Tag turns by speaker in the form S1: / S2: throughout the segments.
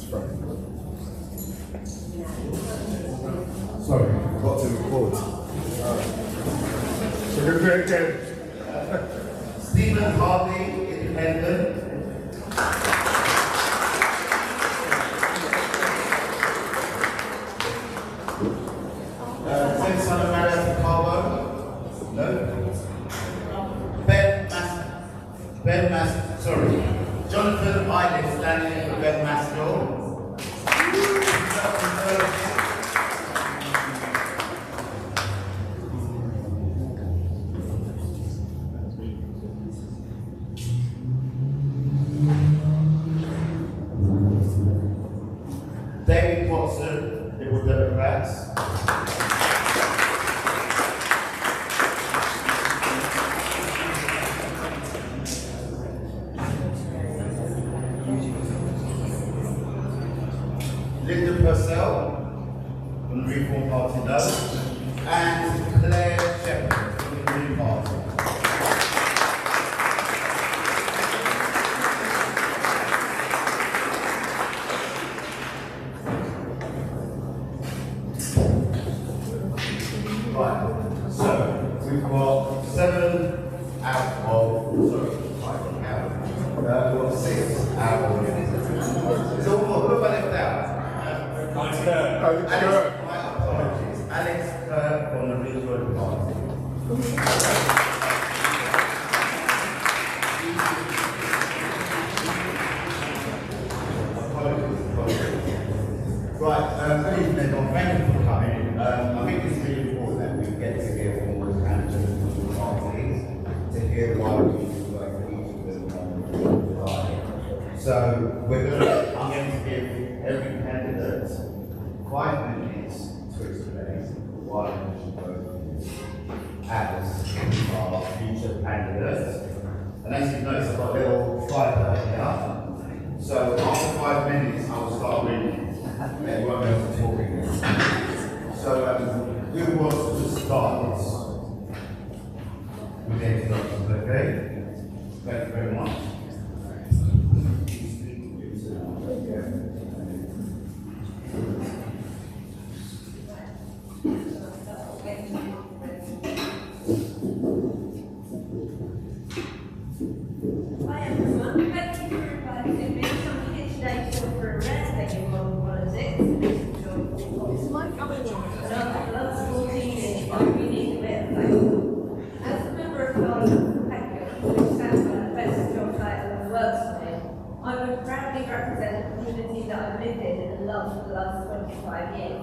S1: Sorry, I've got to record. So we're going to do
S2: Stephen Harvey, independent. Same son of Mario Peckham. No. Jonathan Eilidge standing in for Ben Maskell. David Watson, Liberal Democrats. Linda Purcell from the Reform Party, no. And Claire Shepherd from the Green Party. Right, so we've got 7 out of, sorry, 5 out. We've got 6 out of. So what have I left out? Alex, my apologies. Alex from the Regional Party. Right, good evening everyone. Thank you for coming. I think it's really important that we get to hear from all the candidates from the parties to hear why we work for each of them on the line. So I'm going to give every candidate 5 minutes to explain why we should vote as our future candidates. And as you've noticed, I've got a little flyer here. So after 5 minutes, I will start reading. They won't be able to talk again. So who wants to start this? With the introductions, okay? Thank you very much.
S3: Hi everyone, thank you for inviting me. I'm here today to offer a rare thing in modern politics. It's my company. And after the last 14 years, we need a bit of faith. As a member of Parliament for Peckham, which stands for the best job title in the world today, I would proudly represent the community that I've lived in and loved for the last 25 years.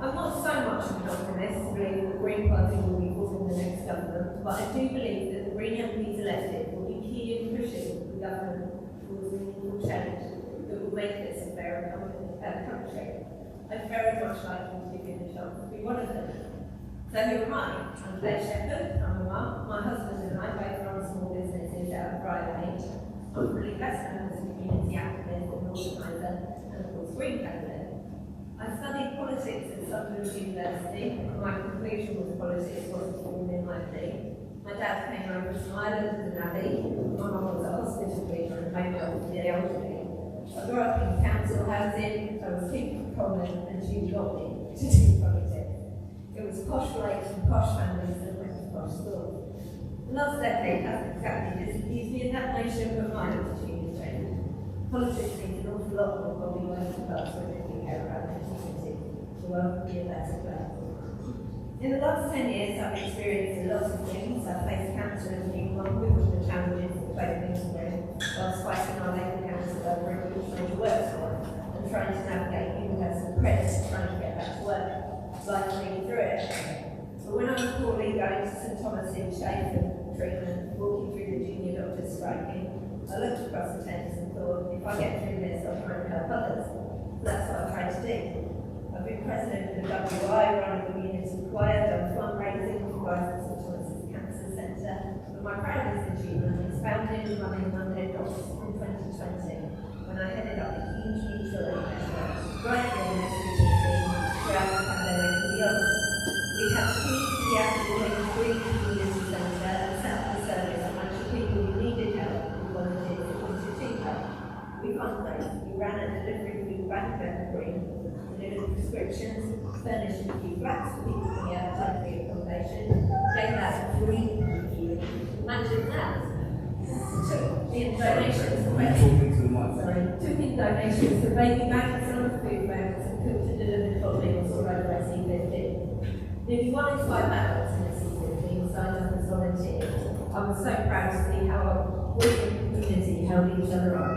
S3: I'm not so much of an optimist to believe that the Green Party will be forming the next government, but I do believe that the Green MPs elected will be key in pushing the government towards meaningful change that will make this a fairer country. I'd very much like you to give me the chance to be one of them. So who am I? I'm Claire Shepherd, I'm a mum. My husband and I both run small businesses out of Friday. I'm really best known as a community activist and organiser, and of course Green candidate. I studied politics at Sunderland University, and my conclusion was politics wasn't formed in my thing. My dad came over from Ireland as an abbey, my mum was a hospital leader and home help for the elderly. I grew up in council housing, I was keeping prominent, and she got me to do politics. It was posh lakes and posh families that went to posh schools. The last decade hasn't exactly displeased me, and that may show that my attitude has changed. Politics needs an awful lot more body working class when we care about the community. The world would be a better place. In the last 10 years, I've experienced a lot of things. I've faced cancer as a new mum with all the challenges that both things bring, whilst fighting our local council over a huge major works for and trying to navigate universal credit and trying to get back to work. Life leading through it. But when I was poorly going to St Thomas in shape and treatment, walking through the junior doctors striking, I looked across the tents and thought, if I get through this, I'll try and help others. That's what I tried to do. I've been president of the WI, run a community choir, done fundraising for guys at St Thomas's Cancer Centre, but my proudest achievement is founding and running Monday Docs in 2020, when I headed up a huge mutual investment right here in this region throughout the pandemic and beyond. We have community activities, green community centre, and set up the service and managed people who needed help with volunteers that wanted to help. We fundraised, we ran a delivery donation a few flats for people to get temporary accommodation, gave that free review. Imagine that. Took in donations for took in donations for baby banks and other food banks and cooked and delivered hot meals all over C15. Nearly 1 in 5 adults in the C15 signed up as volunteers. I was so proud to see how our working community held each other up.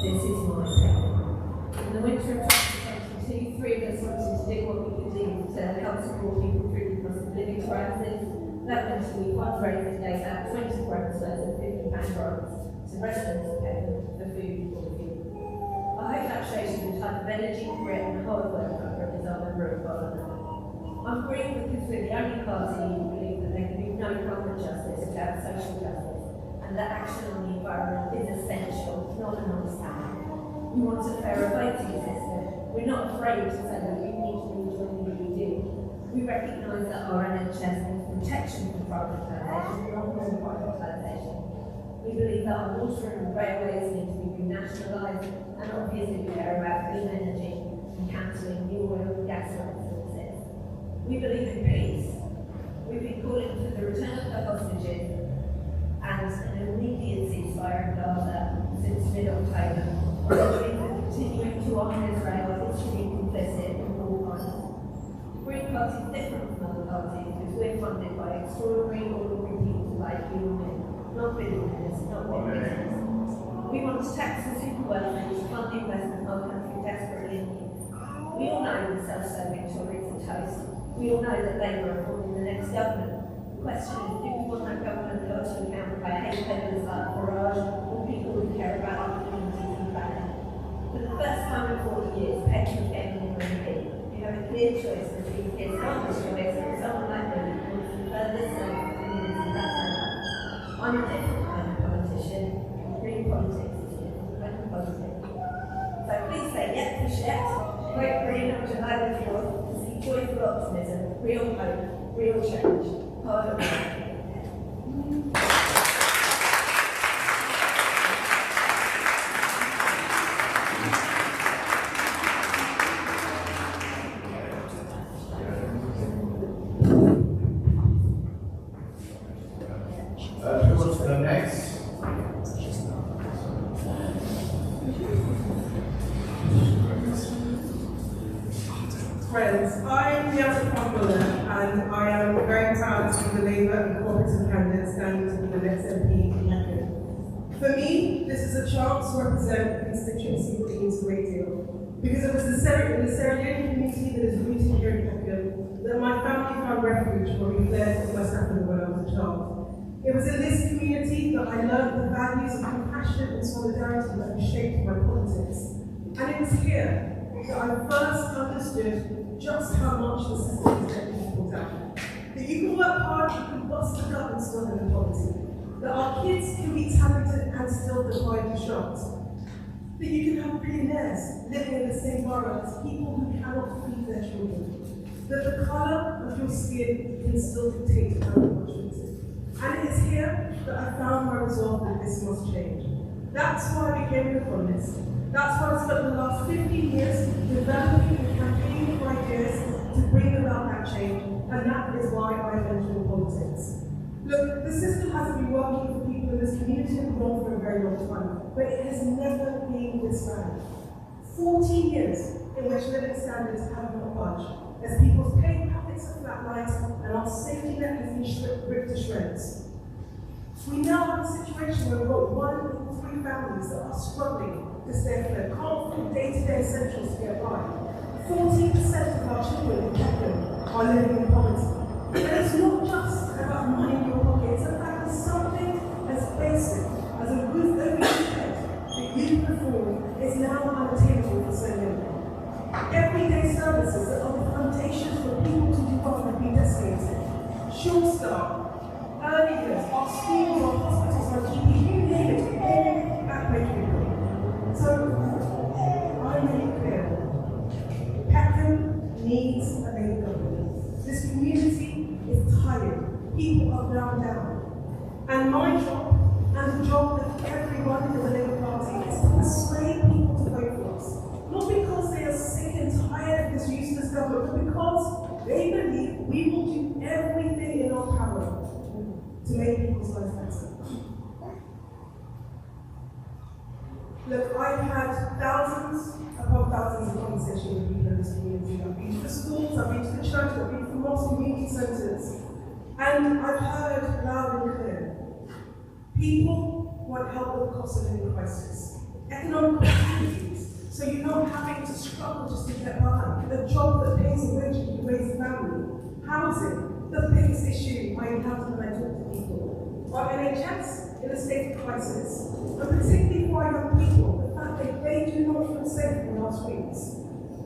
S3: This is my second. In the winter of 2022, 3 of us wanted to do what we could do to help support people through the cost of living crisis. That winter we fundraised and gave out 24 episodes of £50 grants to residents of Peckham for food or fuel. I hope that shows you the type of energy, grit and hard work that is our member of Parliament. I'm green because we're the only party who believe that there can be no climate justice without social justice, and that action on the environment is essential, not an understanding. We want a fairer voting system. We're not afraid to say that we need to rejoin the EU. We recognise that our NHS needs protection from privatisation, not more privatisation. We believe that our water and railways need to be renationalised, and obviously we care about clean energy and cancelling new oil and gas licences. We believe in peace. We've been calling for the return of the hostages and an immediate ceasefire in Gaza since mid-October. We believe that continuing to honour Israel is to be complicit in all crimes. The Green Party is different from other parties because we're funded by extraordinary, ordinary people like you and me, not billionaires, not millionaires. We want to tax the super wealthy to fund the investment our country desperately needs. We all know the self-serving Tories are toast. We all know that Labour are forming the next government. The question is, do we want that government held to account by hate peddlers like Farage or people who care about our communities and planet? For the first time in 40 years, Peckham is getting an MP. You have a clear choice between his farmer's choice and someone like me who wants to further serve the community better. I'm a different kind of politician. Green politics is different kind of politics. So please say yes for Shet, vote Green on July the 4th to see joyful optimism, real hope, real change. Hard work.
S2: Who wants to go next?
S4: Friends, I'm Yasser Pempeople and I am very proud to be the Labour and Cooperative candidate standing to be the next MP in Peckham. For me, this is a chance to represent a constituency that means a great deal. Because it was in the Serenian community that is rooted here in Peckham that my family found refuge when we fled from West Africa when I was a child. It was in this community that I learned the values of compassion and solidarity that have shaped my politics. And it was here that I first understood just how much the system is letting people down. That you can work hard, you can bust the gut and still live in poverty. That our kids can be talented and still divide the shots. That you can have billionaires living in the same borough as people who cannot feed their children. That the colour of your skin can still dictate how you are treated. And it is here that I found my resolve that this must change. That's why I became an economist. That's why I spent the last 15 years developing and campaigning for ideas to bring about that change, and that is why I entered politics. Look, the system hasn't been working for people in this community and beyond for a very long time, but it has never been this bad. 14 years in which living standards have not budged, as people's pay packets have flatlined and our safety net has been ripped to shreds. We now have a situation where we've got 1 in 3 families that are struggling to stay afloat, can't afford day-to-day essentials to get by. 14% of our children in Peckham are living in poverty. And it's not just about money in your pocket, it's about something as basic as a roof over your head that you perform is now unattainable for so many. Everyday services that are the foundations for people to do well have been decimated. Short staff, early years, our schools, our hospitals, our GP, you name it, all backbreaking. So, I'm really clear. Peckham needs a Labour government. This community is tired. People are ground down. And my job, and the job of everyone in the Labour Party, is to persuade people to vote for us. Not because they are sick and tired of this useless government, but because Look, I've had thousands upon thousands of conversations with people in this community. I've been to the schools, I've been to the church, I've been to the mosque, community centres, and I've heard loud and clear. People want help with the cost of living crisis, economic opportunities, so you're not having to struggle just to get by, a job that pays a wage and you raise a family, housing, the biggest issue I encounter when I talk to people. Our NHS in a state of crisis, and particularly for our young people, the fact that they do not feel safe in our streets.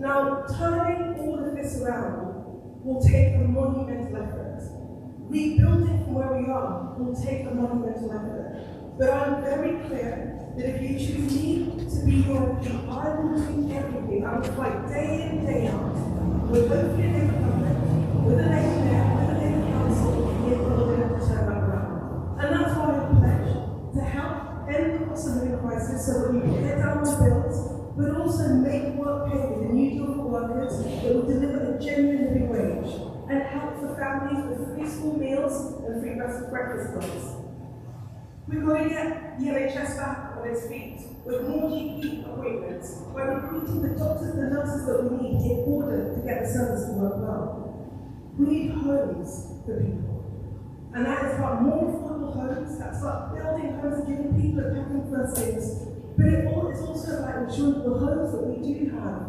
S4: Now, turning all of this around will take a monumental effort. Rebuilding from where we are will take a monumental effort. But I'm very clear that if you choose me to be your MP, I will do everything. I will fight day in, day out, with hopefully a Labour government, with a Labour mayor, with a Labour council, in order to turn that around. And that's why I pledge to help end the cost of living crisis so that we can get down on bills, but also make work pay with a new deal for workers that will deliver a genuine living wage, and help for families with free school meals and free breakfast clubs. We've got to get the NHS back on its feet with more GP appointments, by recruiting the doctors and nurses that we need in order to get the service to work well. We need homes for people. And that is about more affordable homes, that's about building homes and giving people a Peckham first aid. But it's also about ensuring that the homes that we do have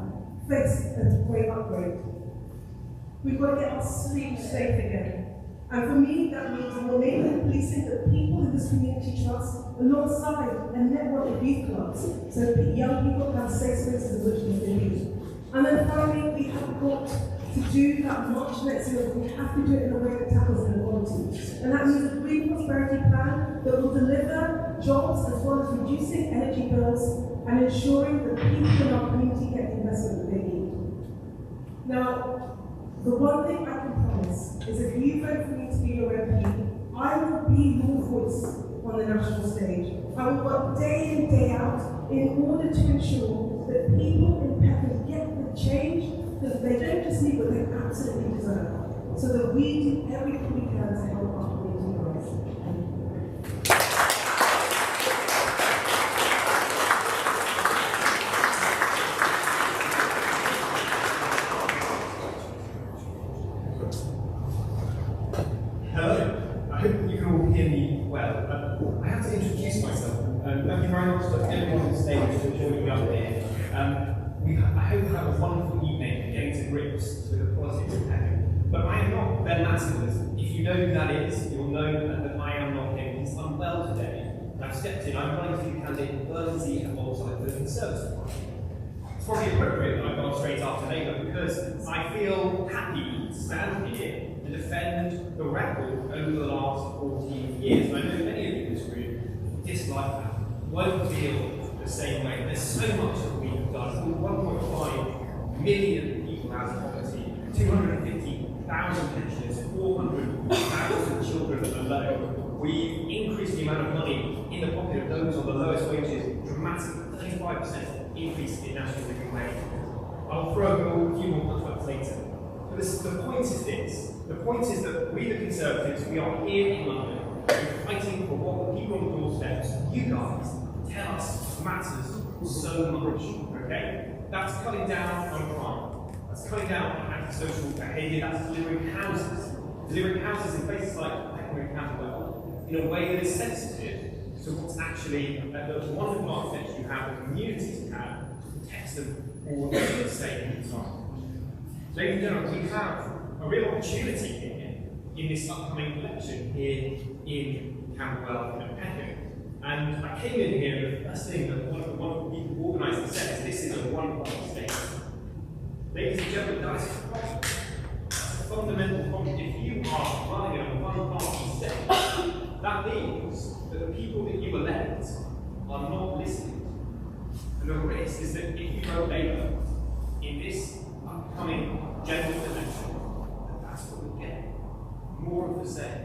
S4: face a great upgrade. We've got to get our streets safe again. And for me, that means more neighbourhood policing that people in this community trust, alongside a network of youth clubs, so that young people have safe spaces in which they live. And then finally, we have got to do that march next year, but we have to do it in a way that tackles inequality. And that means a green prosperity plan that will deliver jobs as well as reducing energy bills and ensuring that people in our community get the investment that they need. Now, the one thing I can promise is if you vote for me to be your MP, I will be your voice on the national stage. I will work day in, day out in order to ensure that people in Peckham get the change that they don't just need, but they absolutely deserve, so that we do everything we can to help our community rise.
S5: Hear me well. I have to introduce myself. Thank you very much to everyone on the stage for joining me up here. I hope you have a wonderful evening getting to grips with the politics of Peckham. But I am not Ben Mattingly. If you know who that is, you'll know that I am not him. He's unwell today. And I've stepped in. I'm running to be candidate for Bermondsey alongside the Conservative Party. It's probably appropriate that I've gone straight after Labour because I feel happy to stand here and defend the record over the last 14 years. And I know many of you in this room dislike that, won't feel the same way. There's so much that we have done. 1.5 million people out of poverty, 250,000 pensioners, 400,000 children alone. We've increased the amount of money in the pocket of those on the lowest wages dramatically, 35% increase in national living wage. I'll throw a few more punchbacks later. But the point is this. The point is that we, the Conservatives, we are here in London, we're fighting for what the people on the doorsteps, you guys, tell us matters so much, okay? That's cutting down on crime. That's cutting down on antisocial behaviour. That's delivering houses. Delivering houses in places like Peckham and Pempeople in a way that is sensitive to what's actually the wonderful architecture you have, the communities you have, the text of all the state in time. Ladies and gentlemen, we have a real opportunity here in this upcoming election here in Camberwell and Peckham. And I came in here, and the first thing that one of the wonderful people who organised the set is this is a one-party state. Ladies and gentlemen, that is a problem. That's a fundamental problem. If you are running a one-party state, that means that the people that you elect are not listening. And the risk is that if you vote Labour in this upcoming general election, that's what we get. More of the same.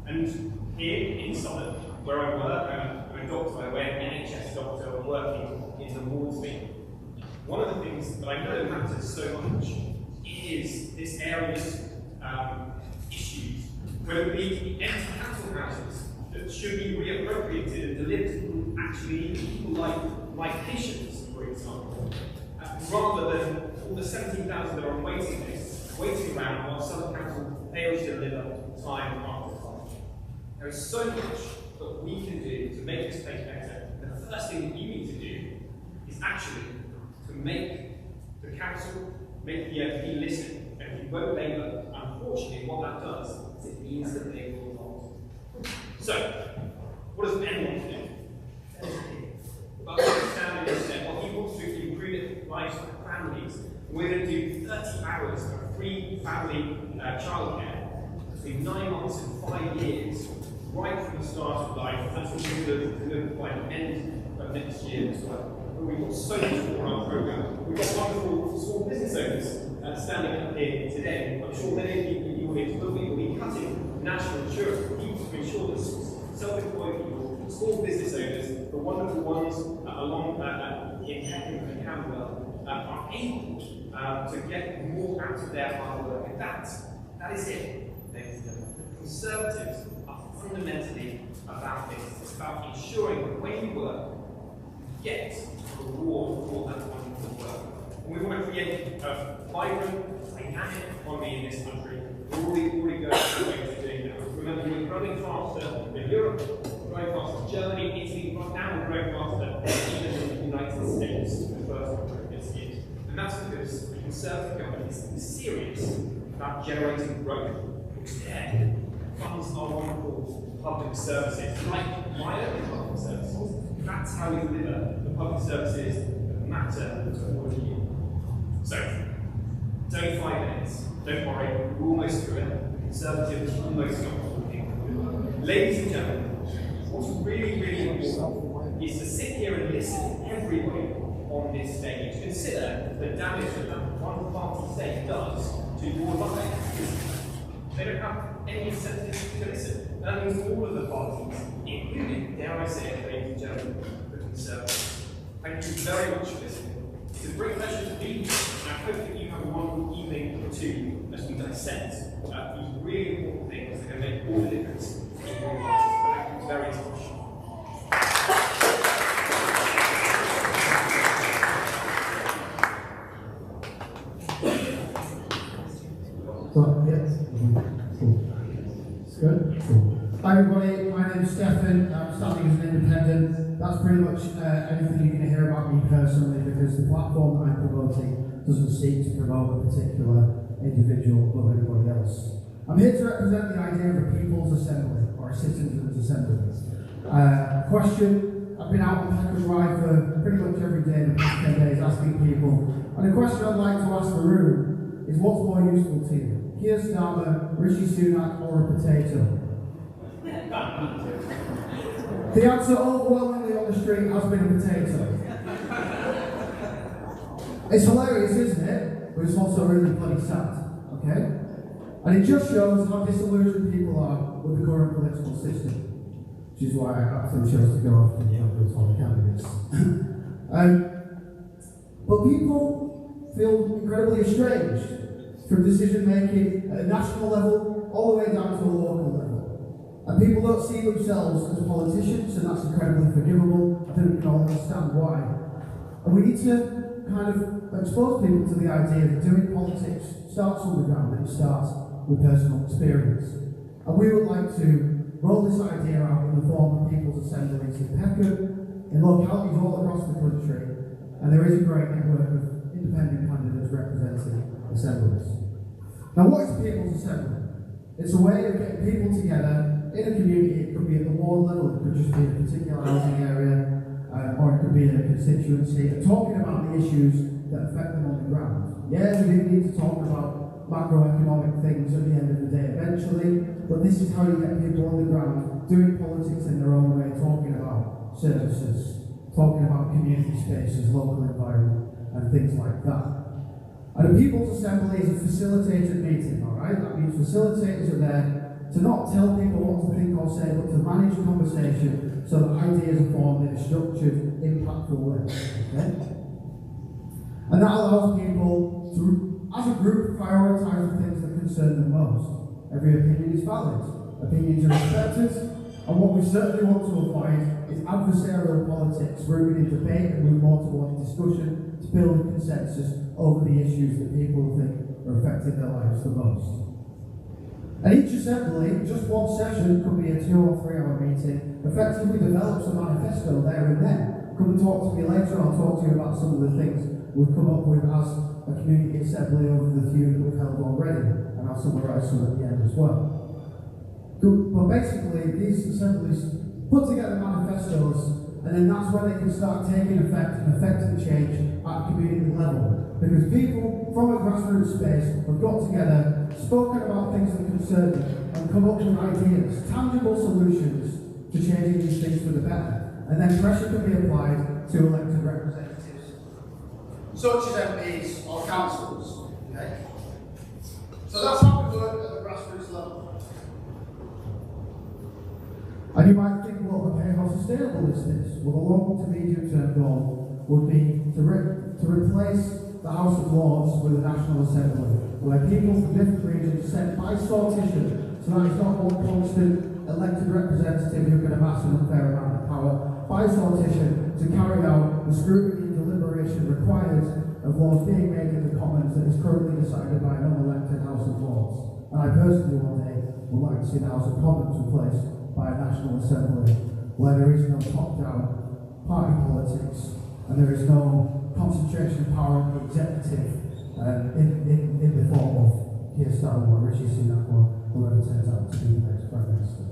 S5: And here in Southwark, where I work, I'm a doctor by way of NHS doctor working in the wards field. One of the things that I know matters so much is this area's issues, whether it be empty council houses that should be reappropriated and delivered to actually people like like patients, for example, rather than all the 17,000 that are on waiting lists, waiting around while Southern Council fails to deliver time after time. There is so much that we can do to make this place better. And the first thing that you need to do is actually to make the council, make the MP listen. And if you vote Labour, unfortunately, what that does is it means that they will not. So, what does Ben want to do? But understanding this step, well, he wants to improve the lives of families. We're going to do 30 hours of free family childcare between 9 months and 5 years, right from the start of life. That's what we're going to deliver by the end of next year as well. But we've got so much more on our programme. We've got wonderful small business owners standing up here today. I'm sure many of you in the audience will be cutting national insurance for people to ensure that self-employed people, small business owners, the wonderful ones along in Peckham and Camberwell are able to get more out of their hard work. And that is it, ladies and gentlemen. The Conservatives are fundamentally about this. It's about ensuring that when you work, you get a reward for that wonderful work. And we want to create a vibrant, dynamic economy in this country. We're already going through ways of doing that. Remember, we're growing faster than Europe, we're growing faster than Germany, Italy, right now we're growing faster even than the United States in the first 100 years. And that's because the Conservative government is serious about generating growth. Instead, funds our wonderful public services, like my own public services. That's how we deliver the public services that matter to all of you. So, it's only 5 minutes. Don't worry, we're almost through it. The Conservatives are almost gone. Ladies and gentlemen, what's really, really important is to sit here and listen to everybody on this stage. Consider the damage that one party state does to your life. They don't have any incentive to listen. That means all of the parties, including, dare I say it, ladies and gentlemen, the Conservatives. Thank you very much for listening. It's a great pleasure to be here, and I hope that you have a wonderful evening or two as we dissect these really important things that are going to make all the difference in your lives. Thank you very much.
S6: Good? Cool. Hi everybody, my name is Stefan, I'm standing as an independent. That's pretty much anything you're going to hear about me personally, because the platform that I'm promoting doesn't seek to promote a particular individual or anybody else. I'm here to represent the idea of a People's Assembly, or a Citizens' Assembly. Question, I've been out on Peckham Ride for pretty much every day in the past 10 days asking people, and the question I'd like to ask the room is, what's more useful to you? Keir Starmer, Rishi Sunak, or a potato? The answer overwhelmingly on the street has been a potato. It's hilarious, isn't it? But it's also really bloody sad, okay? And it just shows how disillusioned people are with the current political system, which is why I actually chose to go after the Pempeople candidates. But people feel incredibly estranged from decision making at a national level all the way down to a local level. And people don't see themselves as politicians, and that's incredibly forgivable. I think we can all understand why. And we need to kind of expose people to the idea that doing politics starts on the ground, and it starts with personal experience. And we would like to roll this idea out in the form of People's Assemblies in Peckham, in localities all across the country, and there is a great network of independent candidates representing assemblies. Now, what is a People's Assembly? It's a way of getting people together in a community. It could be at the ward level, it could just be a particular housing area, or it could be in a constituency, and talking about the issues that affect them on the ground. Yeah, we do need to talk about macroeconomic things at the end of the day eventually, but this is how you get people on the ground doing politics in their own way, talking about services, talking about community spaces, local environment, and things like that. And a People's Assembly is a facilitated meeting, alright? That means facilitators are there to not tell people what to think or say, but to manage conversation so that ideas are formed in a structured, impactful way, okay? And that allows people to, as a group, prioritise the things that concern them most. Every opinion is valid. Opinions are respected, and what we certainly want to avoid is adversarial politics rooted in debate and move more towards discussion to build a consensus over the issues that people think are affecting their lives the most. And each assembly, just one session, could be a 2 or 3 hour meeting, effectively develops a manifesto there and then. Come and talk to me later, I'll talk to you about some of the things we've come up with as a community assembly over the few that we've held already, and I'll summarise some at the end as well. But basically, these assemblies put together manifestos, and then that's when they can start taking effect and affecting change at a community level. Because people from a grassroots space have got together, spoken about things that concern them, and come up with ideas, tangible solutions to changing these things for the better. And then pressure can be applied to elected representatives, such as MPs or councillors. Okay? So that's how we work at the grassroots level. And you might think, well, okay, how sustainable is this? Well, the long to medium term goal would be to replace the House of Lords with a National Assembly, where people from different regions are sent by sortition, so that it's not one constant elected representative who can amass an unfair amount of power, by sortition to carry out the scrutiny and deliberation required of laws being made in the Commons that is currently decided by an unelected House of Lords. And I personally one day would like to see the House of Commons replaced by a National Assembly, where there is no top-down party politics and there is no concentration of power in the executive in the form of Keir Starmer or Rishi Sunak or whoever turns out to be the next Prime Minister.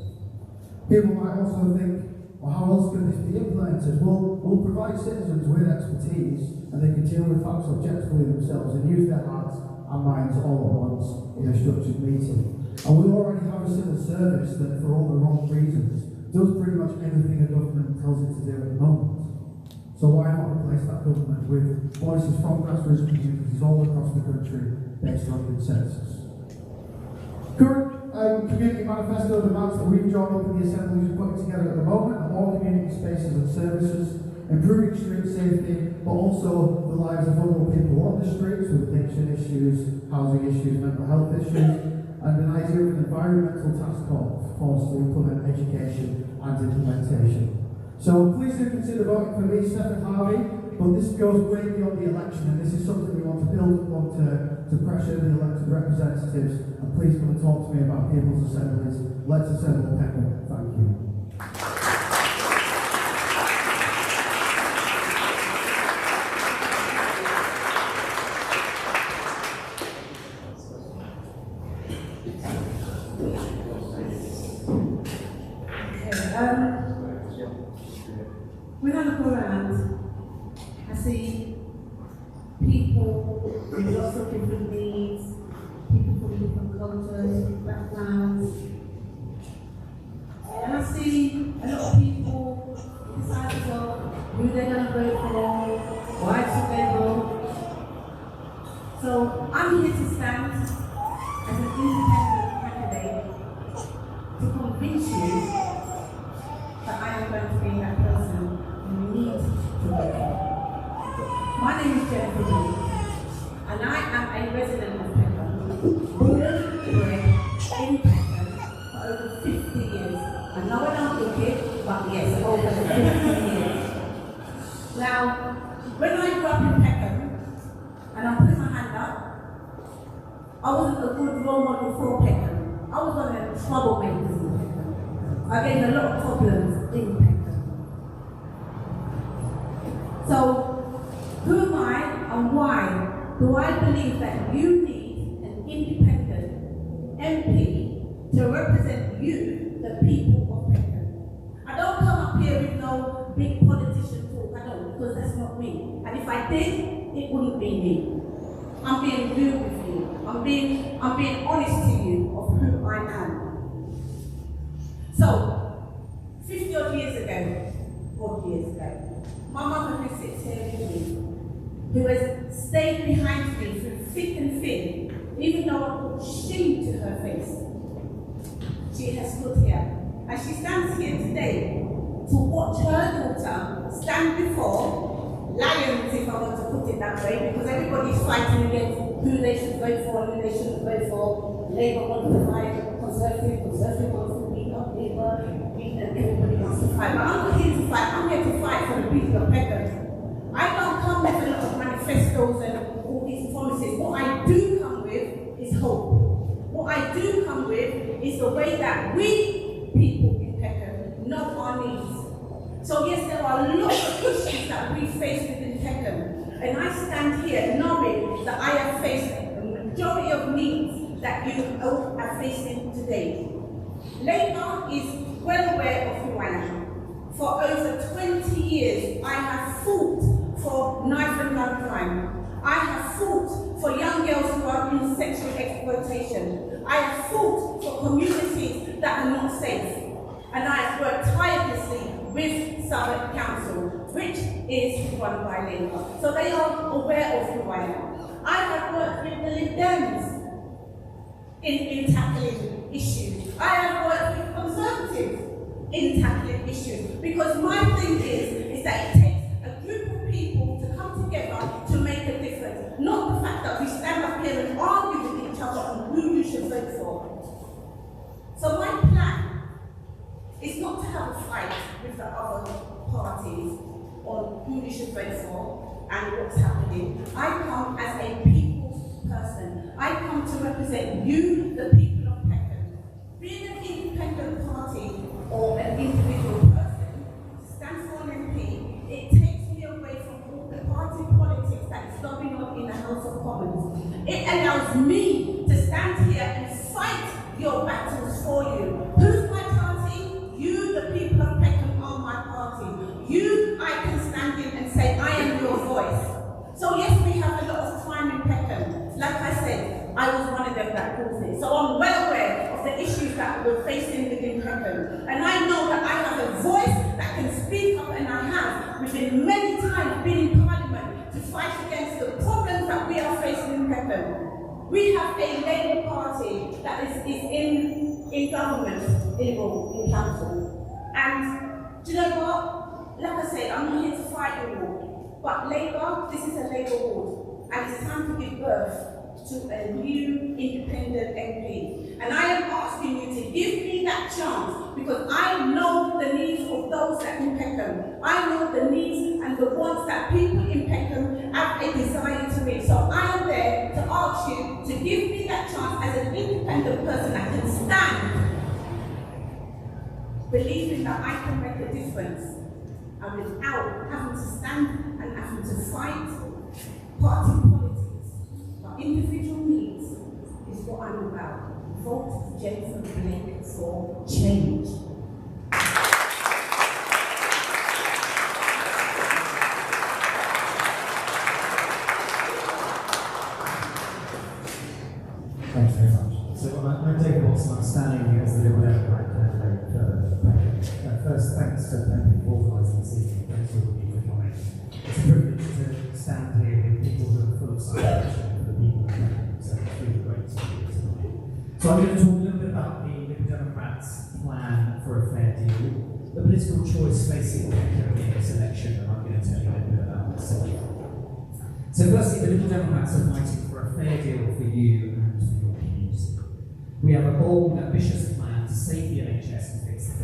S6: People might also think, well, how else can this be implemented? Well, we'll provide citizens with expertise and they can deal with facts objectively themselves and use their hearts and minds all at once in a structured meeting. And we already have a civil service that, for all the wrong reasons, does pretty much anything a government tells it to do at the moment. So why not replace that government with voices from grassroots communities all across the country based on consensus? Current community manifesto demands that we've drawn up in the assemblies we're putting together at the moment are more community spaces and services, improving street safety, but also the lives of vulnerable people on the streets with addiction issues, housing issues, mental health issues, and an idea of an environmental task force to implement education and implementation. So please do consider voting for me, Stephen Harvey, but this goes way beyond the election, and this is something we want to build upon to pressure the elected representatives, and please come and talk to me about people's assemblies. Let's assemble Peckham. Thank you.
S4: When I look around, I see people with lots of different needs, people from different cultures, backgrounds, and I see a lot of people decide to vote, who they're going to vote for, why should they vote. So I'm here to stand as an independent candidate to convince you that I am going to be that person you need to vote. My name is Jennifer Lee, and I am a resident of Peckham, born and bred in Peckham for over 50 years. I know I don't look it, but yes, over 50 years. Now, when I grew up in Peckham, and I put my hand up, I wasn't a good role model for Peckham. I was one of the troublemakers in Peckham. I gave a lot of problems in Peckham. So, who am I and why do I believe that you need an independent MP to represent you, the people of Peckham? I don't come up here with no big politician talk, I don't, because that's not me. And if I did, it wouldn't be me. I'm being real with you. I'm being honest to you of who I am. So, 50 odd years ago, my mother who sits here with me, who has stayed behind me through thick and thin, even though I put shame to her face, she has stood here. And she stands here today to watch her daughter stand before lions, if I want to put it that way, because everybody's fighting against who they should vote for and who they shouldn't vote for. Labour wants to fight, Conservative wants to beat up Labour, and everybody wants to fight. But I'm not here to fight, I'm here
S3: the way that we, people in Peckham, know our needs. So yes, there are lots of issues that we face within Peckham, and I stand here knowing that I have faced the majority of needs that you are facing today. Labour is well aware of who I am. For over 20 years, I have fought for knife and gun crime. I have fought for young girls who are in sexual exploitation. I have fought for communities that are not safe. And I have worked tirelessly with Southwark Council, which is run by Labour. So they are aware of who I am. I have worked with the Lib Dems in tackling issues. I have worked with Conservatives in tackling issues. Because my thing is that it takes a group of people to come together to make a difference. Not the fact that we stand up here and argue with each other on who you should vote for. So my plan is not to have a fight with the other parties on who you should vote for and what's happening. I come as a people's person. I come to represent you, the people of Peckham. Being an independent party or an individual person to stand for an MP, it takes me away from all the party politics that is going on in the House of Commons. It allows me to stand here and fight your battles for you. Who's my party? You, the people of Peckham, are my party. You, I can stand in and say, I am your voice. So yes, we have a lot of crime in Peckham. Like I said, I was one of them that caused it. So I'm well aware of the issues that we're facing within Peckham. And I know that I have a voice that can speak up, and I have within many times been in Parliament to fight against the problems that we are facing in Peckham. We have a Labour Party that is in government, in council. And do you know what? Like I said, I'm not here to fight the war. But Labour, this is a Labour ward. And it's time to give birth to a new independent MP. And I am asking you to give me that chance, because I know the needs of those that in Peckham. I know the needs and the wants that people in Peckham have a desire to meet. So I am there to ask you to give me that chance as an independent person that can stand, believing that I can make a difference, and without having to stand and having to fight party politics. But individual needs is what I'm about. Vote Jennifer Blake for change.
S7: Thanks very much. So I'm David Watson. I'm standing here as the Liberal Democrat candidate for Peckham. First, thanks to Pempeople for organising this evening. Thanks to all of you for coming. It's a privilege to stand here with people who are full of celebration for the people of Peckham. So it's really great to be here tonight. So I'm going to talk a little bit about the Liberal Democrats' plan for a fair deal, the political choice facing Peckham in this election, and I'm going to tell you a little bit about myself. So firstly, the Liberal Democrats are fighting for a fair deal for you and for your community. We have a bold, ambitious plan to save the NHS and fix the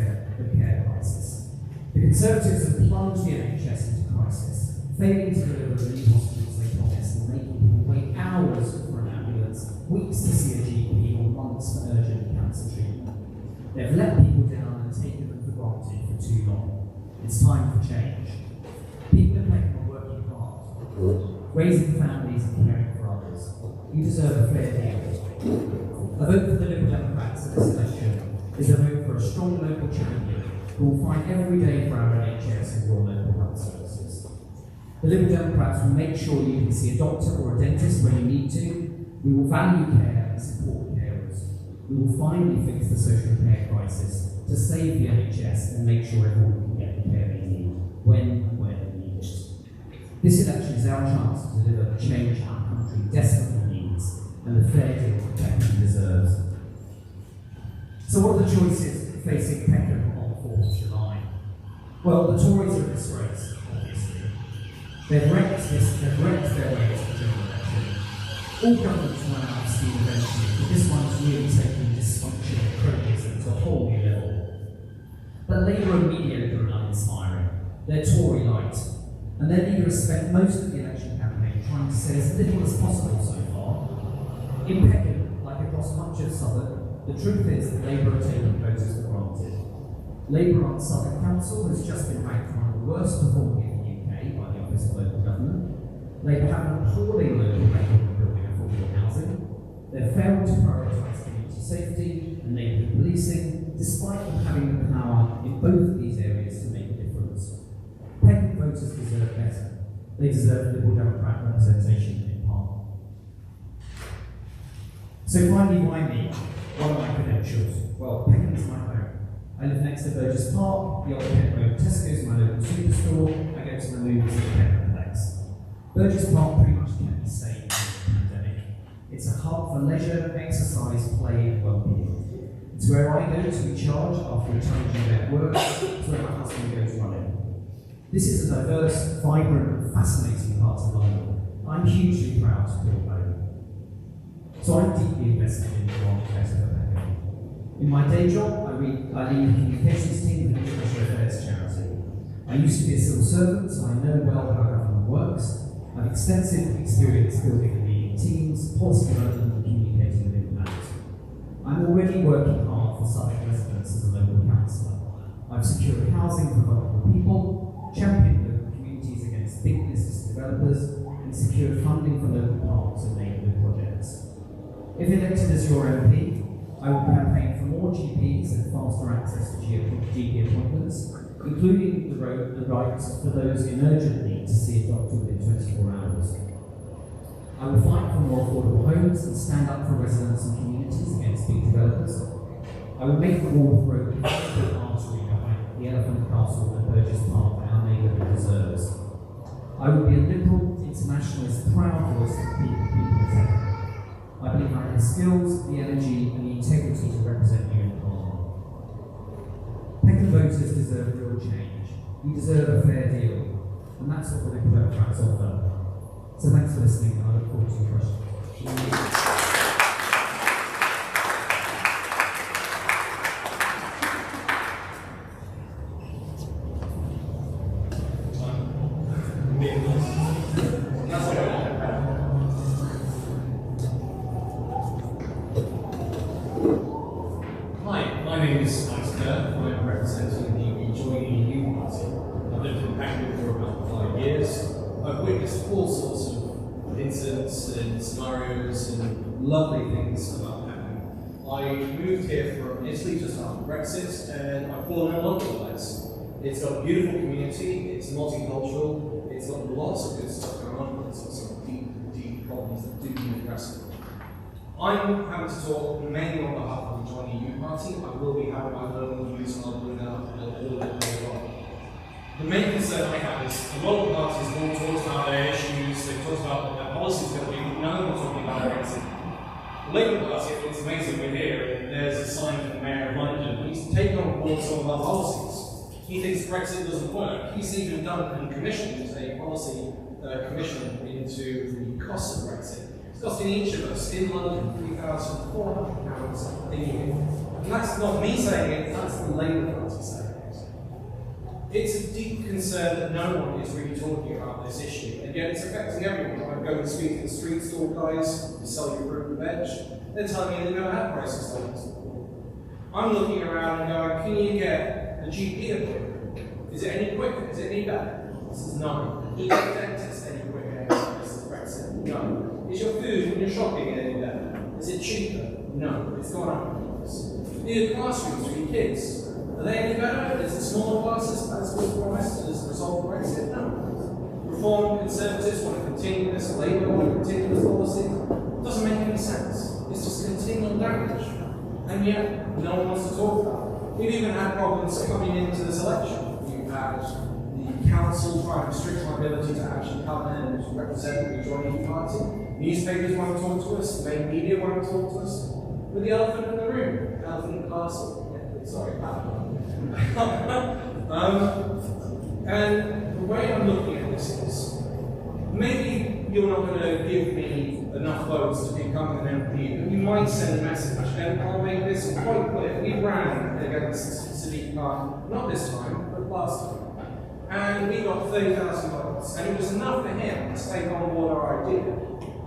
S7: care crisis. The Conservatives have plunged the NHS into crisis, failing to deliver the new hospitals they promised and making people wait hours for an ambulance, weeks to see a GP, or months for urgent cancer treatment. They've let people down and taken them for granted for too long. It's time for change. People in Peckham are working hard, raising families and caring for others. You deserve a fair deal. A vote for the Liberal Democrats in this election is a vote for a strong local champion who will fight every day for our NHS and your local health services. The Liberal Democrats will make sure you can see a doctor or a dentist when you need to. We will value care and support carers. We will finally fix the social care crisis to save the NHS and make sure everyone can get the care they need when and where they need it. This election is our chance to deliver the change our country desperately needs and the fair deal that Peckham deserves. So what are the choices facing Peckham on the 4th of July? Well, the Tories are in disgrace, obviously. They've wrecked their way to the general election. All governments run out of steam eventually, but this one's really taking dysfunction and cronyism to a whole new level. But Labour are mediocre and uninspiring. They're Tory-light, and their leader has spent most of the election campaign trying to say as little as possible so far. In Peckham, like across much of Southwark, the truth is that Labour are taking voters for granted. Labour on Southwark Council has just been ranked one of the worst performing in the UK by the Office of Local Government. Labour have an appalling local record of building affordable housing. They've failed to prioritise community safety and neighbourhood policing, despite them having the power in both of these areas to make a difference. Peckham voters deserve better. They deserve Liberal Democrat representation in Parliament. So finally, why me? What are my credentials? Well, Peckham's my home. I live next to Burgess Park, the old Kent Road Tesco's my local superstore. I go to the movies at the Pemplex. Burgess Park pretty much kept me sane during the pandemic. It's a hub for leisure, exercise, play, and well-being. It's where I go to recharge after a challenging day at work. It's where my husband goes running. This is a diverse, vibrant, and fascinating part of London. I'm hugely proud to call home. So I'm deeply invested in the world of Peckham. In my day job, I lead the communications team of the International Affairs charity. I used to be a civil servant, so I know well how government works. I have extensive experience building and leading teams, policy development, and communicating with impact. I'm already working hard for Southwark residents as a local councillor. I've secured housing for vulnerable people, championed local communities against big business developers, and secured funding for local parks and neighbourhood projects. If elected as your MP, I will campaign for more GPs and faster access to GP appointments, including the right for those in urgent need to see a doctor within 24 hours. I will fight for more affordable homes and stand up for residents and communities against big developers. I will make the Wharf Road the artery behind the Elephant Castle and Burgess Park that our neighbourhood deserves. I will be a liberal, internationalist, proud voice for the people of Peckham. I believe I have the skills, the energy, and the integrity to represent you in Parliament. Peckham voters deserve real change. We deserve a fair deal, and that's what the Liberal Democrats offer. So thanks for listening, and I look forward to your questions.
S8: Lovely things about Peckham. I moved here from Italy just after Brexit, and I've fallen in love with the place. It's got a beautiful community, it's multicultural, it's got lots of good stuff going on, but it's got some deep problems that do need addressing. I'm having to talk mainly on behalf of the Join EU party. I will be having my own views, and I'll bring that up a little bit later on. The main concern I have is a lot of parties have all talked about their issues, they've talked about what their policies are going to be, but none of them are talking about Brexit. The Labour Party, it's amazing we're here, and there's a sign from the Mayor of London. He's taken on board some of our policies. He thinks Brexit doesn't work. He's even done and commissioned a policy commission into the cost of Brexit. It's costing each of us in London £3,400 a year. And that's not me saying it, that's the Labour Party saying it. It's a deep concern that no one is really talking about this issue, and yet it's affecting everyone. I go and speak to the street stall guys who sell you fruit and veg. They're telling me they've never had prices like this before. I'm looking around and going, can you get a GP appointment? Is it any quicker? Is it any better? This is no. Is your dentist any quicker? This is Brexit. No. Is your food when you're shopping any better? Is it cheaper? No. It's gone up. Do your classrooms for your kids? Are they any better? Is it smaller classes as was promised as a result of Brexit? No. Reform Conservatives want to continue this, Labour want to continue this policy. It doesn't make any sense. It's just continual damage. And yet, no one wants to talk about it. We've even had problems coming into this election. We've had the council trying to restrict my ability to actually come in and represent the Join party. Newspapers want to talk to us, the main media want to talk to us. We're the elephant in the room, the elephant in the castle. Sorry, and the way I'm looking at this is, maybe you're not going to give me enough votes to become an MP, but you might send a message, and I'll make this quite clear. We ran against Sadiq Khan, not this time, but last time, and we got 30,000 votes, and it was enough for him to take on board our idea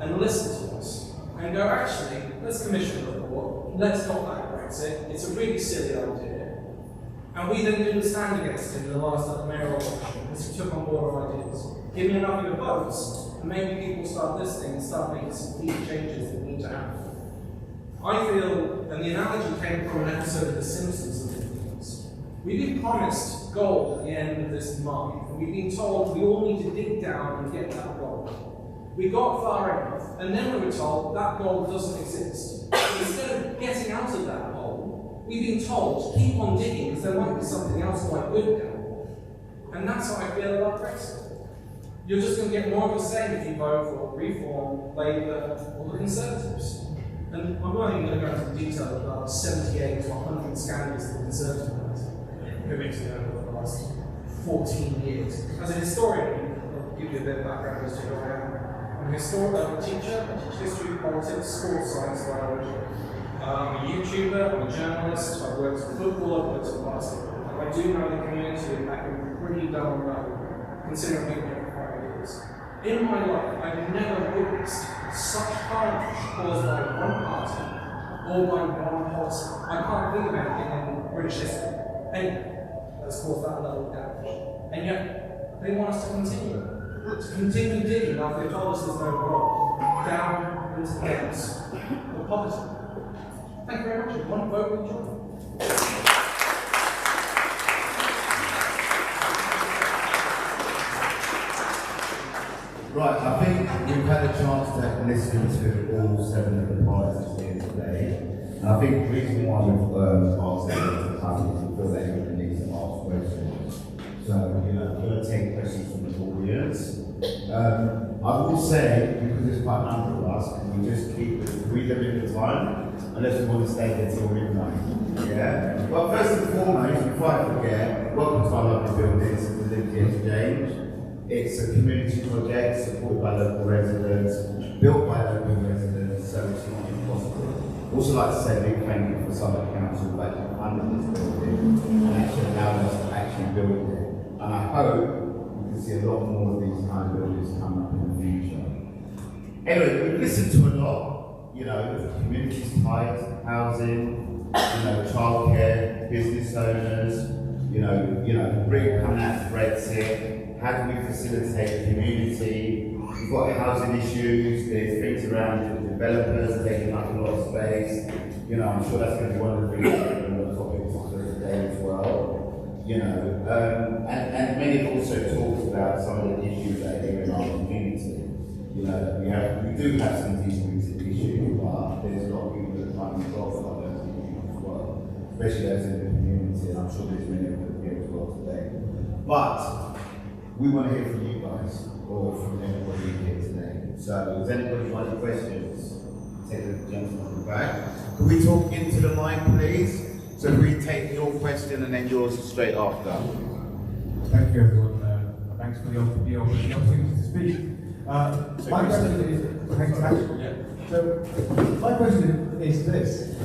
S8: and listen to us, and go, actually, let's commission a report, let's not back Brexit. It's a really silly idea. And we then didn't stand against him in the last mayoral election because he took on board our ideas. Give me enough of your votes, and maybe people start listening and start making some deep changes that need to happen. I feel, and the analogy came from an episode of The Simpsons that we've been promised gold at the end of this mine, and we've been told we all need to dig down and get that gold. We got far enough, and then we were told that gold doesn't exist. Instead of getting out of that hole, we've been told keep on digging because there might be something else quite good down there. And that's how I feel about Brexit. You're just going to get more of the same if you vote for Reform, Labour, or the Conservatives. And I'm not even going to go into detail about 78 to 100 scandals that the Conservatives have committed over the last 14 years. As a historian, I'll give you a bit of background as to who I am. I'm a teacher, I teach history, politics, sports science, biology. I'm a YouTuber, I'm a journalist, I've worked in football, I've worked in basketball. I do know the community in Peckham pretty down low, considering we've been here for 5 years. In my life, I've never witnessed such carnage caused by one party or by one policy. I can't think of anything in British history, that's caused that level of damage. And yet, they want us to continue digging after they told us there's no gold, down into the depths of poverty. Thank you very much. One vote with joy.
S2: Right, I think we've had a chance to listen to all 7 of the parties here today. And I think the reason why we've asked everyone to come is we feel that everyone needs to ask questions. So, we're going to take questions from the audience. I will say, because there's quite a number of us, can we just keep the 3 limit time, unless we want to stay here till midnight. Yeah? Well, first and foremost, before I forget, welcome to our lovely building, this is the Liberty Exchange. It's a community project supported by local residents, built by local residents, so it's not impossible. Also like to say a big thank you for Southwark Council for actually funding this building and actually allowing us to actually build it. And I hope we can see a lot more of these kind of buildings coming up in the future. Anyway, we've listened to a lot, the communities tight, housing, childcare, business owners, Britain coming out of Brexit. How do we facilitate the community? We've got housing issues, there's things around the developers taking up a lot of space. I'm sure that's going to be one of the things that we're going to talk about today as well. And many have also talked about some of the issues that are here in our community. We do have some decent issues, but there's a lot of people that are trying to solve those issues as well, especially those in the community, and I'm sure there's many of them here as well today. But we want to hear from you guys, or from anybody here today. So, does anybody want any questions? Take the gentleman on the back. Can we talk into the mic, please? So we take your question and then yours straight after.
S9: Thank you, everyone. Thanks for the opportunity to speak. My question is, thanks, So, my question is this.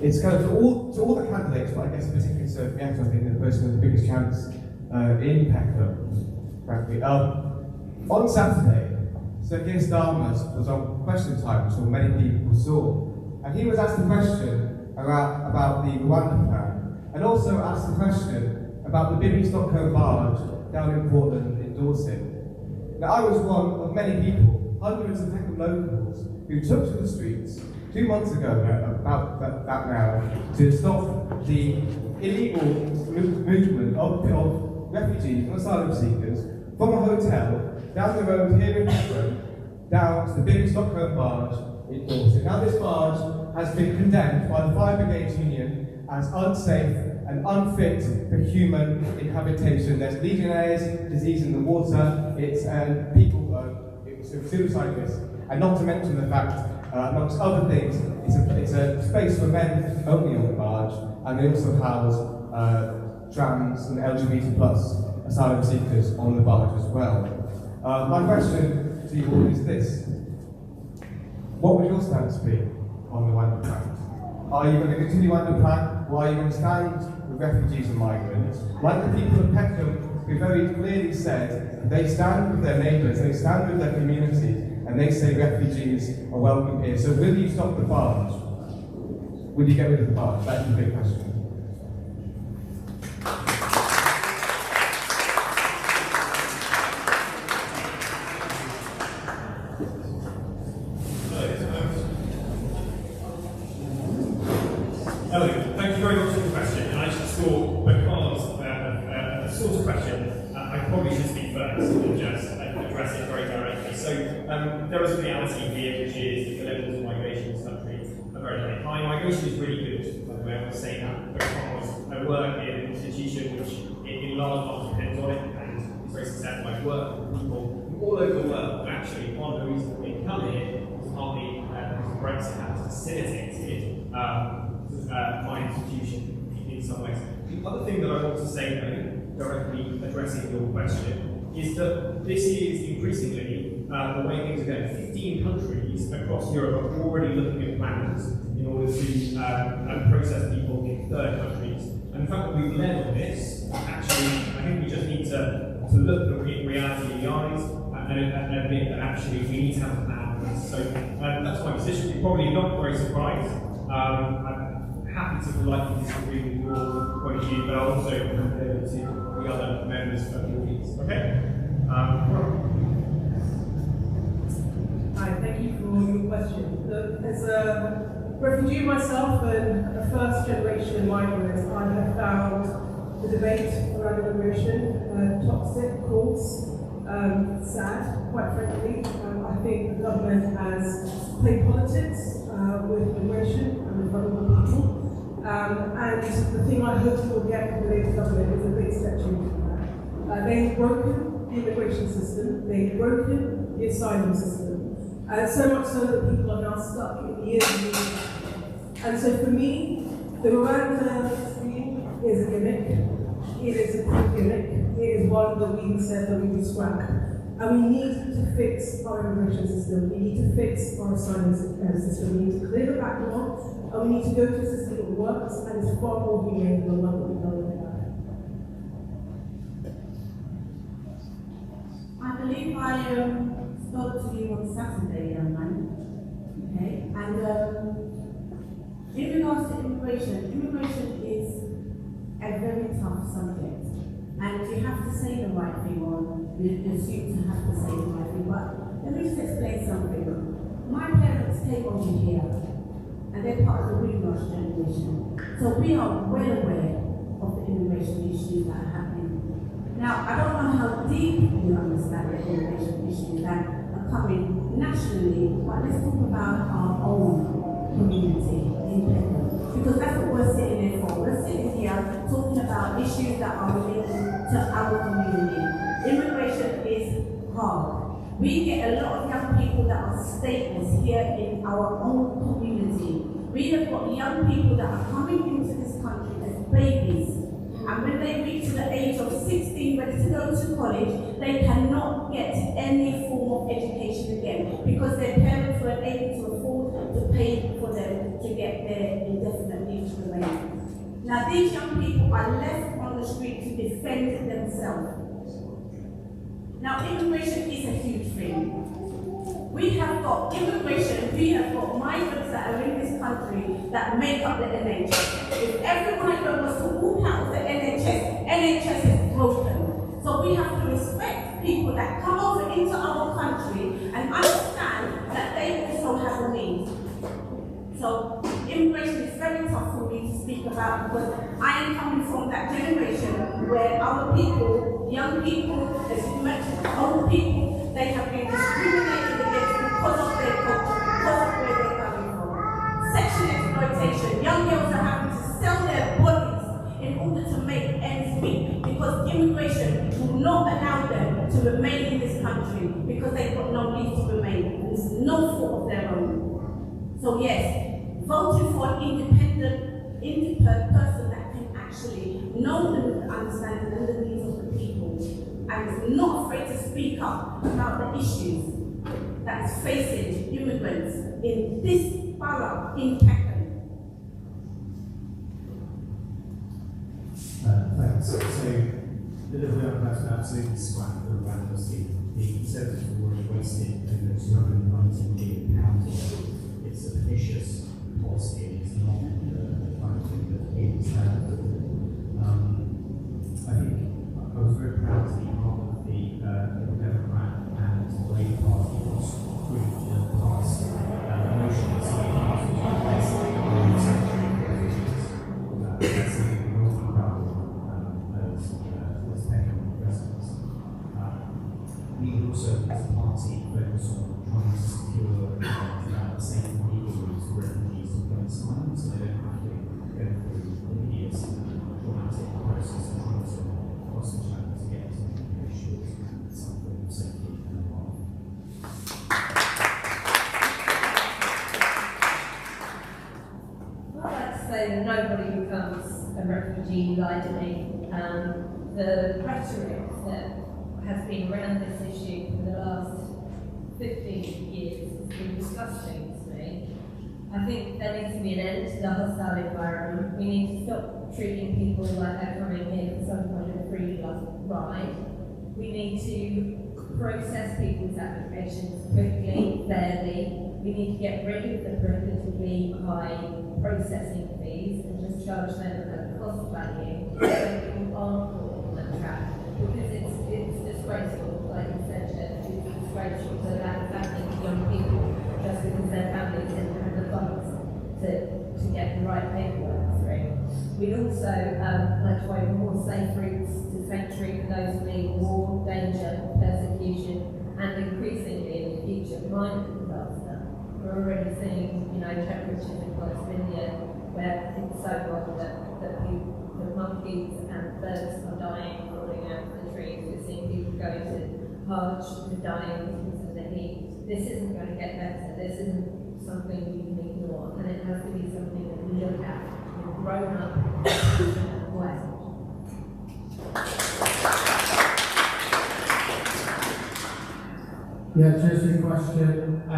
S9: It's kind of to all the candidates, but I guess particularly Sir Fiat, I think, the person with the biggest chance in Peckham, frankly. On Saturday, Sir Keir Starmer was on Question Time, which many people saw, and he was asked a question about the Rwanda plan, and also asked a question about the Bibby Stockholm barge down in Portland in Dorset. Now, I was one of many people, hundreds of Peckham locals, who took to the streets 2 months ago, about that now, to stop the illegal movement of refugees and asylum seekers from a hotel down the road here in Peckham down to the big Stockholm barge in Dorset. Now this barge has been condemned by the Fire Brigade Union as unsafe and unfit for human inhabitation. There's Legionnaires' disease in the water, it's suicide risk, and not to mention the fact, amongst other things, it's a space for men only on the barge, and they also house trans and LGBT plus asylum seekers on the barge as well. My question to you all is this: what would your stance be on the Rwanda plan? Are you going to continue on the plan, or are you going to stand with refugees and migrants, like the people of Peckham, who very clearly said they stand with their neighbours, they stand with their community, and they say refugees are welcome here? So will you stop the barge? would you get rid of the bar? That's the big question.
S5: Hello, thank you very much for the question. And I just thought, because the sort of question, I probably should speak first and just address it very directly. So there is a reality here, which is that the levels of migration in this country are very, very high. Migration is really good, by the way, I want to say that, because I work in an institution which in large part depends on it, and it's very successful. I work with people from all over the world, and actually part of the reason that we come here is partly because Brexit has facilitated my institution in some ways. The other thing that I want to say, though, directly addressing your question, is that this is increasingly the way things are going. 15 countries across Europe are already looking at plans in order to process people in third countries. And the fact that we've led on this, actually, I think we just need to look the reality in the eyes and admit that actually we need to have a plan. So that's my position. You're probably not very surprised. I'm happy to politely disagree with your point of view, but also compared to the other members of the audience. Okay?
S4: Hi, thank you for your question. As a refugee myself and a first-generation migrant, I have found the debate around immigration toxic, of course, sad, quite frankly. I think the government has played politics with immigration and with vulnerable people. And the thing I hope we will get from the Labour government is a big step change from that. They've broken the immigration system, they've broken the asylum system, so much so that people are now stuck in years and years. And so for me, the Rwanda scheme is a gimmick. It is a quick gimmick. It is one that we said that we would scrap. And we need to fix our immigration system. We need to fix our asylum system. We need to clear the backlog, and we need to go to a system that works and is far more humane than the one that we've done in the past.
S10: I believe I spoke to you on Saturday, young man. Okay, and in regards to immigration is a very tough subject, and you have to say the right thing, or you assume to have to say the right thing. But let me just explain something. My parents came over here, and they're part of the Greenwash generation, so we are well aware of the immigration issues that are happening. Now, I don't know how deep you understand the immigration issues that are coming nationally, but let's talk about our own community in Peckham, because that's what we're sitting here for. We're sitting here talking about issues that are related to our community. Immigration is hard. We get a lot of young people that are stateless here in our own community. We have got young people that are coming into this country as babies. And when they reach the age of 16, ready to go to college, they cannot get any form of education again because their parents were able to afford to pay for them to get their indefinite leave to remain. Now these young people are left on the street to defend themselves. Now immigration is a huge thing. We have got immigration, we have got migrants that are in this country that make up the NHS. If every migrant was to walk out of the NHS is broken. So we have to respect people that come over into our country and understand that they also have a need. So immigration is very tough for me to speak about because I am coming from that generation where our people, young people, as you mentioned, old people, they have been discriminated against because of their culture, because of where they're coming from. Sexual exploitation, young girls are having to sell their bodies in order to make ends meet because immigration will not allow them to remain in this country because they've got no leave to remain and it's no fault of their own. So yes, voting for an independent person that can actually know and understand the needs of the people and is not afraid to speak up about the issues that is facing immigrants in this borough in Peckham.
S7: Thanks. So, the little young person absolutely scrapped the Rwanda scheme. The Conservatives have already wasted over £290 million. It's a pernicious policy is not the kind of thing that is I think I was very proud to be part of the Democrat and Labour Party was really pass a motion that something passed in place that's something we're all proud of as Peckham residents. We also, as a party, focus on trying to secure safe and legal routes for refugees to Palestine, so they don't have to go through the years traumatic process of trying to cross the channel to get to the shores and some form of safety and life.
S3: I'd like to say that nobody becomes a refugee lightly. The rhetoric that has been around this issue for the last 15 years has been disgusting to me. I think there needs to be an end to the hostile environment. We need to stop treating people like they're coming here for some kind of free ride. We need to process people's applications quickly, fairly. We need to get rid of the prohibitively high processing fees and just charge them at cost value so people aren't caught on that trap. Because it's disgraceful, like you said, Jeff, it's disgraceful that that's happening to young people just because their families didn't have the funds to get the right paperwork through. We'd also like to open more safe routes to sanctuary for those fleeing war, danger, persecution, and increasingly in the future, minor disaster. We're already seeing, temperatures across India where it's so hot that the monkeys and birds are dying, falling out of the trees. We're seeing people going to Hajj and dying because of the heat. This isn't going to get better. This isn't something we can ignore, and it has to be something that we look at in a grown-up way.
S6: Yeah, interesting question.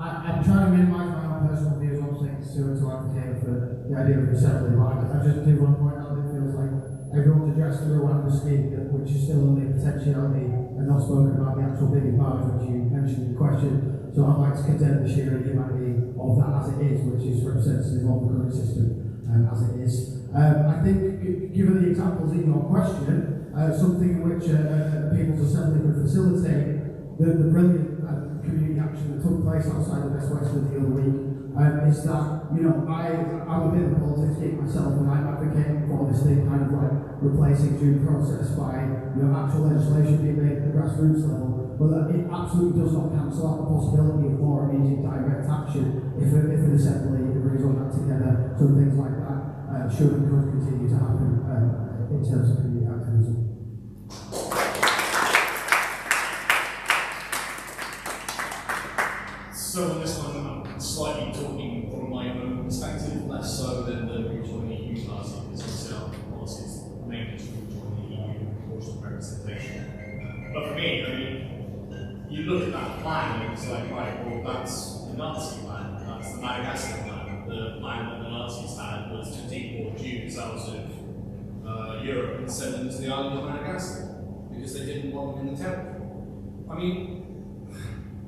S6: I'm trying to minimise my own personal views on things to advocate for the idea of assembly, but I just do want to point out that it feels like everyone's addressed the Rwanda scheme, which is still only a potentiality and not spoken about the actual bigger part, which you mentioned in the question. So I'd like to condemn the sheer inhumanity of that as it is, which is representative of the current system as it is. I think, given the examples in your question, something which People's Assembly would facilitate, the brilliant community action that took place outside of West Western the other week is that, I'm a bit of a politics geek myself, and I'm advocating for this thing kind of like replacing due process by actual legislation being made at the grassroots level, but that it absolutely does not cancel out the possibility of more immediate direct action if an assembly agrees on that together. So things like that should and could continue to happen in terms of community activism.
S8: So on this one, I'm slightly talking from my own perspective, less so than the rejoin the EU party, because obviously our policy is mainly to rejoin the EU proportional representation. But for me, you look at that plan and it's like, right, well, that's the Nazi plan, that's the Madagascar plan. The plan that the Nazis had was to deport Jews out of Europe and send them to the island of Madagascar because they didn't want them in the territory.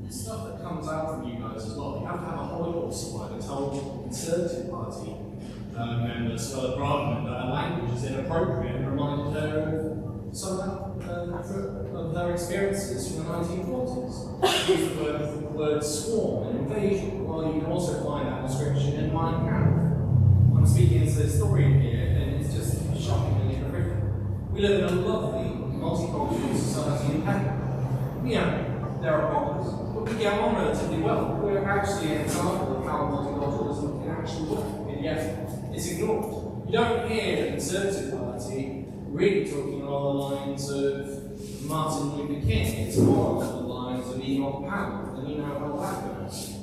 S8: The stuff that comes out from you guys as well, you have to have a Holocaust survivor tell the Conservative Party members for the Parliament that a language is inappropriate and reminded her of some of their experiences from the 1940s. Use the word swarm and invasion. Well, you can also find that description in Mein Kampf. I'm speaking as a historian here, and it's just shockingly horrific. We live in a lovely multicultural society in Peckham. There are problems, but we get on relatively well. We're actually an example of how multiculturalism can actually work, and yet it's ignored. You don't hear the Conservative Party really talking along the lines of Martin Luther King. It's more along the lines of Enoch Powell, and you know how that goes.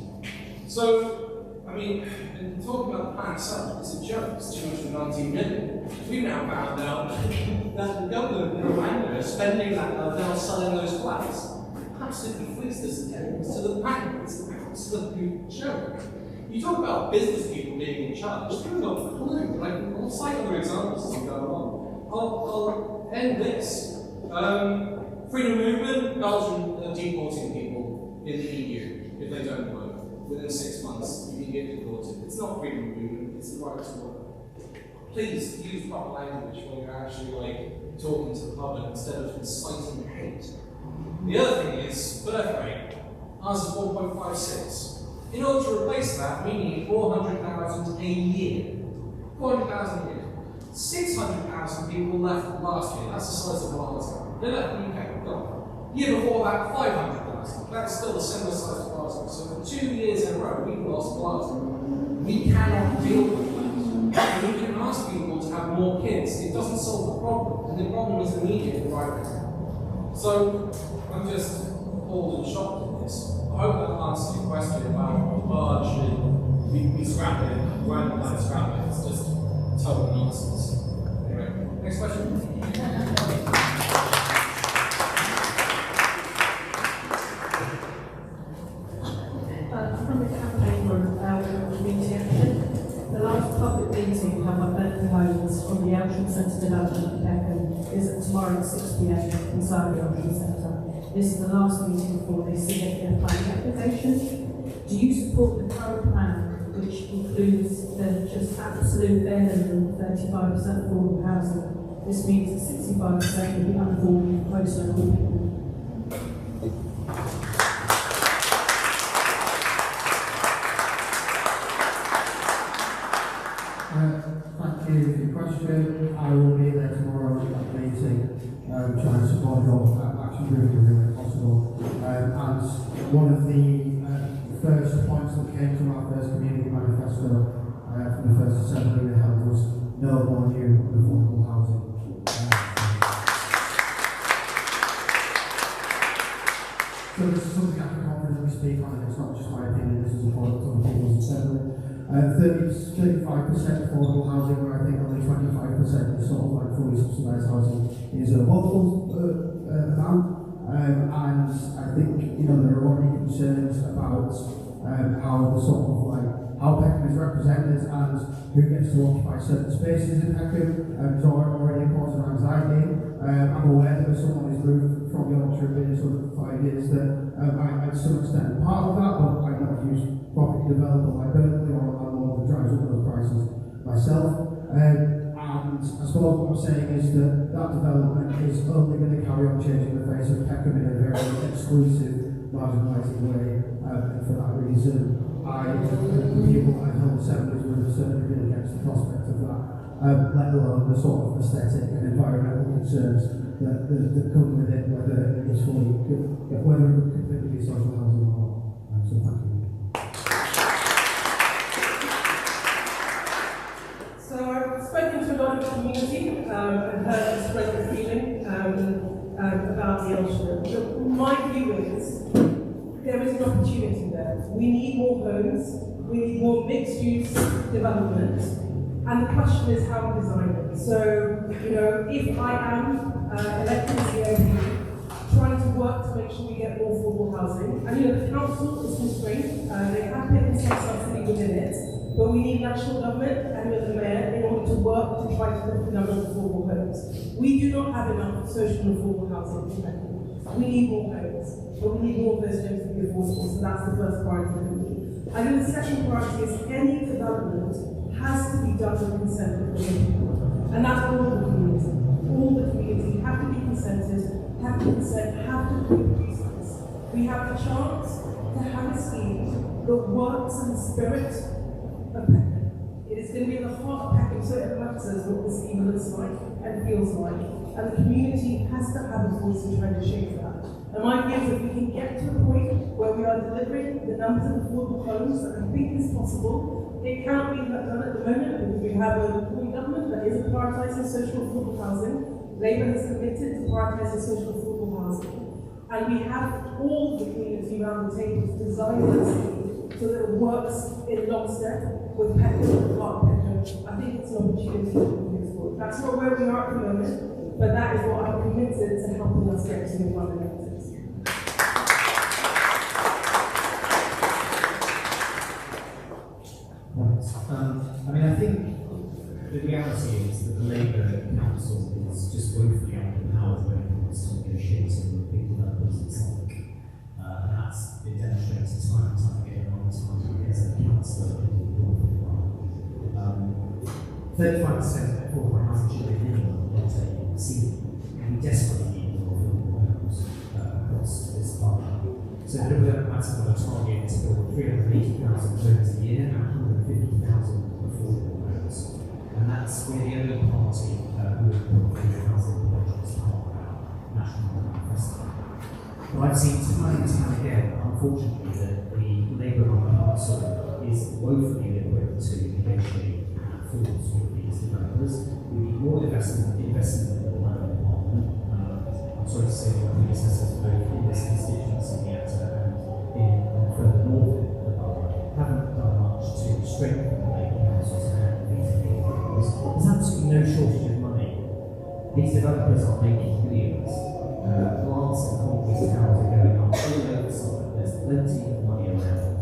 S8: So, and talking about the plan itself, it's a joke. It's 219 million. We've now found out that the government in Rwanda is spending that now selling those flats. Absolutely fleeced this attendance to the bank. It's an absolute joke. You talk about business people being in charge. They've got a clue. I'll cite other examples as we go along. I'll end this. Freedom movement, Belgium deporting people in the EU if they don't vote. within 6 months, you can get deported. It's not freedom of movement, it's the right to work. Please use proper language when you're actually like talking to the public instead of inciting hate. The other thing is birth rate. Ours is 1.56. In order to replace that, we need 400,000 a year. 400,000 a year. 600,000 people left last year. That's the size of Glasgow. They left the UK. Gone. Year before that, 500,000. That's still the similar size of Glasgow. So for 2 years in a row, we've lost Glasgow. We cannot deal with that. And we can ask people to have more kids. It doesn't solve the problem. And the problem is immediate right now. So I'm just appalled and shocked at this. I hope that answers your question about barge and we scrap it, random like scrap it. It's just total nonsense. Anyway, next question.
S11: From the campaign for community action, the last public meeting held by Peckham Homes on the Elsham Centre development in Peckham is tomorrow at 6 p.m. inside the Elsham Centre. This is the last meeting before they submit their planning application. Do you support the current plan, which includes the just absolute bare minimum 35% affordable housing? This means that 65% will be unaffordable for most local people.
S6: Thank you for your question. I will be there tomorrow at that meeting, trying to support your action group wherever possible. And one of the first points that came from our first community manifesto from the first assembly we held was no more new affordable housing. So this is something I can confidently speak on, and it's not just my opinion, this is important to the People's Assembly. 35% affordable housing, where I think only 25% is sort of like fully subsidised housing, is a hopeful amount. And I think, you know, there are already concerns about how the sort of like how Peckham is represented and who gets to occupy certain spaces in Peckham. It's already a cause of anxiety. I'm aware that someone who's moved from Yorkshire been sort of 5 years that I to some extent part of that, but I'm not a huge property developer like Berkeley or a landlord that drives up those prices myself. And I suppose what I'm saying is that that development is only going to carry on changing the face of Peckham in a very exclusive, marginalising way. And for that reason, the people I held assemblies with certainly been against the prospect of that, let alone the sort of aesthetic and environmental concerns that come with it, whether it could completely be social housing or not. So thank you.
S4: So I've spoken to a lot of the community and heard express the feeling about the Elsham. My view is there is an opportunity there. We need more homes, we need more mixed-use development, and the question is how we design it. So, you know, if I am elected as the MP, trying to work to make sure we get more affordable housing, and you know, the council is constrained, they have taken some subsidy within it, but we need national government and with the mayor in order to work to try to lift the number of affordable homes. We do not have enough social and affordable housing in Peckham. We need more homes, but we need more of those homes to be affordable, so that's the first priority for me. And then the second priority is any development has to be done with consent of the people. And that's all the community. All the community have to be consented, have to consent, have to produce this. We have the chance to have a scheme that works in the spirit of Peckham. It is going to be in the heart of Peckham, so it matters what the scheme looks like and feels like. And the community has to have a voice in trying to shape that. And my view is if we can get to a point where we are delivering the numbers of affordable homes that I think is possible, it cannot be done at the moment because we have a Tory government that isn't prioritising social affordable housing. Labour has committed to prioritising social affordable housing. And we have all the community around the table to design that scheme so that it works in lockstep with Peckham and Park Peckham. I think it's an opportunity to move forward. That's not where we are at the moment, but that is what I'm committed to helping us get to in 1 minute.
S7: I mean, I think the reality is that the Labour Council is just woefully underpowered when it comes to negotiating with big developers and so on. And that's been demonstrated time and time again on this one. 35% affordable housing should be a minimum, not a ceiling. And we desperately need more affordable homes across this parliament. So the Liberal Democrats have got a target to build 380,000 homes a year and 150,000 affordable homes. And we're the only party who have put affordable housing projects as part of our national manifesto. But I've seen time and time again, unfortunately, that the Labour council is woefully ill-equipped to negotiate forwards with these developers. We need more investment in the land department. I'm sorry to say that my predecessors both in this constituency and in further north of the borough haven't done much to strengthen the Labour council's hand in these developers. There's absolutely no shortage of money. These developers are making millions. Plants and concrete towers are going up all over the site. There's plenty of money around.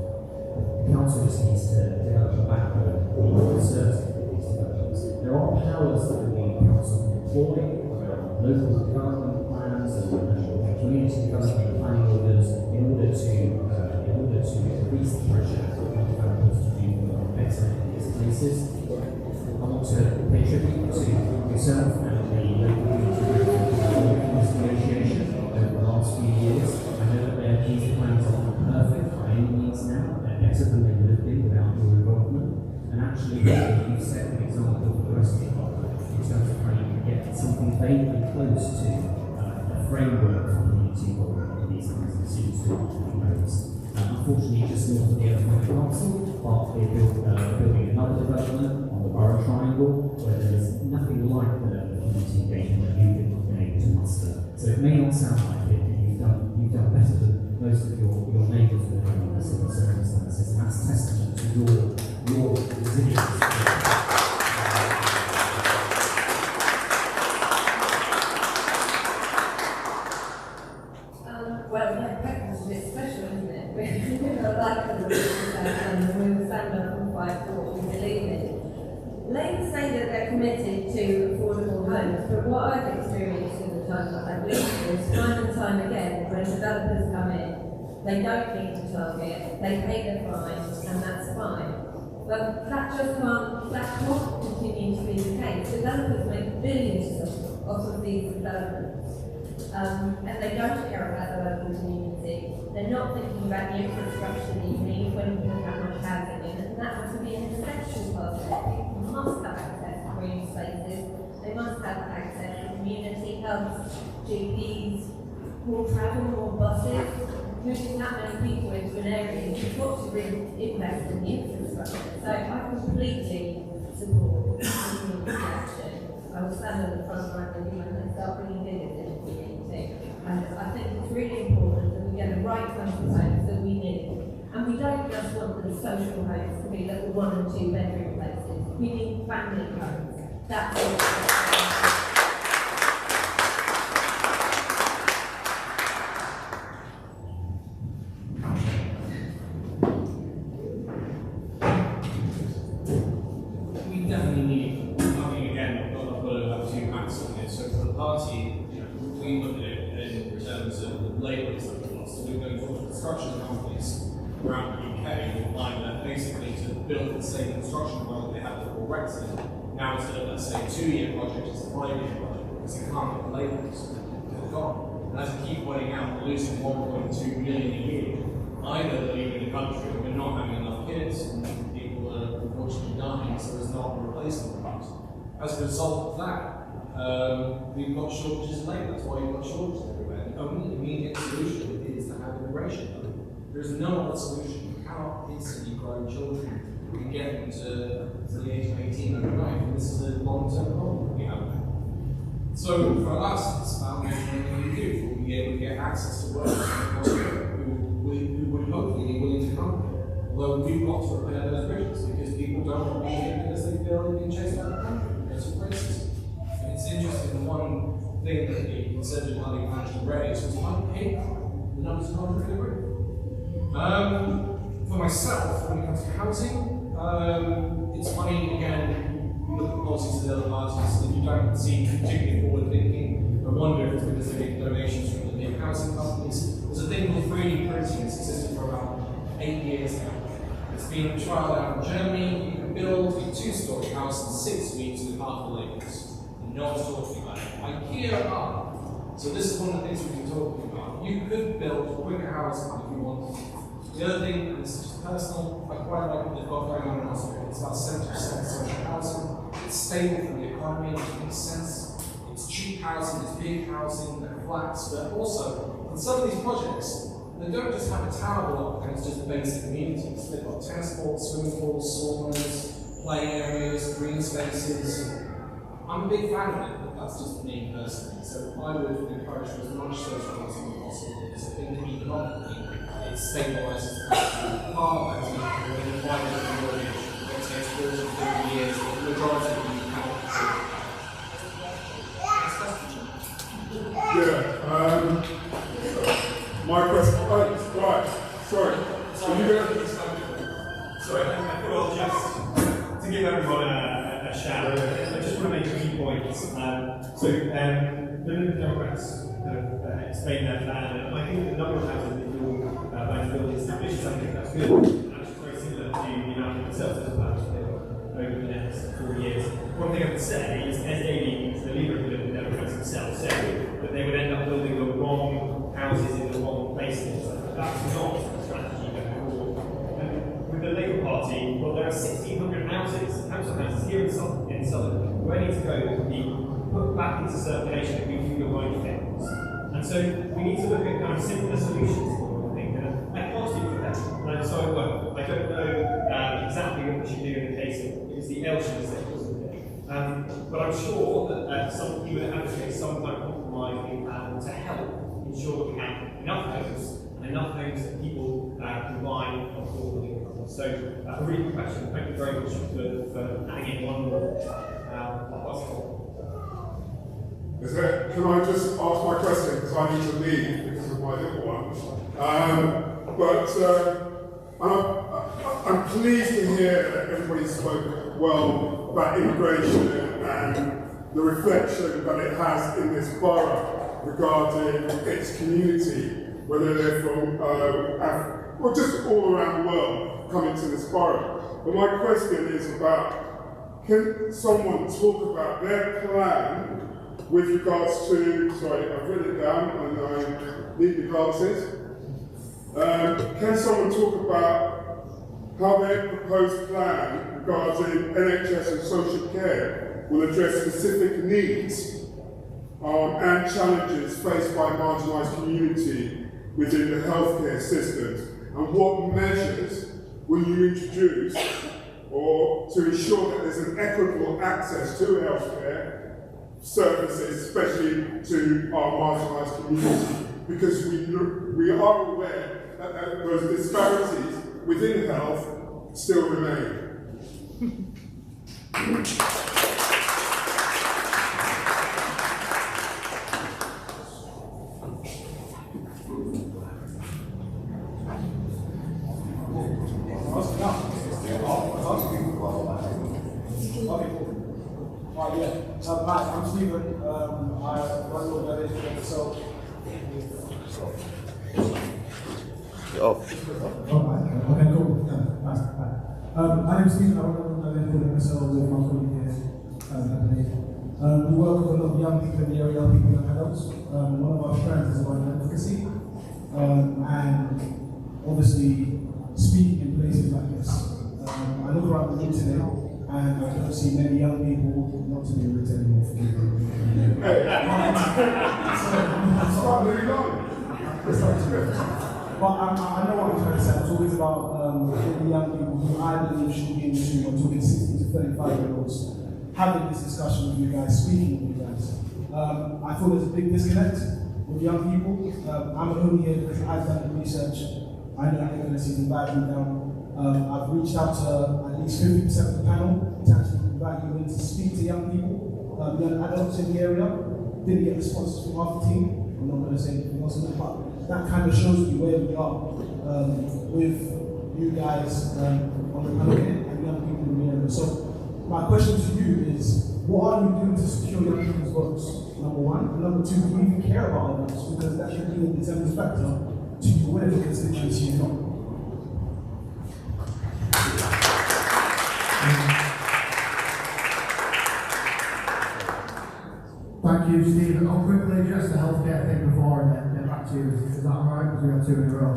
S7: The council just needs to develop a backbone more conservative with these developers. There are powers that the council can employ around local development plans and community development planning orders in order to increase the pressure on developers to do better in these places. I want to pay tribute to yourself and the local community negotiation over the last few years. I know that these plans are not perfect by any means now. They're better than they would have been without your involvement. And actually, you've set an example for the rest of the parliament in terms of how you can get something vaguely close to a framework for community involvement in these kinds of issues to homes. Unfortunately, just north of the Peckham Council, we're building another development on the Borough Triangle where there's nothing like the community engagement that you've been able to muster. So it may not sound like it, but you've done better than most of your neighbours who are doing under similar circumstances, and that's testament to your resilience.
S3: Well, yeah, Peckham's a bit special, isn't it? We're like the and we stand up and fight for what we believe in. Labour say that they're committed to affordable homes, but what I've experienced in the time that I've lived is time and time again, when developers come in, they don't meet the target, they pay their fines, and that's fine. But that can't continue to be the case. Developers make billions off of these developments. And they don't care about the local community. They're not thinking about the infrastructure that you need when you don't have much housing in, and that has to be an essential part of it. People must have access to green spaces, they must have access to community hubs, GPs, more travel, more buses. Moving that many people into an area, you've got to really invest in the infrastructure. So I completely support community action. I will stand on the front line with you when they start bringing figures in the community. And I think it's really important that we get the right kinds of homes that we need. And we don't just want the social homes to be little 1 and 2 bedroom places. We need family homes. That's what
S8: we look at it in terms of labour costs. So we're going to talk to construction companies around the UK and find that basically to build the same construction project they had before Brexit, now instead of, let's say, a 2-year project, it's a 5-year project, because you can't get the labourers. They're gone. And as I keep pointing out, we're losing 1.2 million a year. Either they're leaving the country, we're not having enough kids, and people are unfortunately dying, so there's not a replacement cost. As a result of that, we've got shortages of labour. That's why you've got shortages everywhere. The only immediate solution is to have immigration. There's no other solution. You cannot instantly grow children and get them to the age of 18 overnight. And this is a long-term problem we have. So for us, it's about making everything we do. We'll be able to get access to workers who would hopefully be willing to come here. Although we've got to repair those bridges because people don't want to be here because they feel they've been chased out of the country because of racism. It's interesting, one thing that the Conservative Party managed to raise was my hate crime. The numbers are not really good. For myself, when it comes to housing, it's funny, again, you look at policies of the other parties that you don't seem particularly forward thinking. I wonder if it's because they get donations from the big housing companies. There's a thing called 3D printing that's existed for about 8 years now. It's been trialled out in Germany. can build a 2-story house in 6 weeks with half the labourers. And no one's talking about it. IKEA are. So this is one of the things we've been talking about. You could build a quicker house if you want. The other thing, and this is just personal, I quite like what they've got going on in Australia. It's about 70% social housing. It's stable for the economy, which makes sense. It's cheap housing, it's big housing, they're flats, but also, in some of these projects, they don't just have a tower block and it's just basic amenities. They've got tennis courts, swimming pools, saunas, play areas, green spaces. I'm a big fan of it, but that's just me personally. So I would encourage as much social housing as possible because I think economically it stabilises the country far better than the private mortgage that takes 40 or 50 years, but the majority of you cannot afford.
S1: Yeah, my question, right, sorry. So you go.
S5: Sorry, well, just to give everyone a shout, I just want to make a few points. The Liberal Democrats have explained their plan, and I think the number of houses that you're going to build is ambitious. I think that's good. And it's very similar to the United themselves as a plan to build over the next 4 years. One thing I would say is, as the leader of the Liberal Democrats himself said, that they would end up building the wrong houses in the wrong places. That's not a strategy going forward. With the Labour Party, well, there are 1,600 council houses here in Southern, where need to go to be put back into circulation if we do the right things. And so we need to look at kind of simpler solutions, I think. And I can't speak for that. And so I don't know exactly what we should do in the case of it was the Elsham estate, wasn't it? But I'm sure that he would advocate some kind of compromise to help ensure that we have enough homes and enough homes that people can buy and afford living. So, a really good question. Thank you very much for adding in one more.
S1: Can I just ask my question, because I need to leave because of my little one. I'm pleased to hear that everybody spoke well about immigration and the reflection that it has in this borough regarding its community, whether they're from Africa or just all around the world coming to this borough. But my question is about, can someone talk about their plan with regards to, sorry, I've written it down and I need the glasses. Can someone talk about how their proposed plan regarding NHS and social care will address specific needs and challenges faced by marginalised community within the healthcare systems? And what measures will you introduce or to ensure that there's an equitable access to healthcare services, especially to our marginalised community? Because we are aware that those disparities within health still remain.
S12: Hi, I'm Stephen. I run the organization myself.
S7: Okay, cool. Nice. My name is Stephen. I run the organization myself with my colleague here. We work with a lot of young people in the area, young people and adults. One of our strengths is around advocacy. And obviously, speaking in places like this. I look around the room today, and I don't see many young people, not to be rude anymore, forgive me. But I know what I'm trying to say. I'm talking about the young people who I believe should be in the room. I'm talking 16 to 35-year-olds having this discussion with you guys, speaking with you guys. I feel there's a big disconnect with young people. I'm only here because I've done the research. I know that they're going to see the value down. I've reached out to at least 50% of the panel to actually invite you in to speak to young people, young adults in the area. Didn't get responses from half the team. I'm not going to say anything else on that, but that kind of shows you where we are with you guys on the panel and young people in the area. So my question to you is, what are you doing to secure young people's votes? Number one. And number two, do you even care about our votes? Because that should be a determining factor to you whatever constituency you're not.
S6: you, Stephen. I'll quickly address the healthcare thing before and then get back to you. Is that alright? Because we have 2 in a row.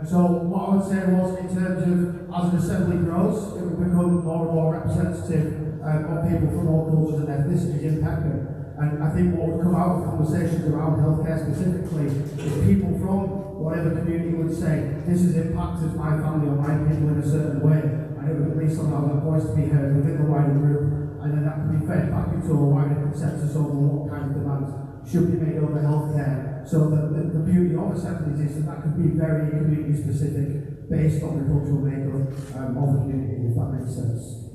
S6: So what I would say was, in terms of as an assembly grows, it will become more and more representative of people from all cultures and ethnicities in Peckham. And I think what would come out of conversations around healthcare specifically is people from whatever community would say, this has impacted my family or my people in a certain way, and it would at least allow that voice to be heard within the wider group, and then that could be fed back into a wider consensus over what kind of demands should be made over healthcare. So the beauty of assemblies is that could be very community specific based on the cultural makeup of the community, if that makes sense.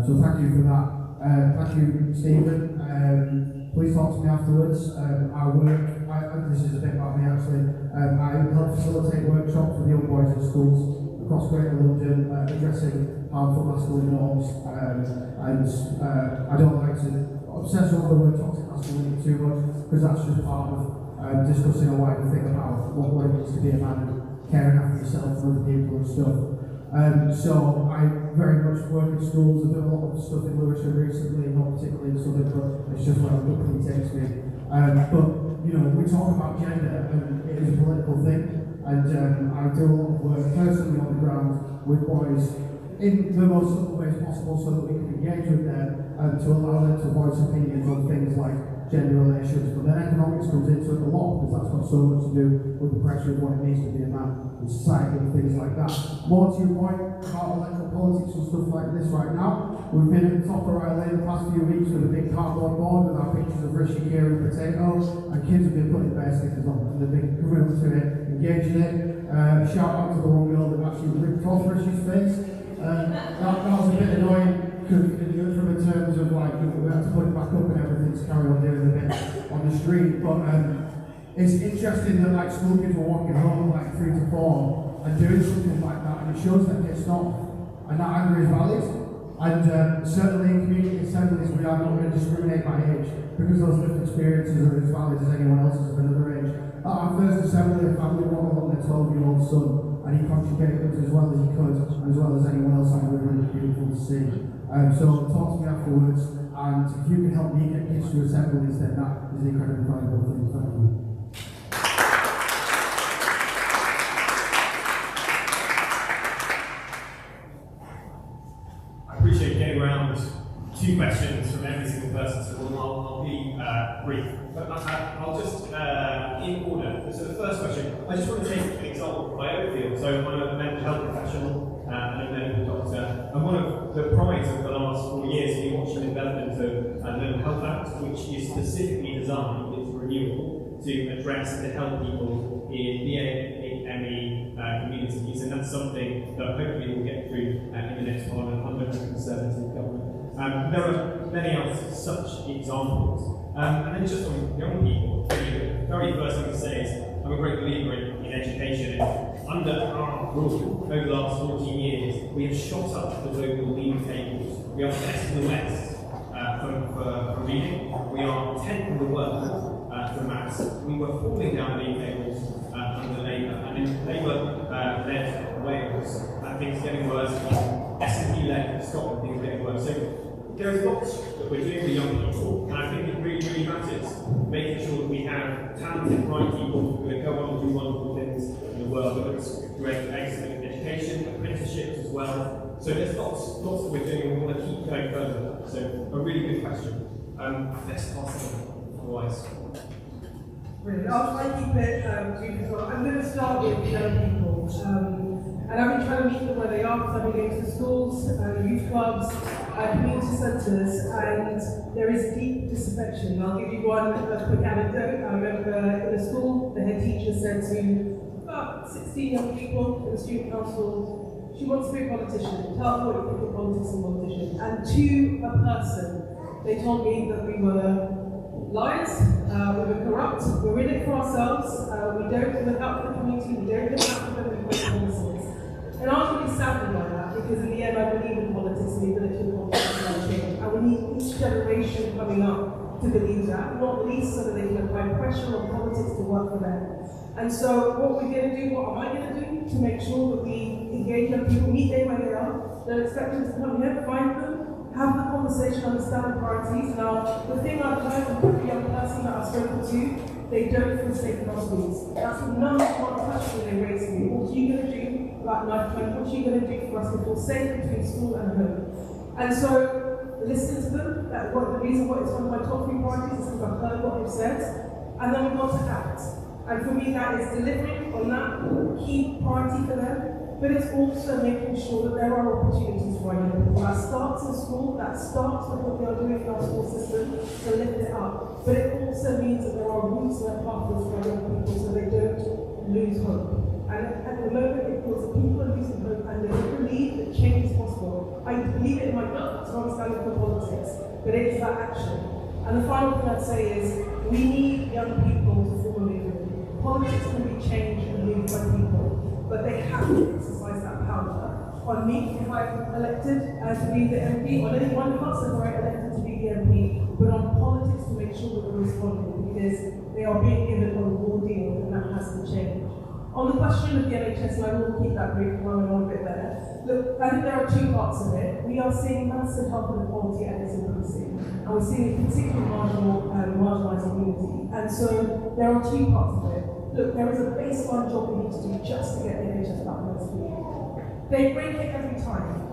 S6: So thank you for that. Thank you, Stephen. Please talk to me afterwards. This is a bit about me actually. I help facilitate workshops with young boys in schools across Greater London, addressing harmful masculine norms. I don't like to obsess over the word toxic masculinity too much, because that's just part of discussing a wider thing about what it means to be a man and caring after yourself and other people and stuff. So I very much work in schools. I've done a lot of stuff in Lewisham recently, not particularly in Southern, but it's just where the company takes me. But you know, we talk about gender, and it is a political thing. And I do a lot of work personally on the ground with boys in the most subtle ways possible, so that we can engage with them and to allow them to voice opinions on things like gender relations. But then economics comes into it a lot, because that's got so much to do with the pressure of what it means to be a man in society and things like that. More to your point about electoral politics and stuff like this right now, we've been at the top of our lane the past few weeks with a big cardboard board with our pictures of Rishi, Kira and Potato, and kids have been putting bear stickers on, and they've been coming up to it, engaging it. Shout out to the one girl that actually ripped off Rishi's face. That was a bit annoying, from in terms of like, we had to put it back up and everything to carry on doing a bit on the street. But it's interesting that like school kids were walking home like 3 to 4 and doing something like that, and it shows that it's not, and that anger is valid. And certainly in community assemblies we are not going to discriminate by age, because those lived experiences are as valid as anyone else's of another age. At our first assembly, a family brought along their 12-year-old son, and he contributed as well as he could, as well as anyone else. And it was really beautiful to see. So talk to me afterwards, and if you can help me get kids to assemblies, then that is an incredibly valuable thing. Thank you.
S5: I appreciate getting around 2 questions from every single person, so I'll be brief. But I'll just, in order. So the first question, I just want to take an example from my own field. So I'm a mental health professional and a medical doctor, and one of the prides of the last 4 years has been watching the development of the Mental Health Act, which is specifically designed, it's renewal, to address and to help people in BAME communities, and that's something that hopefully we'll get through in the next Parliament under a Conservative government. There are many other such examples. And then just on young people, the very first thing to say is I'm a great believer in education. And under our rule, over the last 14 years, we have shot up the global league tables. We are best in the West for reading. We are 10th in the world for maths. We were falling down the league tables under Labour. And in Labour-led Wales, things getting worse. SNP-led Scotland, things getting worse. So there's lots that we're doing for young people, and I think it really, really matters making sure that we have talented, bright people who are going to go on and do wonderful things in the world, whether it's great excellent education, apprenticeships as well. So there's lots that we're doing, and we want to keep going further. So a really good question. Let's pass it on, otherwise.
S4: Brilliant. I'll try and keep it brief as well. I'm going to start with young people. And I've been trying to meet them where they are, because I've been going to schools, youth clubs, community centres, and there is deep disaffection. I'll give you one quick anecdote. I remember in a school, the head teacher said to about 16 young people in the student council, she wants to be a politician. Tell her what you think of politics and politicians. And to a person, they told me that we were liars, we were corrupt, we're in it for ourselves, we don't look out for the community, we don't look out for them, we make policies. And I was really saddened by that, because in the end I believe in politics and the ability of politics to change. And we need each generation coming up to believe that, not least so that they can apply pressure on politics to work for them. And so what we're going to do, what am I going to do to make sure that we engage young people, meet them where they are, don't expect them to come here, find them, have the conversation, understand the priorities. Now, the thing I've heard from every young person that I've spoken to, they don't feel safe in our schools. That's the number one question they raise to me. What are you going to do, like life plan, what are you going to do for us to feel safe between school and home? And so, listen to them. That's the reason why it's one of my top 3 priorities is because I've heard what they've said. And then we go to act. And for me, that is delivering on that key priority for them. But it's also making sure that there are opportunities for young people. That starts in school, that starts with what we are doing in our school system to lift it up. But it also means that there are routes and pathways for young people so they don't lose hope. And at the moment, it feels that people are losing hope and they don't believe that change is possible. I believe it in my gut, so I'm standing for politics, but it is that action. And the final thing I'd say is we need young people to form a movement. Politics can be changed and moved by people, but they have to exercise that power. On me, if I'm elected to be the MP, on any one of us if I'm elected to be the MP, but on politics to make sure that we're responding because they are being given a raw deal and that has to change. On the question of the NHS, and I will keep that brief while I'm on a bit there. Look, I think there are 2 parts of it. We are seeing massive health inequality and it's increasing. And we're seeing a particularly marginalised community. And so there are 2 parts of it. Look, there is a baseline job we need to do just to get the NHS back on its feet. They break it every time.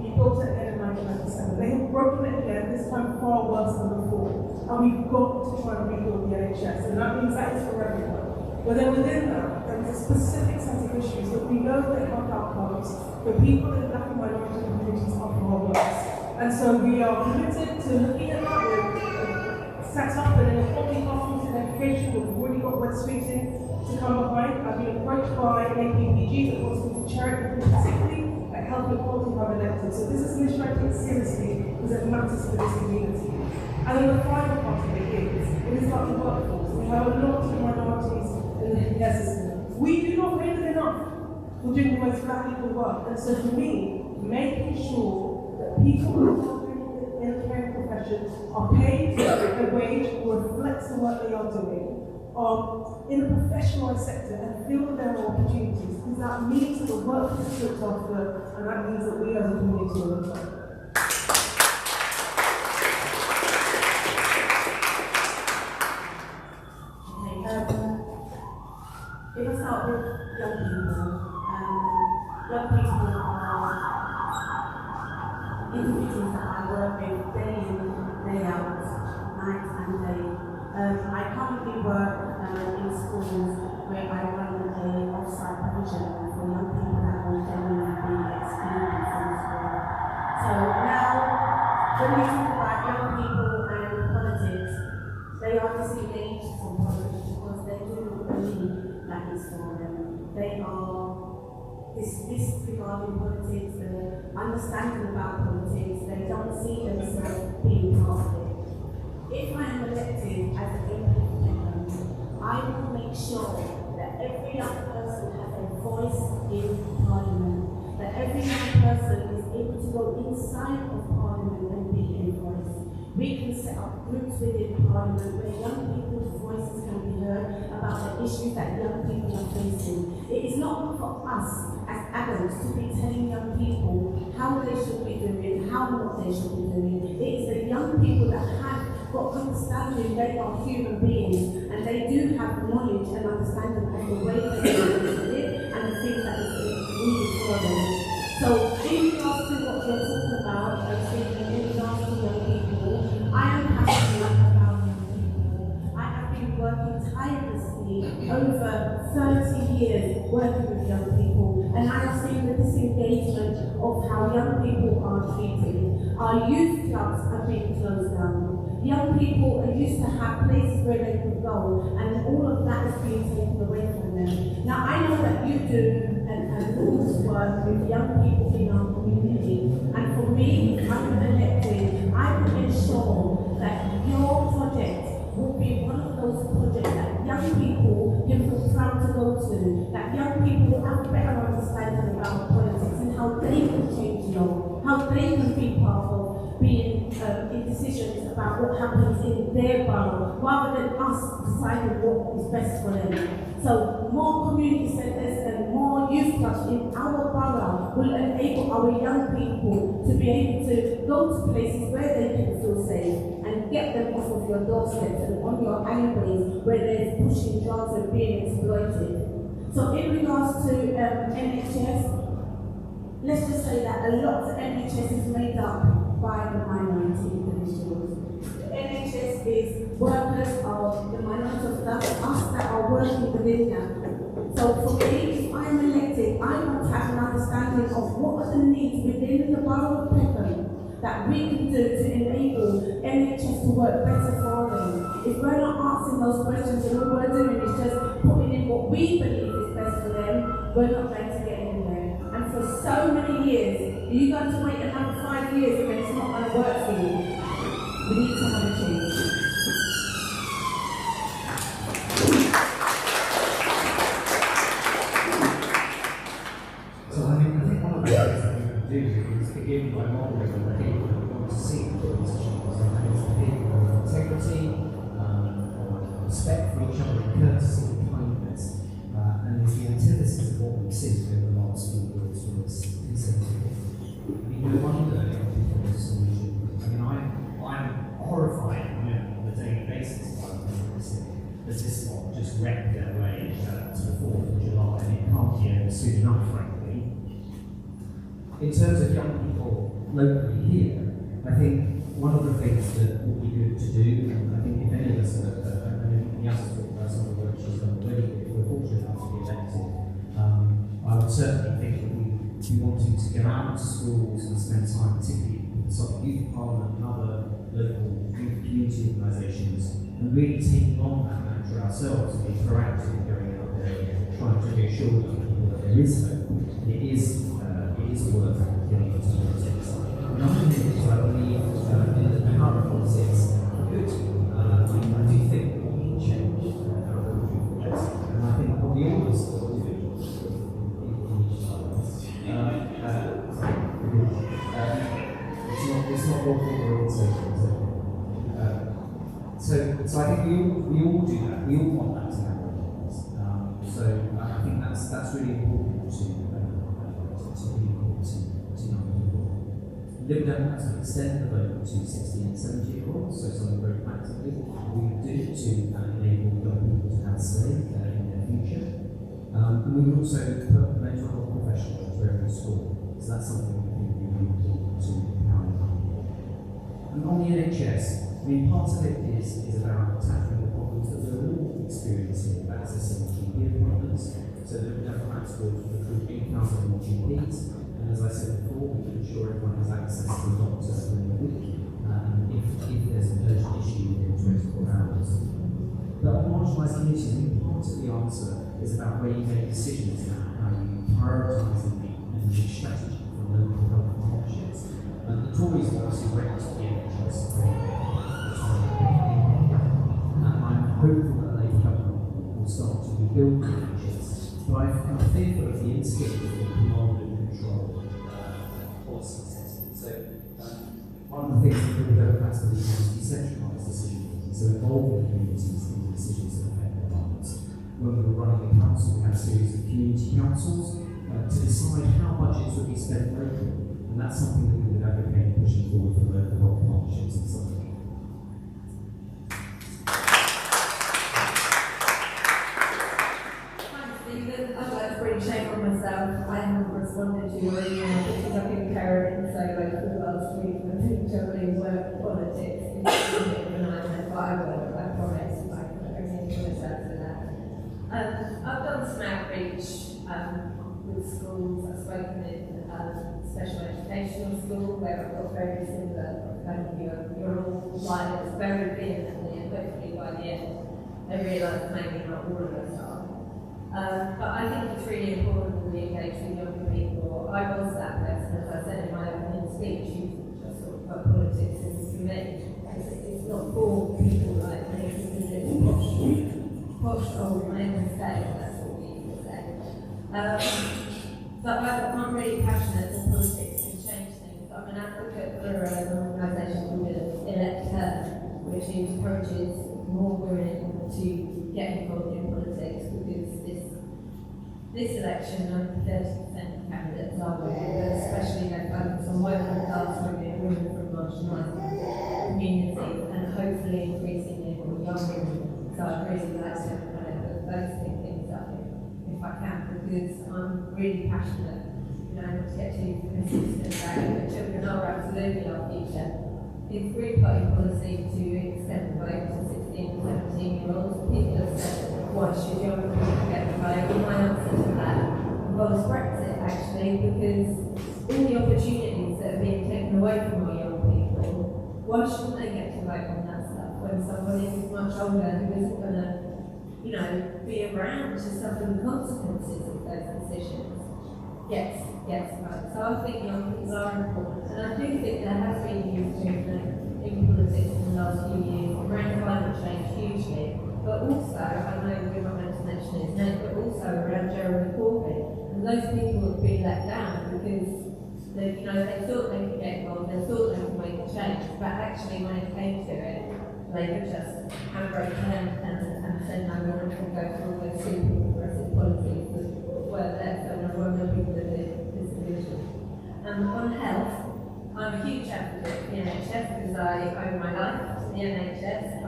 S4: We built it again in 1997. They have broken it again, this time far worse than before. And we've got to try and rebuild the NHS. And that means that is for everyone. But then within that, there is a specific set of issues that we know that health outcomes for people in black and minority communities are far worse. And so we are committed to looking at that. We've set up an inequality pathways in education. We've already got West Streeting to come behind. I've been approached by APPG that wants me to chair it, particularly at health inequality if I'm elected. So this is an issue I take seriously because it matters for this community. And then the final part of it is about the workforce. We have a lot of minorities in the healthcare system. We do not pay them enough for doing the most valuable work. And so for me, making sure that people who are doing in the caring profession are paid a wage or reflects the work they are doing, are in the professionalised sector and feel that there are opportunities, because that means that the work is looked after and that means that we as a community are looked after.
S10: If I start with young people are individuals that I work with day in, day out, night and day. I currently work in schools where I run a off-site provision for young people that will genuinely be excluded from school. So now, when we talk about young people and politics, they are disengaged from politics because they do not believe that is for them. They are disregarding politics, the understanding about politics, they don't see themselves being part of it. If I am elected as an MP for Peckham, I will make sure that every young person has a voice in Parliament, that every young person is able to go inside of Parliament and be a voice. We can set up groups within Parliament where young people's voices can be heard about the issues that young people are facing. It is not for us as adults to be telling young people how they should be doing, how what they should be doing. It is the young people that have got understanding they are human beings and they do have knowledge and understanding of the way they live and the things that is needed for them. So in regards to what you're talking about, in regards to young people, I am passionate about young people. I have been working tirelessly over 30 years working with young people, and I have seen the disengagement of how young people are treated. Our youth clubs are being closed down. Young people are used to have places where they could go, and all of that is being taken away from them. Now, I know that you do enormous work with young people in our community, and for me, if I'm elected, I will ensure that your project will be one of those projects that young people can feel proud to go to, that young people will have a better understanding about politics and how they can change law, how they can be part of being in decisions about what happens in their borough, rather than us deciding what is best for them. So more community centres and more youth clubs in our borough will enable our young people to be able to go to places where they can feel safe and get them off of your doorsteps and on your alleyways where they're pushing drugs and being exploited. So in regards to NHS, let's just say that a lot of the NHS is made up by the minority individuals. The NHS is workers of the minority of us that are working within them. So for me, if I'm elected, I want to have an understanding of what are the needs within the borough of Peckham that we can do to enable NHS to work better for them. If we're not asking those questions and all we're doing is just putting in what we believe is best for them, we're not going to get anywhere. And for so many years, are you going to wait another 5 years and it's not going to work for you? We need to have a change.
S7: So I think one of the things that we can do is begin by modelling the people that we want to see in politicians, and that is the people of integrity, of respect for each other, courtesy and kindness, and is the antithesis of what we've seen over the last few years from this Conservative. No wonder young people are disillusioned. I mean, I'm horrified on a daily basis by that this lot just wrecked their way to the 4th of July, and it can't be over soon enough, frankly. In terms of young people locally here, I think one of the things that would be good to do, and I think if any of us are, and Yas has talked about some of the work she's done already, if we're fortunate enough to be elected, I would certainly think that we be wanting to go out to schools and spend time, particularly with the sort of youth parliament and other local youth community organisations, and really taking on that mantra ourselves and be proactive going out there, trying to reassure people that there is hope. It is worth getting into politics. Another thing is I believe in the current politics for good. I do think that we can change our country for better. And I think probably all of us will do it. It's not what we're all saying. So I think we all do that. We all want that to happen. So I think that's really important to young people. Liberal Democrats have extended the vote to 16 and 17-year-olds, so something very practically we would do to enable young people to have a say in their future. And we would also put mental health professionals to every school, so that's something we think we really important to empower. And on the NHS, I mean, part of it is about tackling the problems that we're all experiencing about accessing GP appointments. So the Democrats will recruit 8,000 more GPs, and as I said before, we can ensure everyone has access to a doctor within a week, if there's an urgent issue within 24 hours. But on marginalised communities, I think part of the answer is about where you make decisions now, how you prioritise and make strategy for local health partnerships. And the Tories have obviously wrecked the NHS and I'm hopeful that the Labour government will start to rebuild the NHS, but I'm fearful of the instinct of the command and control policy setting. So one of the things that the Democrats believe is decentralised decision making, so involving communities in the decisions that affect their lives. When we were running the council, we had a series of community councils to decide how budgets would be spent locally, and that's something that we would advocate pushing forward for local health partnerships and so on.
S3: I'd like to bring shame on myself. I haven't responded to your email because I've been carrying solo for the last week. I think generally work politics is a bit of a nightmare, but I will, I promise. I can myself for that. I've done some outreach with schools. I've spoken in special educational school where I've got very similar you're all violence very vehemently, and hopefully by the end I realise maybe not all of us are. But I think it's really important that we engage with younger people. I was that person, as I said in my opening speech, you just sort of put politics into me. It's not for people like me, because it's posh old member state, that's what we used to say. But I'm really passionate that politics can change things. I'm an advocate for an organisation called Elect Her, which encourages more women to get involved in politics, because this election, 30% of candidates are women, but especially they're focused on working class women, women from homogenising communities and hopefully increasing the young women. So I'd really like to put those things up if I can, because I'm really passionate, not to get too consistent about it, but children are absolutely our future. It's three-party policy to extend the vote to 16 and 17-year-olds. People have said, why should young people get the vote? And my answer to that involves Brexit, actually, because all the opportunities that are being taken away from our young people, why shouldn't they get to vote on that stuff when somebody who's much older who isn't going to, be around to suffer the consequences of those decisions gets vote? So I think young people are important, and I do think there has been youth movement in politics in the last few years around climate change hugely, but also, I know we're not going to mention his name, but also around Jeremy Corbyn. And those people have been let down because they thought they could get involved, they thought they could make a change, but actually when it came to it, they could just handbrake and said, no, we're not going to go through all those super progressive policies that were there, so no wonder people are this division. On health, I'm a huge advocate for the NHS because I owe my life to the NHS. I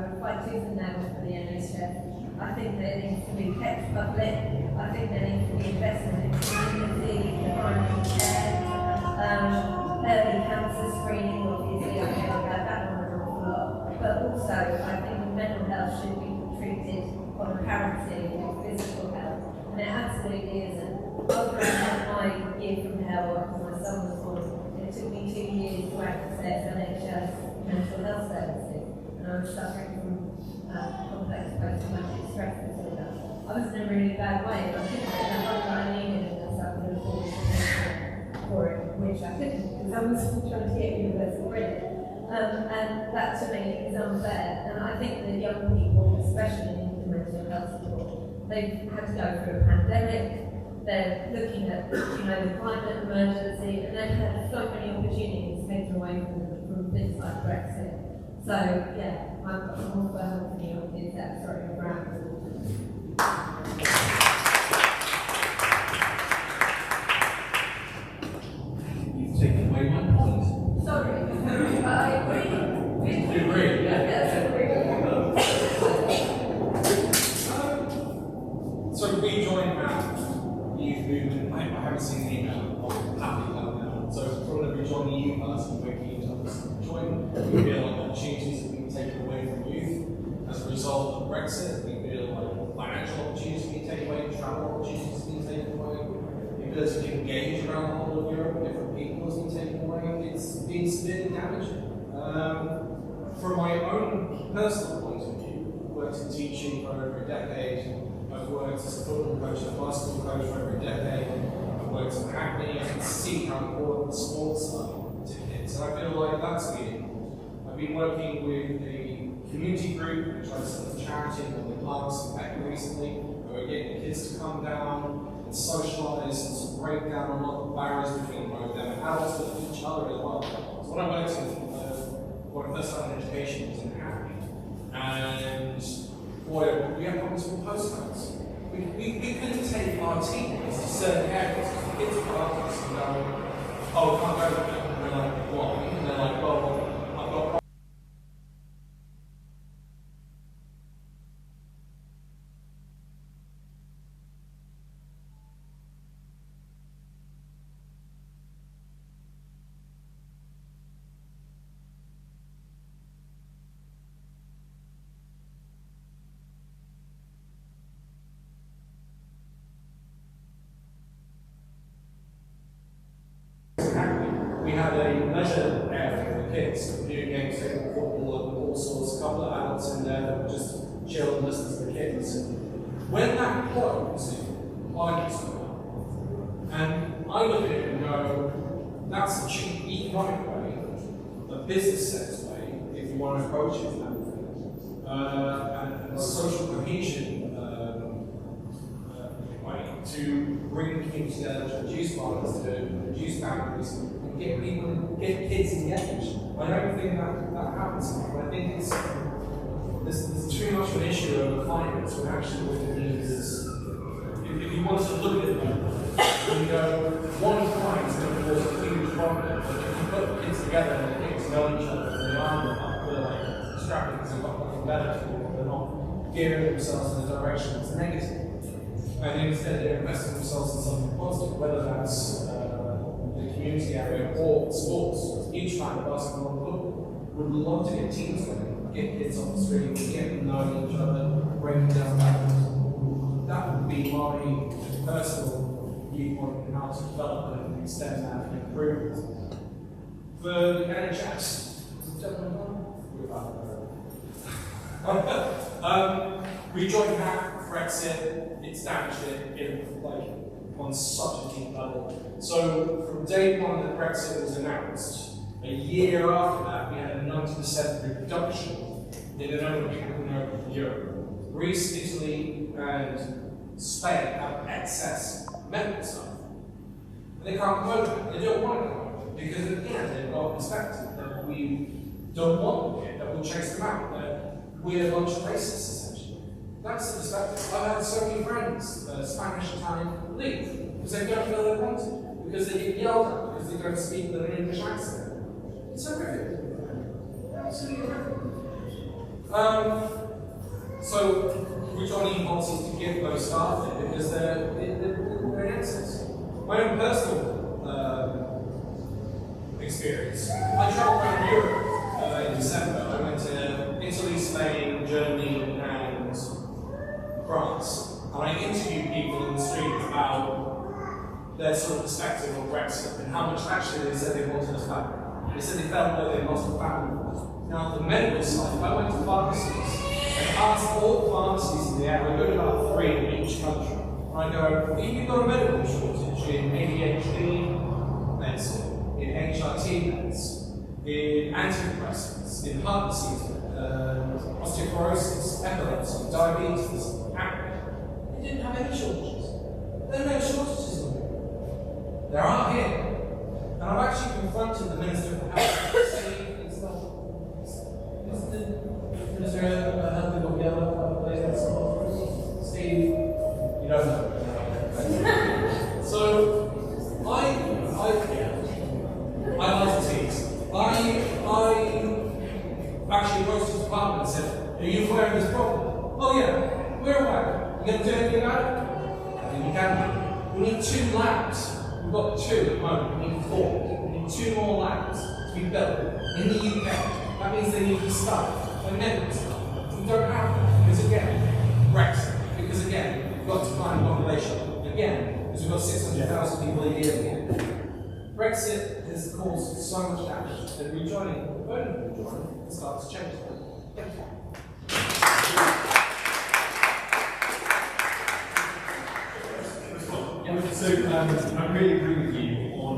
S3: would fight tooth and nail for the NHS. I think that it needs to be kept public. I think there needs to be investment in community, the primary care, early cancer screening, obviously I know about that one an awful lot. But also, I think mental health should be treated on parity with physical health. And it absolutely isn't. After I had my year from hell after my son was born, it took me 2 years to access NHS mental health services. And I was suffering from complex post-traumatic stress disorder. I was in a really bad way, but I couldn't get the help that I needed unless I could afford for it, which I couldn't because I was trying to get universal credit. And that to me is unfair. And I think that young people, especially in the mental health support, they've had to go through a pandemic. They're looking at the climate emergency, and they've had so many opportunities taken away from things like Brexit. So yeah, I'm all for helping young kids out. Sorry, I'm rambling.
S8: You've taken away my point.
S3: Sorry, I agree.
S8: You agree? Yeah.
S3: Yes, I agree.
S8: So we joined that youth movement. I haven't seen the email. I'm happy about that. So from every join the youth person, we're keen to join. We feel like opportunities have been taken away from youth as a result of Brexit. We feel like financial opportunities have been taken away, travel opportunities have been taken away, the ability to engage around the whole of Europe with different people has been taken away. It's been severely damaging. From my own personal point of view, I've worked in teaching for over a decade. I've worked as a football coach and a basketball coach for over a decade. I've worked in academy. I can see how important the sports are to kids. And I feel like that's been important. I've been working with a community group which I set up a charity called the Parks in Peckham recently, where we're getting the kids to come down and socialise and to break down a lot of barriers between both them and adults but each other as well. So when I worked in when I first started education was in academy, and boy, we have problems with postcodes. We couldn't take our teams to certain areas because the kids would ask us and go, oh, I can't go there. And we're like, why? And they're like, well, I've got. We had a leisure area for the kids, video games, football, and all sorts, a couple of adults in there that would just chill and listen to the kids. When that closed, I was going. And I look at it and go, that's a cheap economic way, a business sense way, if you want to approach it that way. And a social cohesion way to bring communities together, to reduce violence, to reduce boundaries, and get people, get kids engaged. I don't think that happens. I think there's too much of an issue over climate to actually what it means. If you want to look at it, you go, one crime is going to cause a huge problem. But if you put kids together and medical, they're not gearing themselves in a direction that's negative. And instead they're investing themselves in something positive, whether that's the community area or sports. Each fan of basketball and football would love to get teams going, get kids on the street, get them knowing each other, breaking down barriers. That would be my personal viewpoint in how to develop and extend that and improve it. For the NHS, we joined that, Brexit, it's damaged it on such a deep level. So from day one that Brexit was announced, a year after that, we had a 90% reduction in the number of people who know Europe. Greece, Italy, and Spain have excess medical staff. And they can't promote it. They don't want to promote it because, again, they've got a perspective that we don't want them here, that we'll chase them out, that we're a bunch of racists, essentially. That's the perspective. I've had so many friends, Spanish, Italian, leave because they don't feel they're wanted, because they get yelled at, because they don't speak with an English accent. It's horrific. Absolutely horrific. So we're joining policies to give those staff there because they're in excess. My own personal experience. I travelled around Europe in December. I went to Italy, Spain, Germany, and France. And I interviewed people in the street about their sort of perspective on Brexit and how much actually they said they wanted us back. They said they felt that they lost a family. Now, the medical side, I went to pharmacies and asked all pharmacies in the area, I go to about 3 in each country. And I go, if you've got a medical shortage in ADHD medicine, in HRT meds, in antidepressants, in heart disease, osteoporosis, epilepsy, diabetes, acne, they didn't have any shortages. There are no shortages of them. There are here. And I've actually confronted the Minister of Health to say it's not. Is there a healthy book yellow place that's Steve? You don't know. So I like to tease. I actually approached the department and said, are you aware of this problem? Oh yeah, we're aware. You going to do anything about it? I think you can do. We need 2 labs. We've got 2 at the moment. We need 4. We need 2 more labs to be built in the UK. That means they need to start. They're medical staff. We don't have them because again, Brexit. Because again, we've got to find population. Again, because we've got 600,000 people a year again. Brexit has caused so much damage that rejoining, voting for rejoining, starts to change that. Thank you.
S5: So I really agree with you on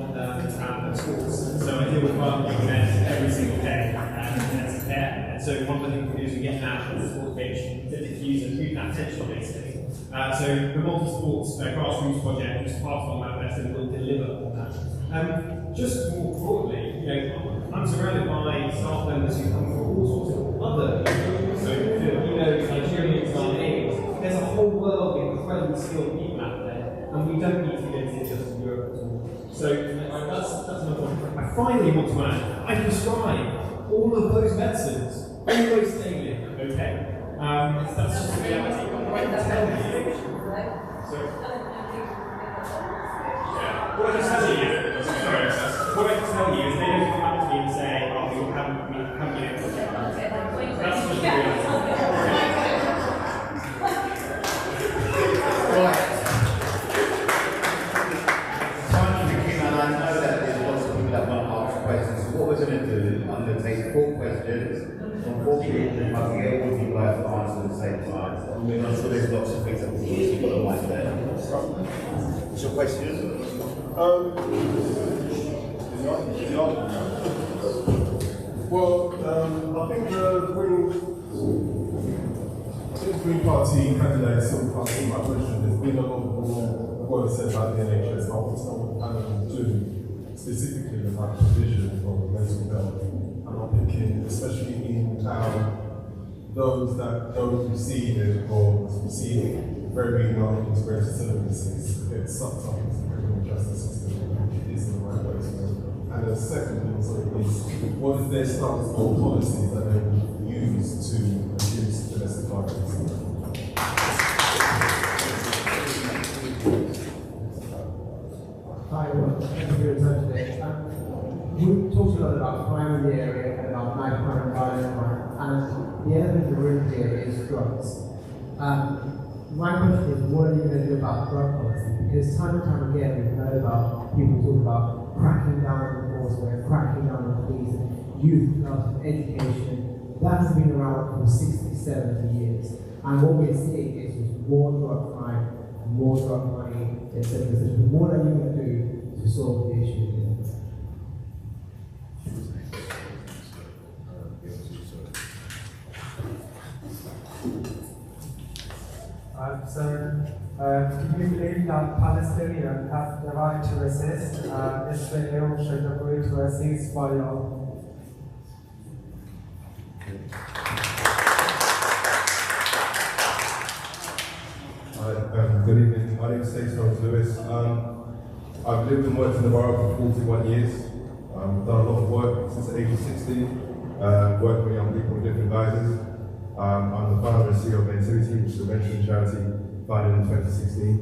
S5: sports. So I deal with marketing events every single day as a pair. And so one of the things we do is we get out on the sport pitch to diffuse and move that tension basically. So the multi-sports grassroots project is part of our manifesto and will deliver on that. Just more broadly, I'm surrounded by staff members who come from all sorts of other countries. So Filipinos, Nigerians, Ghanaians. There's a whole world of incredibly skilled people out there. And we don't need to get into just Europe at all. So that's another one. I finally want to add, I prescribe all of those medicines, always staying in, okay? That's just the reality. What I can tell you, what I can tell you is they don't come back to me and say, oh, we haven't been able to get that. That's just the reality.
S2: What we're going to do, I'm going to take 4 questions from 4 people, and I'll be able to answer at the same time. I'm sure there's lots of things that we'll see on the mic there. What's your question?
S1: I think the Green Party candidates sort of answered my question. There's been a lot of what said about the NHS, but it's not what I'm doing specifically about provision for mental health. And I'm thinking, especially in those that don't receive it or receive very long experience services, get sucked up into the criminal justice system, which isn't the right way to go. And the second thing is, what is their stance or policies that they will use to achieve
S9: tomorrow.
S7: Hi, well, thank you for your time today. We talked a lot about crime in the area and about knife crime, violent crime, and the elephant in the room here is drugs. My question is, what are you going to do about drug policy? Because time and time again, we've heard about people talk about cracking down on enforcement, cracking down on police, youth clubs, education. That has been around for 60, 70 years. And what we're seeing is more drug crime, more drug money, etc. What are you going to do to solve the issue?
S13: Do you believe that Palestinians have the right to resist? Israel should agree to a ceasefire?
S14: Good evening. My name is Stacey Lewis. I've lived and worked in the borough for 41 years. I've done a lot of work since the age of 16, working with young people in different guises. I'm the founder and CEO of Mentivity, which is a mentoring charity founded in 2016.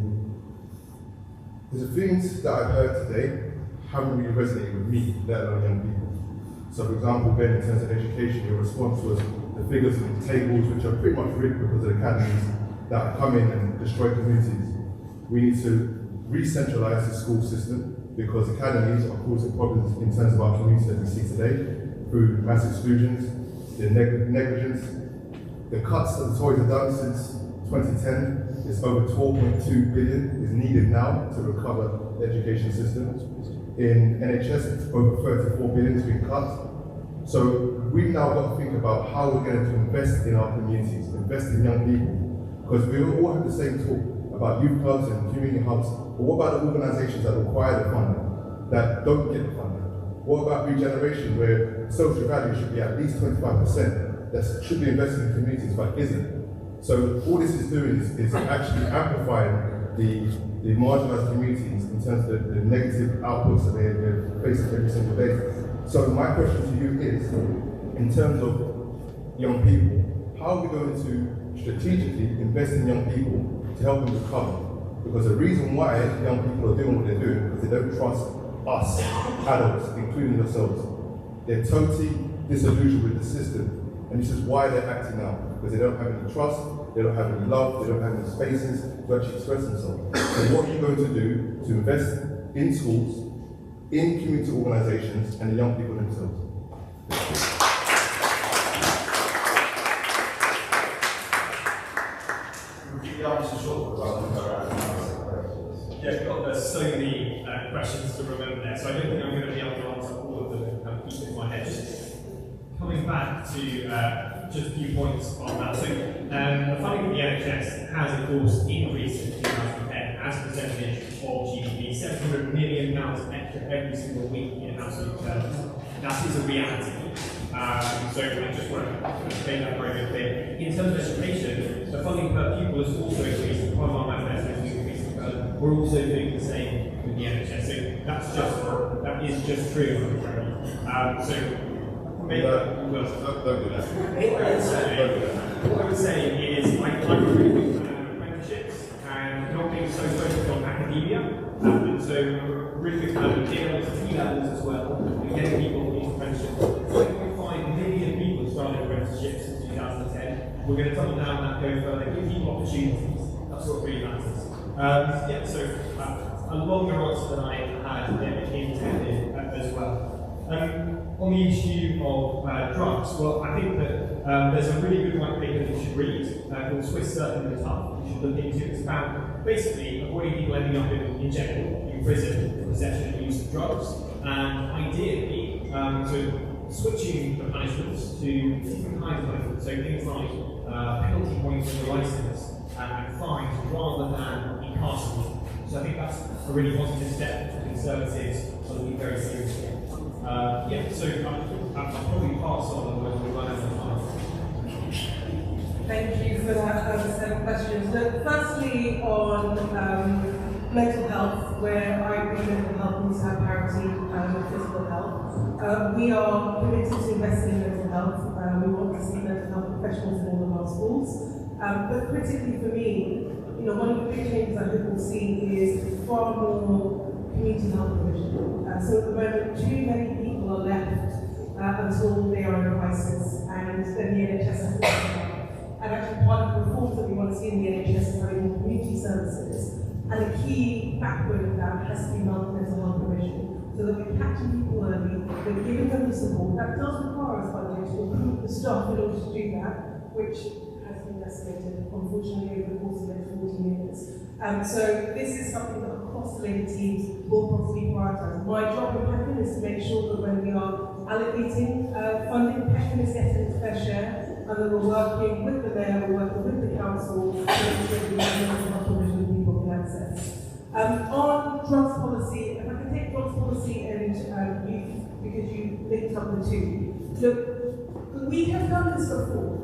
S14: There's a things that I've heard today haven't really resonated with me, let alone young people. So for example, Ben, in terms of education, your response was the figures and the tables, which are pretty much rigged because of the academies that come in and destroy communities. We need to re-centralize the school system because academies are causing problems in terms of our community that we see today through mass exclusions, the negligence, the cuts that the Tories have done since 2010. It's over 12.2 billion is needed now to recover the education system. In NHS, it's over 34 billion has been cut. So we've now got to think about how we're going to invest in our communities, invest in young people. Because we all have the same talk about youth clubs and community hubs, but what about the organisations that require the funding, that don't get the funding? What about regeneration, where social value should be at least 25%, that should be invested in communities, but isn't? So all this is doing is actually amplifying the marginalised communities in terms of the negative outputs that they're facing every single day. So my question to you is, in terms of young people, how are we going to strategically invest in young people to help them recover? Because the reason why young people are doing what they're doing is because they don't trust us, adults, including yourselves. They're totally disillusioned with the system, and this is why they're acting out, because they don't have any trust, they don't have any love, they don't have any spaces to actually express themselves. So what are you going to do to invest in schools, in community organisations, and the young people themselves?
S5: Yeah, there's so many questions to remember there, so I don't think I'm going to be able to answer all of them and keep it in my head. Just coming back to just a few points on that. So the funding for the NHS has, of course, increased in 2010 as a percentage of GDP, £700 million extra every single week in absolute terms. That is a reality. So I just want to make that very clear. In terms of education, the funding per pupil has also increased. Part of our manifesto is increasing. We're also doing the same with the NHS. So that is just true. Maybe don't do that. What I would say is I agree with apprenticeships and not being so focused on academia. And so really big fan of A-levels and T-levels as well, and getting people into apprenticeships. 5.5 million people started apprenticeships since 2010. We're going to double down that, go further, give people opportunities. That's what really matters. A longer answer than I had intended as well. On the issue of drugs, well, I think that there's a really good white paper that you should read called Swiss Certain and Tough. You should look into. It's about basically avoiding people ending up in jail, in prison, for possession and use of drugs, and ideally, switching the punishments to different kinds of punishments. So things like penalty points for your license and fines rather than incarceration. So I think that's a really positive step for Conservatives to be very seriously. I'll probably pass on when we run out of time.
S4: Thank you for that set of questions. Firstly, on mental health, where I agree mental health needs to have parity with physical health. We are committed to investing in mental health. We want to see mental health professionals in all of our schools. But critically for me, one of the big changes I think we'll see is far more community health provision. So at the moment, too many people are left until they are in a crisis, and then the NHS has to step up. And actually part of the reforms that we want to see in the NHS is having more community services. And a key backbone of that has to be mental health provision. So that we're catching people early, we're giving them the support. That does require us, by the way, to recruit the staff in order to do that, which has been decimated, unfortunately, over the course of the next 14 years. So this is something that across the Labour teams will probably prioritise. My job in Peckham is to make sure that when we are allocating funding, Peckham is getting its fair share, and that we're working with the mayor, we're working with the council to make sure that we have provision people can access. On drugs policy, if I can take drugs policy and youth, because you linked up the two. Look, we have done this before,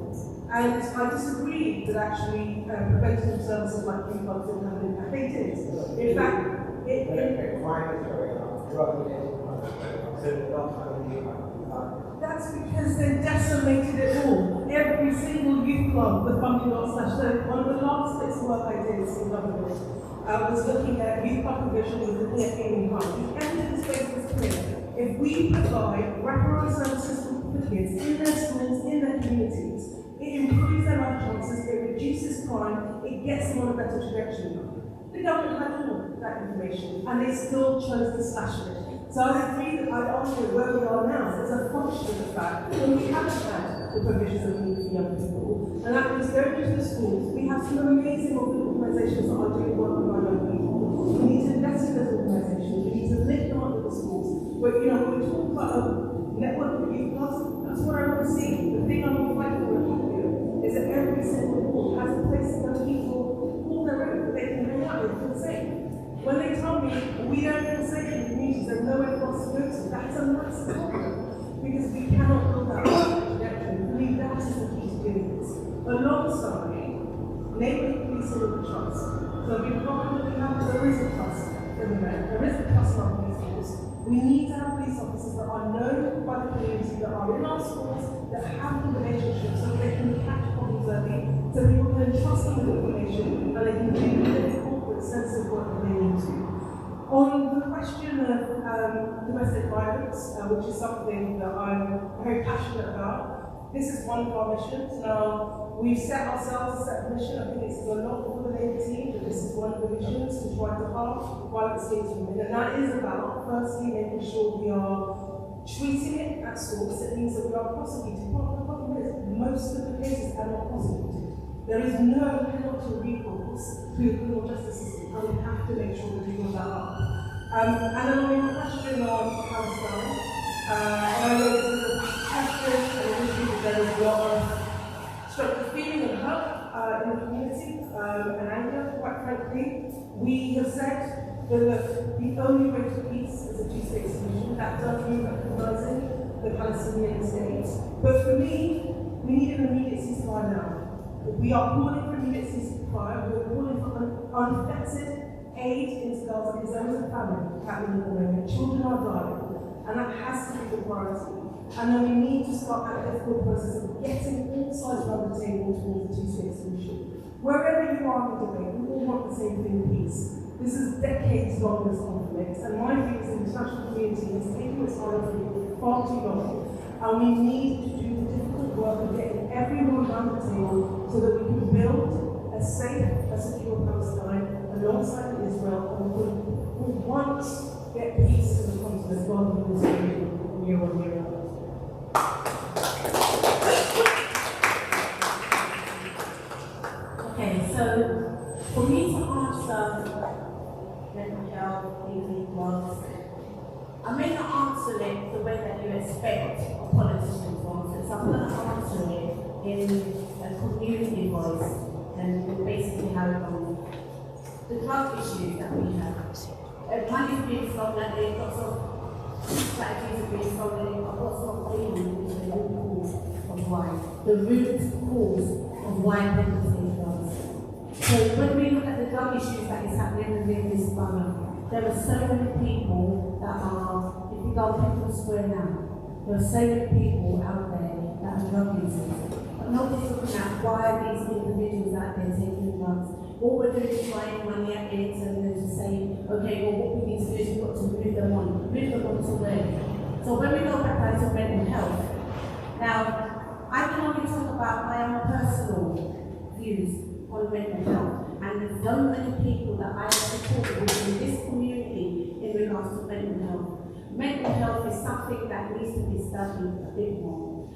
S4: and I disagree that actually preventative services like youth clubs didn't have an impact. They did. In fact, that's because they decimated it all. Every single youth club, the funding got slashed. So one of the last bits of work I did in government was looking at youth club provision, was looking at gaming harm. The evidence base was clear. If we provide wraparound services for kids in their schools, in their communities, it improves their life chances, it reduces crime, it gets them on a better trajectory. The government had all that information, and they still chose to slash it. So I agree that I'd argue where we are now is a function of the fact that we haven't had the provisions that we need for young people. And that means going into the schools, we have some amazing organisations that are doing work with our young people. We need to invest in those organisations, we need to lift them up with the schools. But when we talk about a network of youth clubs, that's what I want to see. The thing I want to fight for is that every single ward has a place where people call their own, that they can hang out with, feel safe. When they tell me we don't feel safe in the communities, there's nowhere for us to go to, that's a massive problem. Because we cannot build that trajectory. For me, that is the key to doing this. Alongside neighbourhood policing with the trust. So we've got to have, there is a trust in the men, there is a trust in our police force. We need to have police officers that are known by the community, that are in our schools, that have the relationships so they can catch problems early, so people can trust them with information and they can do the corporate sense of work that they need to. On the question of domestic violence, which is something that I'm very passionate about, this is one of our missions. Now, we've set ourselves a set mission. I think this is a lot for the Labour team, but this is one of the missions to try to halve violence against women. And that is about, firstly, making sure we are treating it at source. It means that we are prosecuting. Part of the problem is most of the cases are not prosecuted. There is no penalty recourse to the criminal justice system, and we have to make sure that we build that up. And then on your question on Palestine, and I know this is a question, and I think that there is a lot of structured feeling of hurt in the community, and anger, quite frankly. We have said that the only way to peace is a two-state solution. That does mean recognising the Palestinian state. But for me, we need an immediate ceasefire now. We are calling for immediate ceasefire, we are calling for unfettered aid into Gaza because there is a famine happening at the moment. Children are dying, and that has to be the priority. And then we need to start that difficult process of getting all sides around the table towards a two-state solution. Wherever you are in the debate, we all want the same thing, peace. This is decades long, this conflict, and my view is the international community has taken this on for far too long, and we need to do the difficult work of getting everyone around the table so that we can build a safe, a secure Palestine alongside Israel, and we will once get peace in the continent rather than this year on year out.
S10: Okay, so for me to answer mental health, eating was, I may not answer it the way that you expect a politician to answer it, so I'm going to answer it in a community voice and basically how it goes. The drug issues that we have. Money is being stolen, there's lots of strategies are being stolen, lots of dealing with the root cause of why. The root cause of why people take drugs. So when we look at the drug issues that is happening within this borough, there are so many people that are, if you go to Peckham Square now, there are so many people out there that are drug users. But nobody's looking at why these individuals out there taking drugs. All we're doing is throwing money at it and then just saying, okay, well, what we need to do is we've got to move them on to where? So when we go back to mental health, now, I can only talk about my own personal views on mental health, and there's so many people that I have supported in this community in regards to mental health. Mental health is something that needs to be studied a bit more.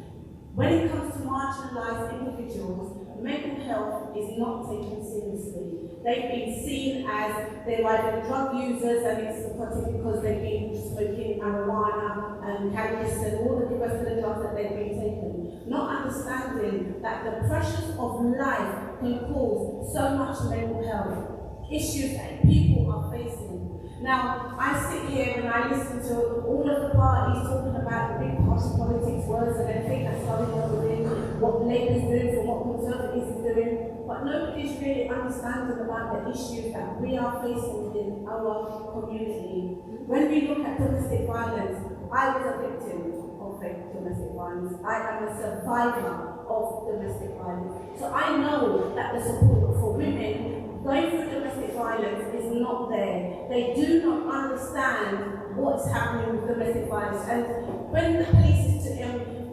S10: When it comes to marginalised individuals, mental health is not taken seriously. They've been seen as they're either drug users, and it's because they've been smoking marijuana and cannabis and all the rest of the drugs that they've been taking. Not understanding that the pressures of life can cause so much mental health issues that people are facing. Now, I sit here and I listen to all of the parties talking about the big party politics words and everything that's going on within what Labour is doing for what Conservatives is doing, but nobody's really understanding about the issues that we are facing within our community. When we look at domestic violence, I was a victim of domestic violence. I am a survivor of domestic violence. So I know that the support for women going through domestic violence is not there. They do not understand what's happening with domestic violence. And when the police is to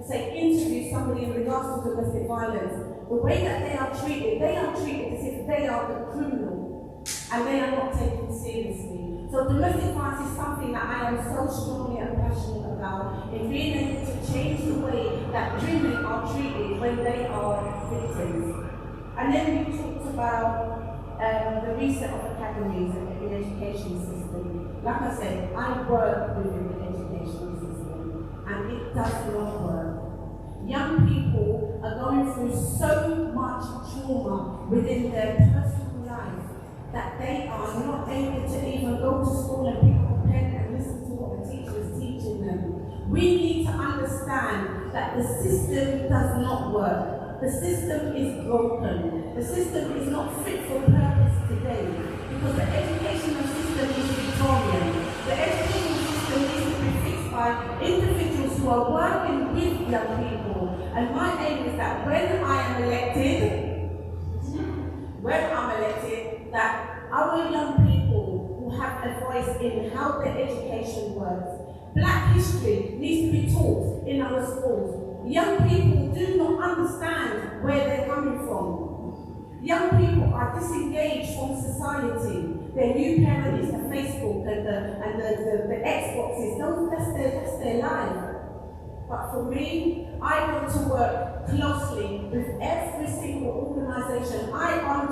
S10: say interview somebody in regards to domestic violence, the way that they are treated as if they are the criminal, and they are not taken seriously. So domestic violence is something that I am so strongly and passionate about, in being able to change the way that women are treated when they are victims. And then we talked about the reset of academies in the education system. Like I said, I work within the education system, and it does not work. Young people are going through so much trauma within their personal life that they are not able to even go to school and pick up a pen and listen to what the teacher is teaching them. We need to understand that the system does not work. The system is broken. The system is not fit for purpose today, because the educational system is Victorian. The educational system needs to be fixed by individuals who are working with young people. And my aim is that when I'm elected, that our young people will have a voice in how their education works. Black history needs to be taught in our schools. Young people do not understand where they're coming from. Young people are disengaged from society. Their new parent is the Facebook and the Xboxes. That's their life. But for me, I want to work closely with every single organisation. I run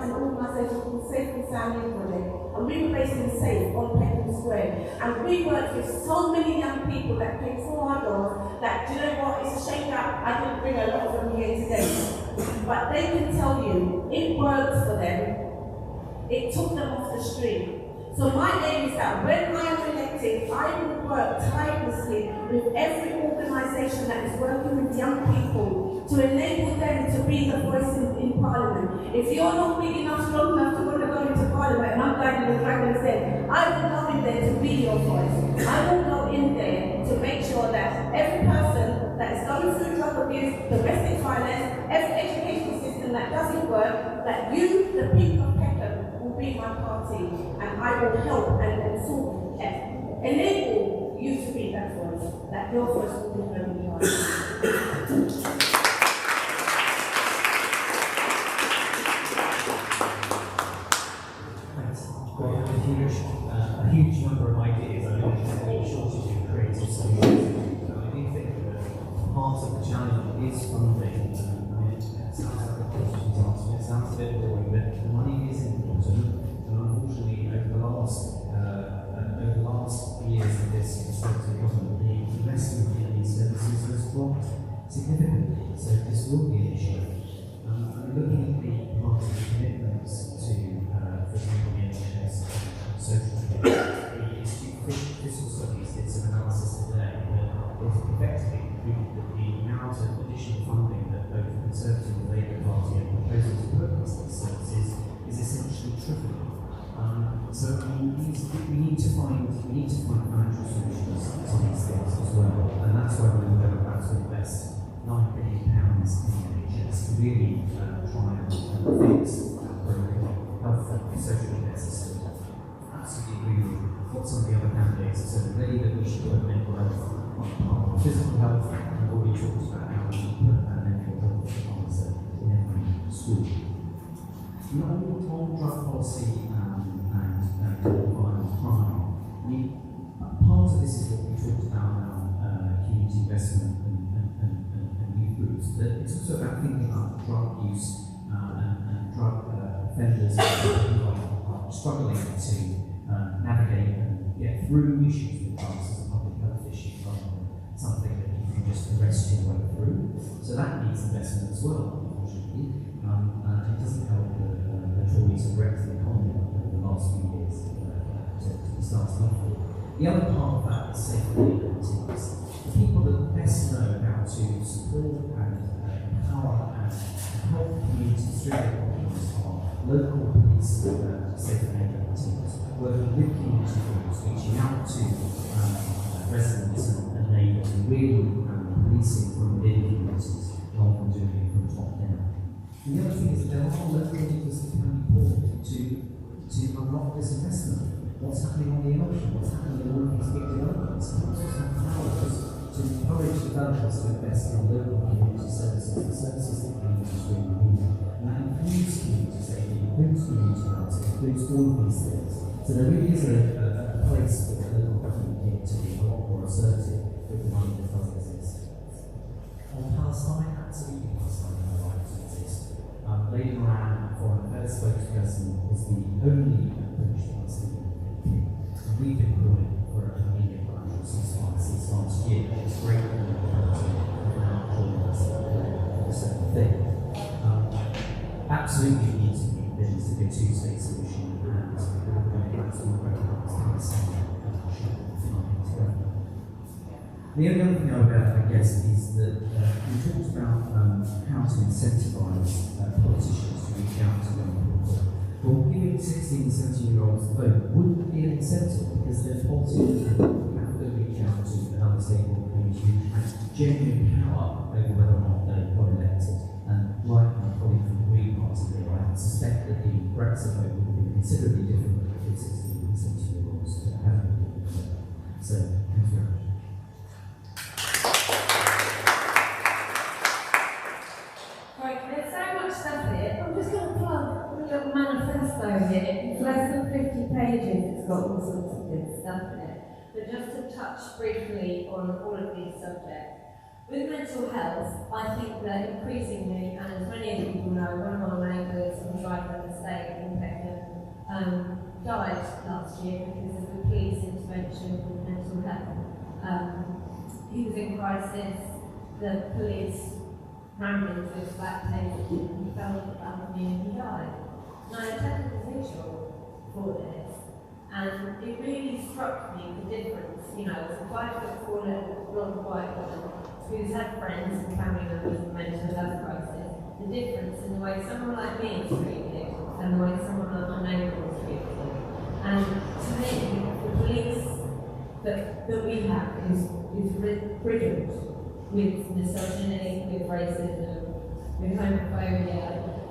S10: an organisation called Safe and Sound Project, and we were based in Safe on Peckham Square. And we worked with so many young people that came through our doors that, do you know what, it's a shame that I didn't bring a lot of them here today. But they can tell you, it worked for them. It took them off the street. So my aim is that when I am elected, I will work tirelessly with every organisation that is working with young people to enable them to be the voice in Parliament. If you're not big enough, strong enough to want to go into Parliament, and I'm glad the Dragon said, I will go in there to be your voice. I will go in there to make sure that every person that is going through drug abuse, domestic violence, every education system that doesn't work, that you, the people of Peckham, will be my party, and I will help and sort enable you to be that voice, that your voice will be very important.
S7: A huge number of ideas. I know there's a shortage of creative solutions. I do think that part of the challenge is funding. It sounds like a question's answer. It sounds a bit boring, but the money is important. And unfortunately, over the last years of this Conservative government, the investment in these services has dropped significantly. So this will be an issue. I'm looking at the party's commitments to, for example, the NHS social care. The Institute for Fiscal Studies did some analysis today that it effectively concluded that the amount of additional funding that both the Conservative and Labour Party are proposing to put into these services is essentially tripling. So we need to find financial solutions to these things as well, and that's why we're going to invest in £9 billion in the NHS to really try and fix broken health and social care system. Absolutely agree with what some of the other candidates have said already, that we should put mental health on par with physical health, and we've already talked about how we should put mental health answer in every school. On drug policy and violent crime, part of this is what we talked about community investment and youth groups, but it's also about thinking about drug use and drug offenders who are struggling to navigate and get through issues with drugs as a public health issue rather than something that you can just arrest your way through. So that needs investment as well, unfortunately. It doesn't help the Tories have wrecked the economy over the last few years to start off with. The other part of that is safety and teams. The people that best know how to support and empower and help communities through their problems are local police safety and teams, working with community groups, reaching out to residents and neighbours, and really policing from within communities rather than doing it from top down. And the other thing is that there are local leaders that can be pulled to unlock this investment. What's happening on the emotion? What's happening in all of these big developments? Councils have power to encourage developers to invest in local community services, the services that communities really need. And that includes community safety, includes community housing, includes all of these things. So there really is a place for the local government here to be a lot more assertive with the money that does exist. On Palestine, absolutely Palestine has a right to exist. Lady Moran, Foreign Affairs spokesperson, was the only British Palestinian MP. And we've been calling for a immediate financial ceasefire since last year. It's great that the council have now joined us for the same thing. Absolutely need to be business to be a two-state solution, and we're going to recognise Palestine and should be together. The only other thing I would add, I guess, is that we talked about how to incentivise politicians to reach out to young people. Well, giving 16 and 17-year-olds the vote wouldn't be an incentive because there's politicians who have to reach out to another stakeholder community and genuine power over whether or not they got elected. And like my colleague from the Green Party here, I suspect that the Brexit vote would have been considerably different if 16 and 17-year-olds hadn't been voted. So, thank you very much.
S3: Right, there's so much stuff here. I'm just going to plug a little manifesto here. It's less than 50 pages. It's got all sorts of good stuff in it. But just to touch briefly on all of these subjects. With mental health, I think that increasingly, and as many of you know, one of our neighbours on Driver Estate in Peckham died last year because of the police intervention with mental health. He was in crisis, the police rammed into his flat table, he fell off the balcony and he died. And I attended the vigil for this, and it really struck me the difference, you know, as a 5'4" little blonde white woman who's had friends and family members with mental health crisis, the difference in the way someone like me is treated and the way someone like my neighbour is treated. And to me, the police that we have is riddled with misogyny, with racism, with homophobia,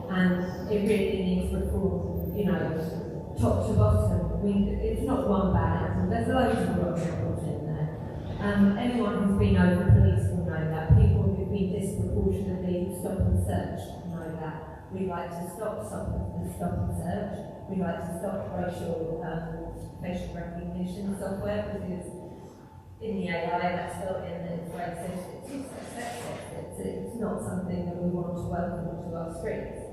S3: and it really needs reform, you know, top to bottom. It's not one bad apple, there's loads of rotten apples in there. Anyone who's been over police will know that. People who've been disproportionately stop and search know that. We like to stop and search. We like to stop facial recognition software because in the AI that's built in that it's racist, it's also sexist. It's not something that we want to welcome to our streets.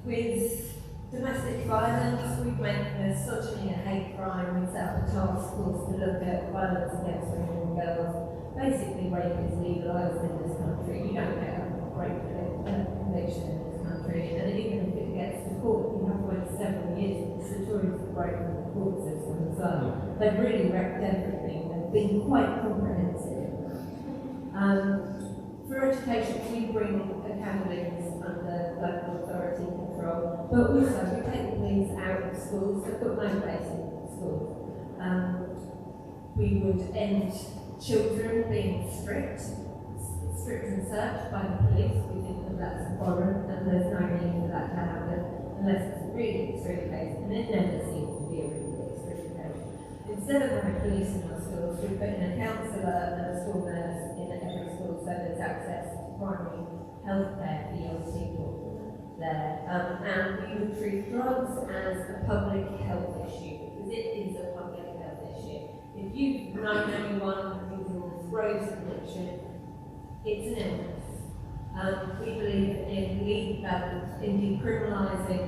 S3: With domestic violence, we've made misogyny a hate crime. We set up a task force to look at violence against women and girls. Basically, rape is legalised in this country. You don't get a rape conviction in this country, and even if it gets to court, you have to wait several years. It's the Tories that break the court system as well. They've really wrecked everything. They've been quite comprehensive. For education, we bring academies under local authority control, but also we take the police out of schools. They've got no place in schools. We would end children being stripped. restrict and search by the police. We think that that's foreign and there's no need for that to happen unless it's a really extreme case, and it never seems to be a really extreme case. Instead of having police in our schools, we put in a counsellor and a school nurse in every school so there's access to primary health care for young people there. And we would treat drugs as a public health issue, because it is a public health issue. If you've known anyone who's in the throes of addiction, it's an illness. We believe in decriminalising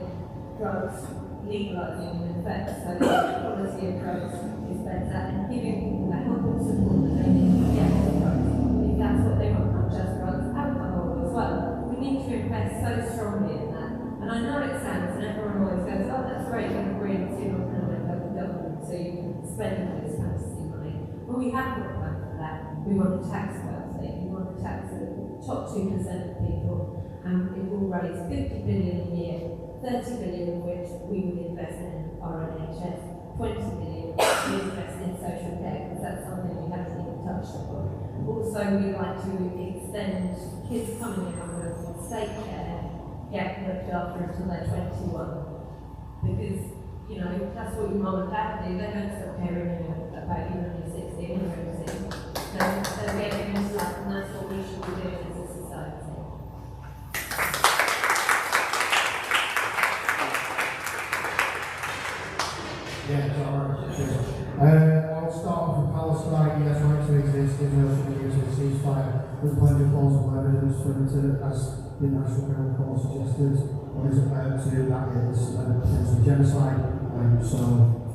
S3: drugs, legalising them in fact, so that the quality of drugs is better, and giving people the help and support that they need to get the drugs. If that's what they want, not just drugs, alcohol as well. We need to invest so strongly in that. And I know it sounds, and everyone always goes, oh, that's great, you're agreeing to your economic government, so you can spend all this fantasy money. Well, we have got a plan for that. We want to tax wealthy, we want to tax the top 2% of people, and it will raise 50 billion a year, 30 billion of which we would invest in our NHS, 20 billion we invest in social care, because that's something we haven't even touched upon. Also, we like to extend kids coming out of state care, get looked after until they're 21. Because, you know, that's what your mum and dad do. They don't stop caring about you when you're 16 or 17. They're getting into that, and that's what we should be doing as a society.
S6: Yeah, I'll start off with Palestine. Yes, right to exist. Israel should agree to a ceasefire with plenty of plausible evidence for it to, as the National Criminal Court suggested, or is about to that is potentially genocide. So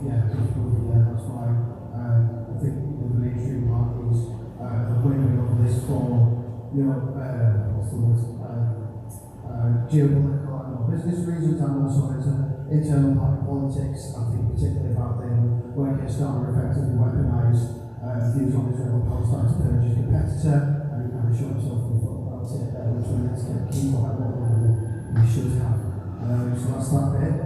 S6: yeah, that's fine. I think the mainstream parties are blaming over this for, what's the word, geopolitical and business reasons, and also internal party politics. I think particularly about them working starting to effectively weaponise views on Israel and Palestine to purge his competitor, and he kind of shot himself in the foot about it, which we had to get key for that we should have. So that's that bit.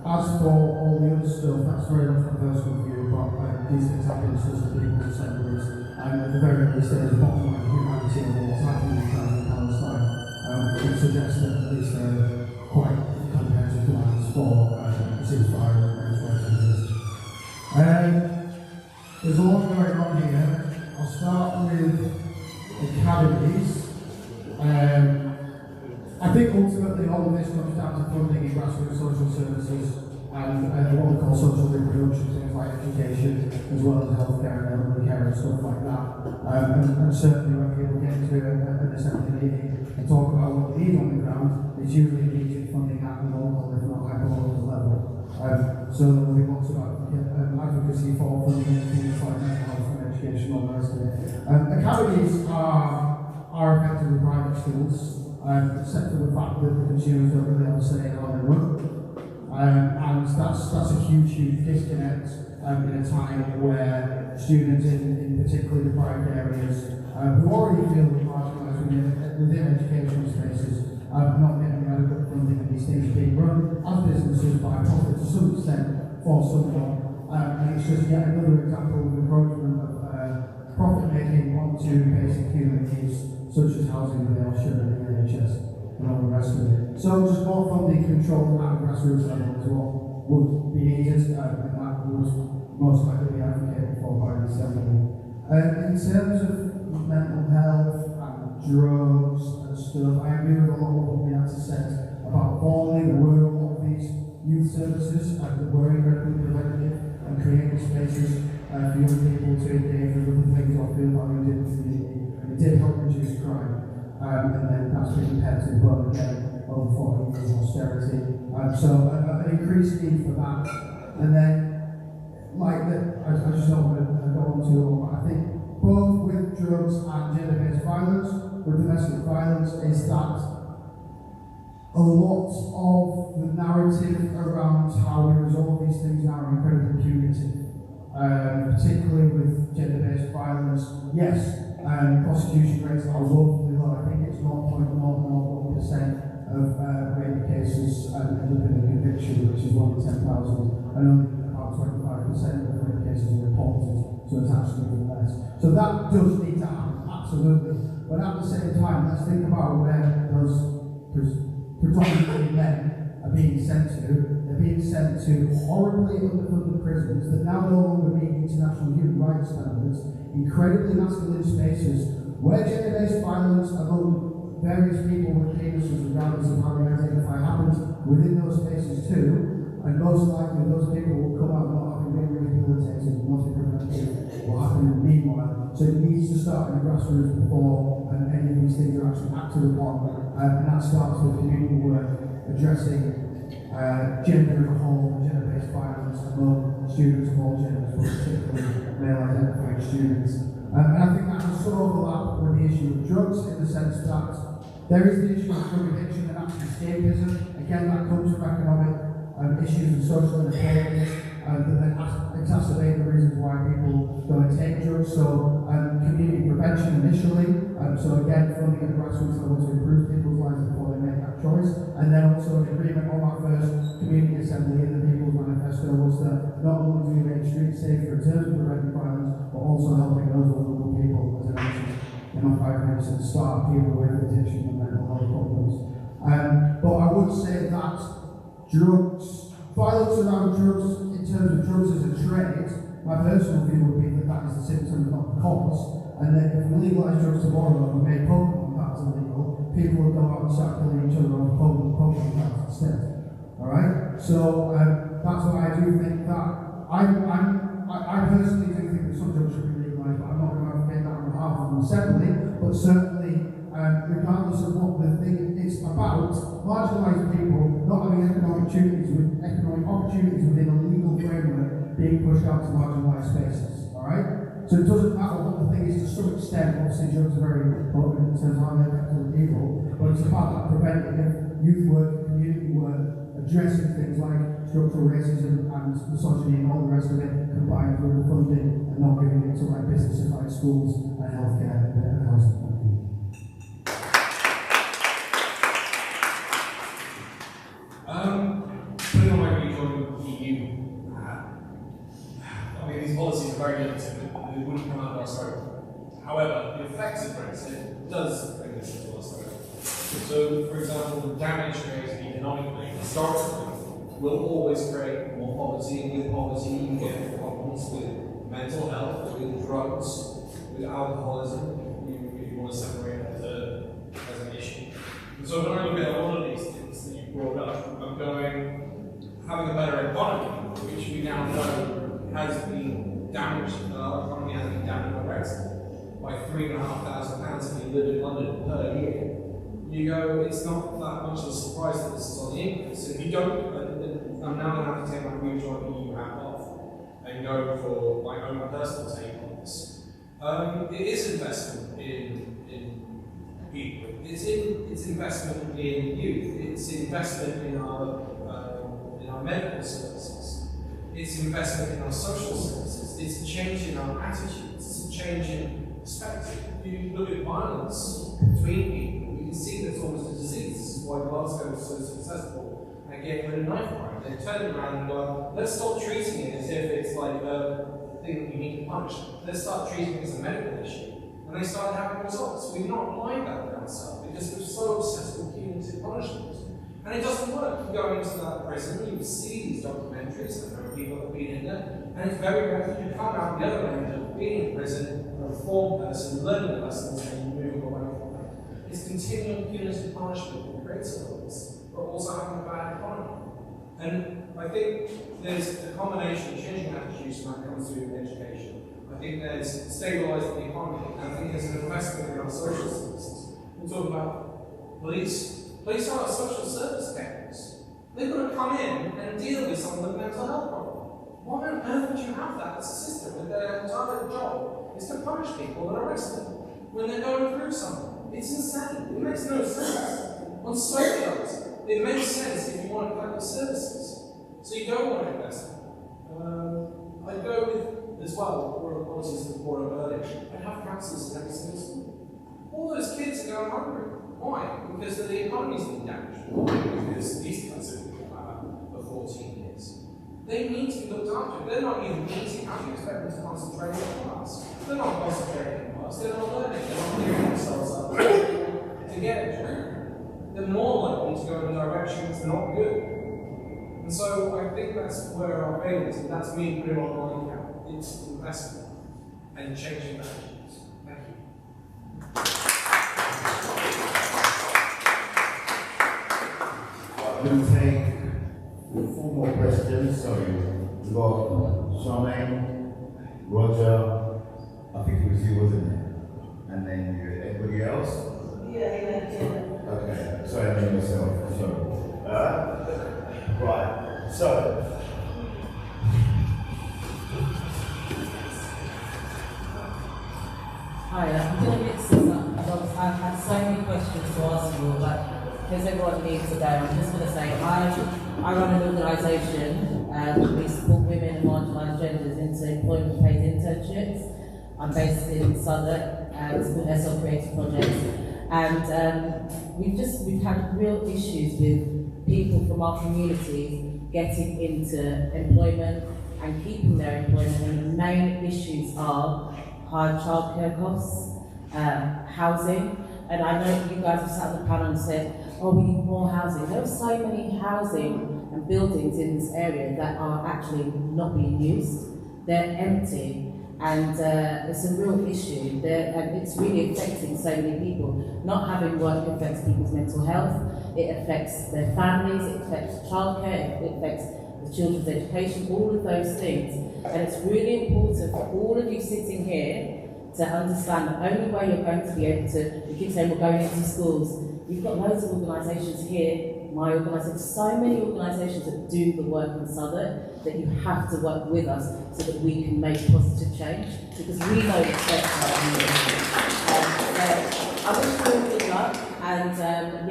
S6: As for all the other stuff, that's very much my personal view, but these things happen discussed with people in assemblies, and at the very least there is a bottom line humanity of what's happening in Palestine, which suggests that at least quite comprehensive plans for ceasefire and resolutions. There's a lot going on here. I'll start with academies. I think ultimately all of this comes down to funding in grassroots social services and what we call social reproduction, things like education, as well as healthcare and elderly care and stuff like that. And certainly when people get into an assembly meeting and talk about what they need on the ground, it's usually immediate funding at the local, if not hyper-local level. So there'll be lots of advocacy for funding things like mental health and education and all the rest of it. Academies are effectively private schools. Except for the fact that the consumers don't really have a say in how they run. And that's a huge disconnect in a time where students in particularly deprived areas who already feel marginalised within educational spaces are not getting adequate funding, and these things being run as businesses by profit to some extent for someone. And it's just yet another example of encroachment of profit making onto basic human needs, such as housing, bail, sugar, and the NHS, and all the rest of it. So just more funding control at a grassroots level is what would be needed, and that would most likely be advocated for by the Assembly. In terms of mental health and drugs and stuff, I agree with a lot of what we had to say about falling. There were a lot of these youth services that were incredibly preventative and creating spaces for young people to engage with other things or feel valued in the community. It did help reduce crime, and then that's been compared to blood again over 40 years of austerity. So an increased need for that. And then, I just don't want to go on too long, but I think both with drugs and gender-based violence, with domestic violence, is that a lot of the narrative around how we resolve these things now are incredibly punitive. Particularly with gender-based violence, yes, prosecution rates are woefully low. I think it's 0.001% of rape cases end up in a conviction, which is 1 in 10,000, and only about 25% of rape cases are reported, so it's actually even less. So that does need to happen, absolutely. But at the same time, let's think about where those predominantly men are being sent to. They're being sent to horribly underfunded prisons that now no longer meet international human rights standards, incredibly masculine spaces, where gender-based violence among various people with penises, regardless of how they identify, happens within those spaces too, and most likely those people will come out not having been rehabilitated, not prevented what happened meanwhile. So it needs to start in the grassroots before any of these things are actually acted upon, and that starts with community work addressing gender as a whole, gender-based violence among students of all genders, but particularly male-identifying students. And I think that has some overlap with the issue of drugs, in the sense that there is the issue of drug addiction and actually escapism. Again, that comes from economic issues and social inequalities that then exacerbate the reasons why people go and take drugs. So community prevention initially, so again funding at the grassroots level to improve people's lives before they make that choice, and then also an agreement on our first community assembly in the People's Manifesto was that not only do we make streets safer in terms of preventing violence, but also helping those vulnerable people, as I mentioned in my 5 minutes at the start, people with addiction and mental health problems. But I would say that violence around drugs, in terms of drugs as a trade, my personal view would be that that is the symptom, not the cause, and that if we legalise drugs tomorrow and we made Pokemon cards illegal, people would go out and start killing each other over Pokemon cards instead. Alright? So that's why I do think that I personally do think that some drugs should be legalised, but I'm not going to advocate that on behalf of the Assembly, but certainly regardless of what the thing is about, marginalised people not having economic opportunities within a legal framework being pushed out to marginalised spaces. Alright? So it doesn't matter what the thing is to some extent. Obviously drugs are very important in terms of how they affect other people, but it's about that preventative youth work, community work, addressing things like structural racism and misogyny and all the rest of it, combined with the funding and not giving it to like businesses like schools and healthcare and housing.
S8: Putting on my views on the EU, I mean, these policies are very limited, they wouldn't come out of our scope. However, the effects of Brexit does bring this into our scope. So, for example, the damage created economically, historically, will always create more poverty, and with poverty you get problems with mental health, with drugs, with alcoholism, if you want to separate it as an issue. And so when I look at a lot of these things that you brought up, I'm going, having a better economy, which we now know has been damaged, our economy has been damaged by Brexit, by £3,500 if you live in London per year. You go, it's not that much of a surprise that this is on the increase. So if you don't, I'm now going to have to take my rejoin EU hat off and go for my own personal take on this. It is investment in people. It's investment in youth. It's investment in our medical services. It's investment in our social services. It's a change in our attitudes. It's a change in perspective. If you look at violence between people, you can see that it's almost a disease. This is why Glasgow was so successful at getting rid of knife crime. They turned around and go, let's stop treating it as if it's like a thing that you need to punish. Let's start treating it as a medical issue. And they started having results. We've not applied that with ourselves because we're so obsessed with punitive punishment. And it doesn't work. You go into that prison, you see these documentaries, and there are people that have been in there, and it's very rare that you come out the other end of being in prison, a reformed person, learning lessons, and moving away from that. It's continual punitive punishment that creates all this, but also having a bad economy. And I think there's a combination of changing attitudes when it comes to education. I think there's stabilising the economy, and I think there's an investment in our social services. We talk about police. Police are social service techniques. They've got to come in and deal with someone with a mental health problem. Why on earth would you have that as a system when their entire job is to punish people and arrest them when they're going through something? It's insane. It makes no sense. On socials, it makes sense if you want to cut your services. So you don't want to invest in them. I'd go with, as well, rural policies that brought up earlier. I'd have councils in every single school. All those kids are going hungry. Why? Because the economy's been damaged. Why? Because these guys have been for 14 years.
S15: They need to be looked after. They're not even eating. How do you expect them to concentrate in class? They're not concentrating in class. They're not learning. They're not clearing themselves up to get a drink. They're more likely to go in directions that are not good. And so I think that's where our fail is, and that's me putting on line count. It's investment and changing attitudes. Thank you.
S2: I'm going to take 4 more questions. Sorry, we've got Charmaine, Roger, I think it was you, wasn't it? And then you, anybody else?
S10: Yeah.
S2: Okay, sorry, I mean myself. Sorry. Right, so.
S16: Hi, I'm going to mix this up because I've had so many questions to ask you, but because everyone needs to go, I'm just going to say I run an organisation we support women and marginalised genders into employment paid internships. I'm based in Southwark, it's called SL Creative Projects, and we've had real issues with people from our communities getting into employment and keeping their employment, and the main issues are high childcare costs, housing, and I know you guys have sat on the panel and said, oh, we need more housing. There are so many housing and buildings in this area that are actually not being used. They're empty, and it's a real issue. And it's really affecting so many people. Not having work affects people's mental health, it affects their families, it affects childcare, it affects the children's education, all of those things. And it's really important for all of you sitting here to understand the only way you're going to be able to, you keep saying we're going into schools, you've got loads of organisations here, my organisation, so many organisations that do the work in Southwark that you have to work with us so that we can make positive change, because we know the steps are needed. So I wish you all good luck, and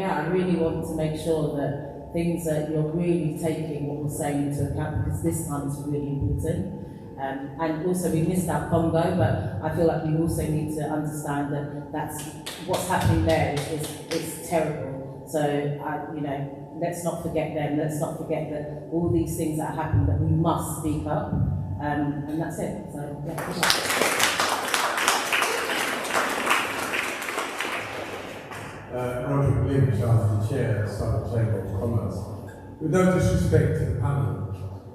S16: I really want to make sure that things that you're really taking what we're saying into account, because this time is really important. And also we missed out Congo, but I feel like we also need to understand that that's what's happening there is terrible. So let's not forget them. Let's not forget that all these things that are happening, that we must speak up. And that's it. So yeah, good luck.
S17: Roger Glynn, the Chair of the Southern Chamber of Commerce. With no disrespect to the panel,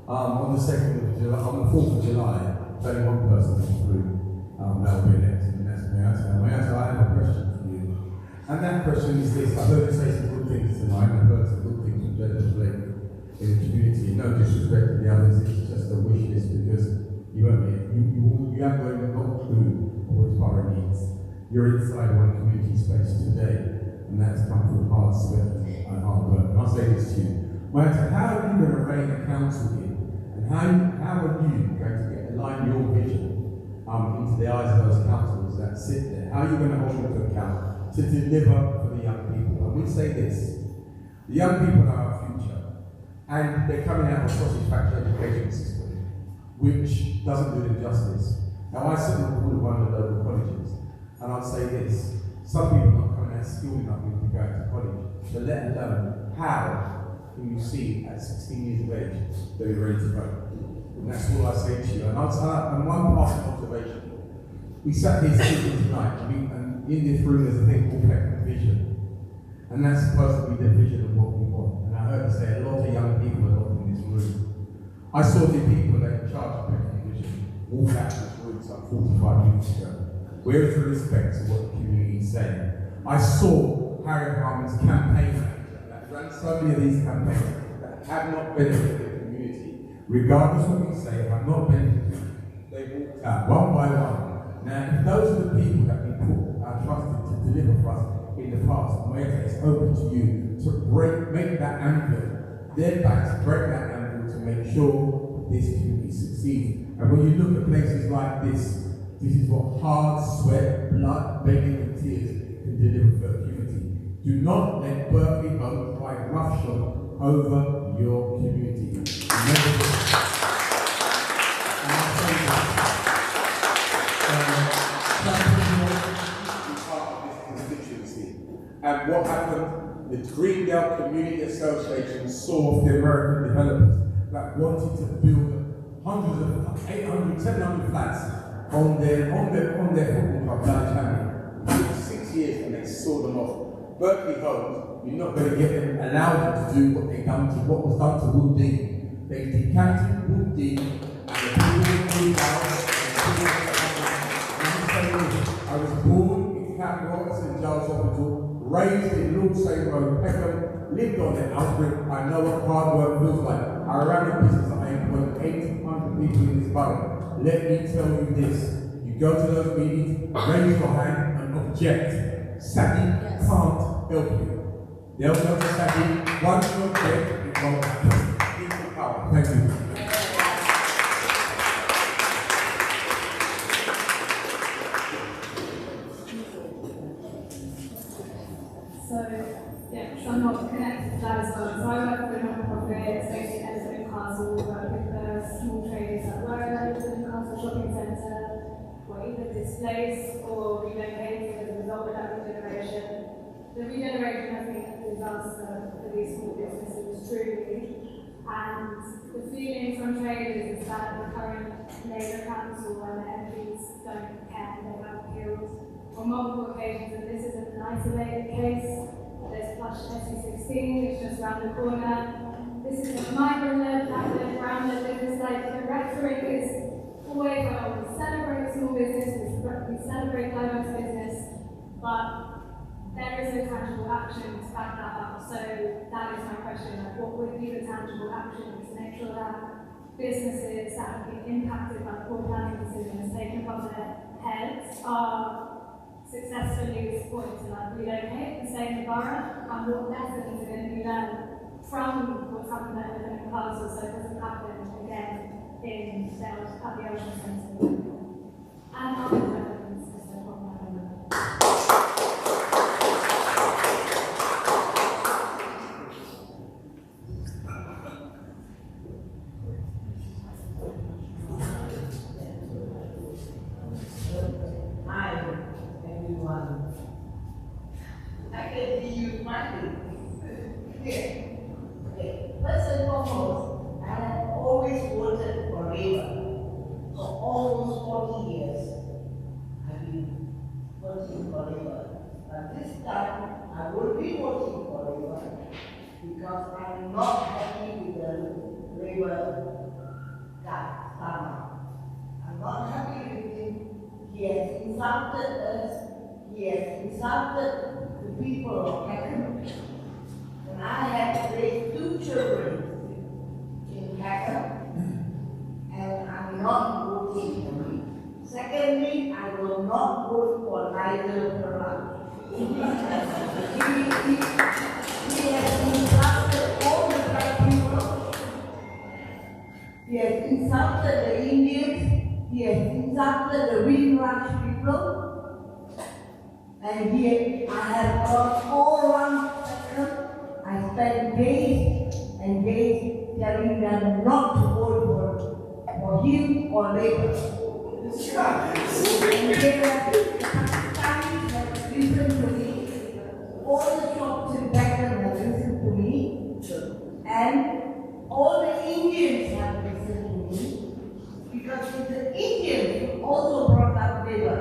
S17: on the 4th of July, there's only one person in the room that will be elected, and that's Mayata. Mayata, I have a question for you. And that question is this: I've heard you say some good things tonight, I've heard some good things from Jennifer Blake in the community. No disrespect to the others, it's just a wish list, because you have got a lot to do what this borough needs. You're inside one community space today, and that's come through hard sweat and hard work. And I'll say this to you. Mayata, how are you going to rein a council in? How are you going to align your vision into the eyes of those councillors that sit there? How are you going to hold them to account to deliver for the young people? And we say this: the young people are our future, and they're coming out of a sausage factory education system, which doesn't do them justice. Now, I sit on the board of one of the local colleges, and I'll say this: some people are not coming out skilled enough to go to college, but let alone how can you see at 16 years of age that you're ready to vote. And that's all I say to you. And one passing observation. We sat here speaking tonight, and in this room there's a thing called Peckham vision. And that's supposed to be the vision of what we want. And I heard you say a lot of young people are not in this room. I saw the people that in charge of Peckham vision walk out of this room some 45 minutes ago. Where is the respect to what the community is saying? I saw Harry Harman's campaign run so many of these campaigns that have not benefited the community, regardless of what we say, have not benefited. They walked out one by one. Now, if those are the people that we trusted to deliver for us in the past, it's open to you to make that anvil, their backs, break that anvil to make sure this community succeeds. And when you look at places like this is what hard sweat, blood, begging and tears can deliver for the community. Do not let Berkeley vote by roughshod over your community. And what happened? The Greendale Community Association saw off the American developers that wanted to build hundreds of 800, 700 flats on their football club down Channel. It took 6 years and they sold them off. Berkeley Homes, you're not going to get them, allow them to do what was done to Wood Dean. They decanted Wood Dean and the people moved out. I was born in Catwalk, St Giles Hospital, raised in Lord St Road, Peckham, lived on it, Alfred. I know what hard work feels like. I ran a business, I employed 800 people in this borough. Let me tell you this, you go to those meetings, raise your hand and object. Sadi can't help you. They'll go to Sadi, once you object, it won't happen. Equal power. Thank you.
S18: I'm not connected to that as well. So I work for a non-profit based in Newcastle, work with small traders that work at the Newcastle shopping centre, or either displaced or relocated as a result of that regeneration. The regeneration has been a disaster for these small businesses, truly. And the feeling from traders is that the current Labour Council and the MPs don't care. They have appealed on multiple occasions, and this isn't an isolated case. There's Plush SE16, which is just around the corner. This is a migrant-led, black-led, brown-led business. Like, the rhetoric is always, well, we celebrate small business, we celebrate diverse business, but there is no tangible action to back that up. So that is my question, like, what would be the tangible action to make sure that businesses that have been impacted by poor planning decisions taken above their heads are successfully supported to relocate and stay in the borough, and what lessons are going to be learned from what's happened at the Newcastle so it doesn't happen again in at the Ocean Centre. And other developments as they're from that.
S19: I can see you smiling. First and foremost, I have always voted for Labour. For almost 40 years, I've been voting for Labour. But this time, I will be voting for Labour because I'm not happy with the Labour guy, Sama. I'm not happy with him. He has insulted us. He has insulted the people of Peckham. And I have raised 2 children in Peckham, and I'm not voting for him. Secondly, I will not vote for Nigel Farage. He has insulted all the black people. He has insulted the Indians. He has insulted the Windrush people. And here I have gone all around Peckham. I spent days and days telling them not to vote for him or Labour. And they have listened to me. All the shops in Peckham have listened to me. And all the Indians have listened to me. Because it's the Indians who also brought up Labour.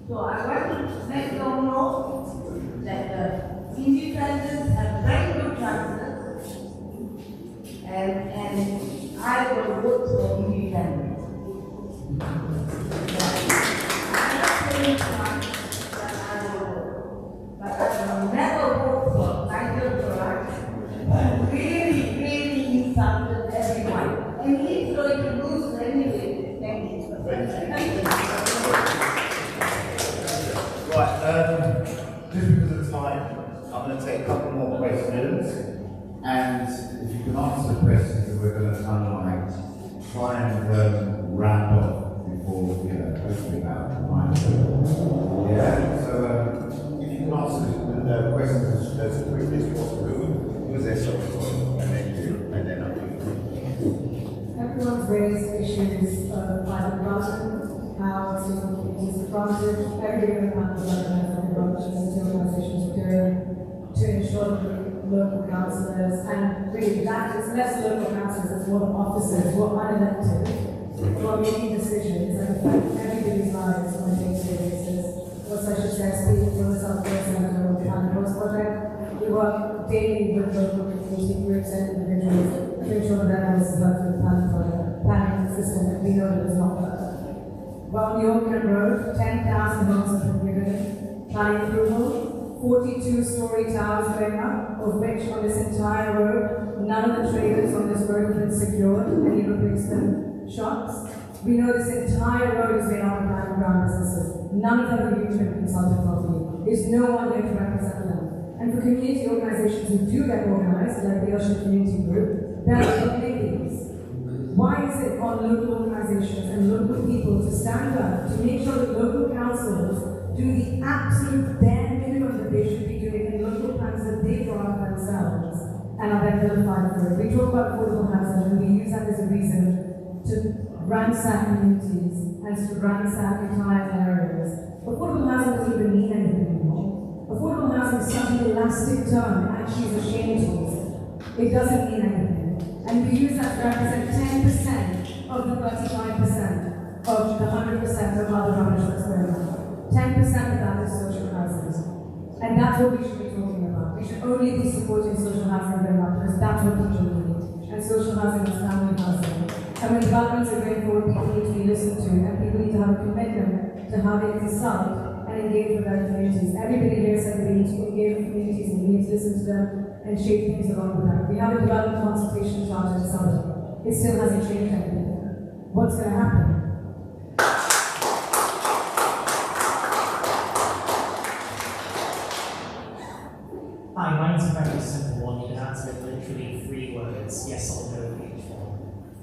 S19: So I want to make them know that the independents have very good chances, and I will vote for independence. But I will never vote for Nigel Farage, who really insulted everyone. And he's going to lose anyway. Thank you.
S2: Right, just because of time, I'm going to take a couple more questions, and if you can answer the questions that we're going to unlike, try and round off before, hopefully about 9. Yeah, so if you can answer the questions as quickly as possible, because they're so important, and then I'll do.
S11: Everyone's raised issues of private government, how to disadvantage every amount of money that the organizations are doing to ensure that the local council councillors, and really that is less local councillors, it's more the officers who are unelected, who are making decisions that affect everybody's lives on a day-to-day basis. Also, I should say, speaking for the South West Centre of the Planning Project, we work daily with local community groups and individuals to ensure that there is work with the planning system that we know that is not perfect. Well, on the Auckland Road, 10,000 homes have been given planning approval, 42-storey towers going up, of which on this entire road, none of the trailers on this road have been secured, any replacement shops. We know this entire road is made up of underground businesses. None of them have even been consulted properly. There's no one there to represent them. And for community organizations who do get organized, like the Ocean Community Group, there are committees. Why is it on local organizations and local people to stand up to make sure that local councils do the absolute bare minimum that they should be doing in local plans that they draw up themselves and are then vilified for it? We talk about affordable housing and we use that as a reason to ransack communities and to ransack entire areas. Affordable housing doesn't even mean anything anymore. Affordable housing is such an elastic term, it actually is a shame to use it. It doesn't mean anything. And we use that to represent 10% of the 35% of the 100% of other rubbish that's going on. 10% of that is social housing. And that's what we should be talking about. We should only be supporting social housing going up because that's what people need. And social housing is family housing. And when developments are going forward, people need to be listened to, and people need to have a commitment to how they consult and engage with their communities. Everybody here said they need to engage with communities and we need to listen to them and shape things along with that. We have a development consultation charter in summer. It still hasn't changed anything. What's going to happen?
S20: Hi, mine's a very simple one. You can answer it literally 3 words, yes or no for each one.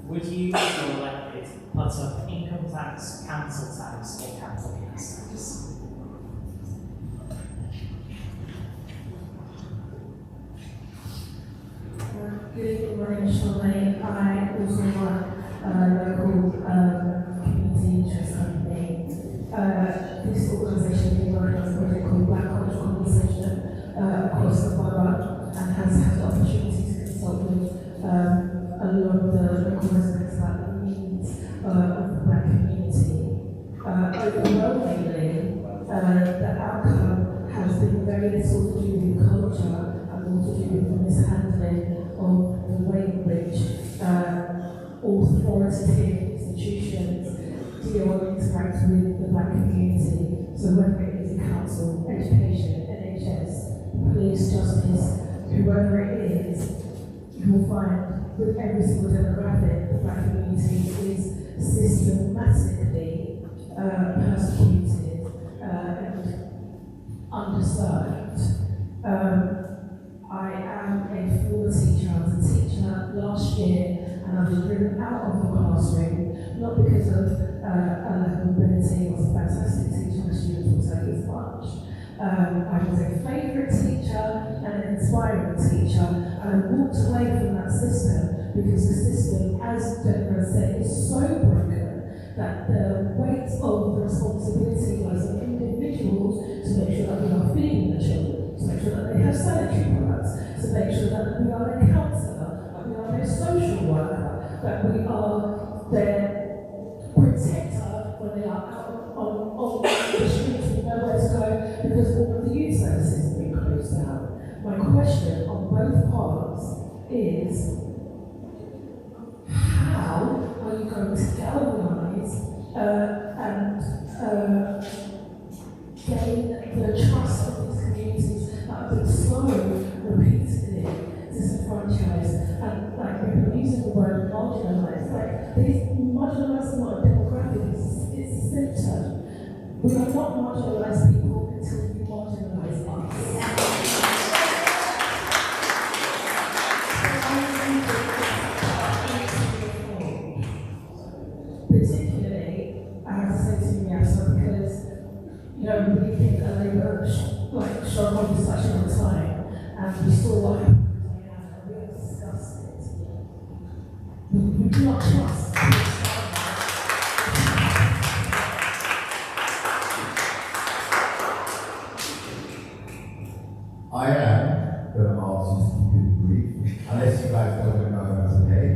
S20: Would you, if you're elected, put up income tax, council tax, or capital gains tax?
S11: Good evening, my name is Charmaine. I also run a local community interest company. This organisation has been working on a project called Black College Conversation across the borough and has had the opportunity to consult with a lot of the local residents about the needs of the Black community. Overwhelmingly, the outcome has been very little to do with culture and more to do with the mishandling of the way in which authoritative institutions deal and interact with the Black community. So whether it is the council, education, NHS, police, justice, whoever it is, you will find with every single demographic, the Black community is systematically persecuted and underserved. I am a former teacher. I was a teacher last year and I was driven out of the classroom, not because of a lack of ability. I was a fantastic teacher, my students will tell you as much. I was a favourite teacher and an inspiring teacher, and I walked away from that system because the system, as Deborah said, is so broken that the weight of the responsibility as an individual to make sure that we are feeding the children, to make sure that they have sanitary products, to make sure that we are their counsellor, that we are their social worker, that we are their protector when they are out on the streets with nowhere to go because all of the youth services have been closed down. My question on both parts is, how are you going to galvanise and gain the trust of these communities that have been so repeatedly disenfranchised and like we're using the word marginalised, like these marginalised are not a demographic, it's a symptom. We are not marginalised people until we marginalise us. Particularly, I have to say to Miasa because, you know, we think that Labour showed on this such a time and we saw what happened with Diana and we have discussed it. We do not trust.
S2: I am going to ask you to keep it brief. spoken over today.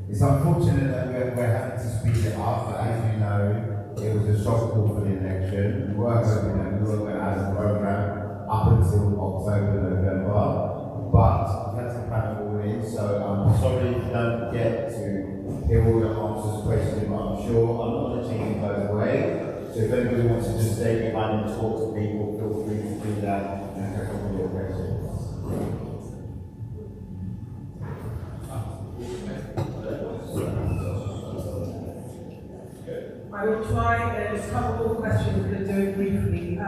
S2: It's unfortunate that we're having to speed it up, but as you know, it was a shock call for the election. We were hoping that we were going to have a programme up until October, November, but we had to plan it all in, so I'm sorry if you don't get to hear all the answers to questions, but I'm sure I'm not going to change it both ways. So if anybody wants to just stay behind and talk to people, feel free to do that and pick up on your questions.
S4: I will try and cover all the questions and do it briefly.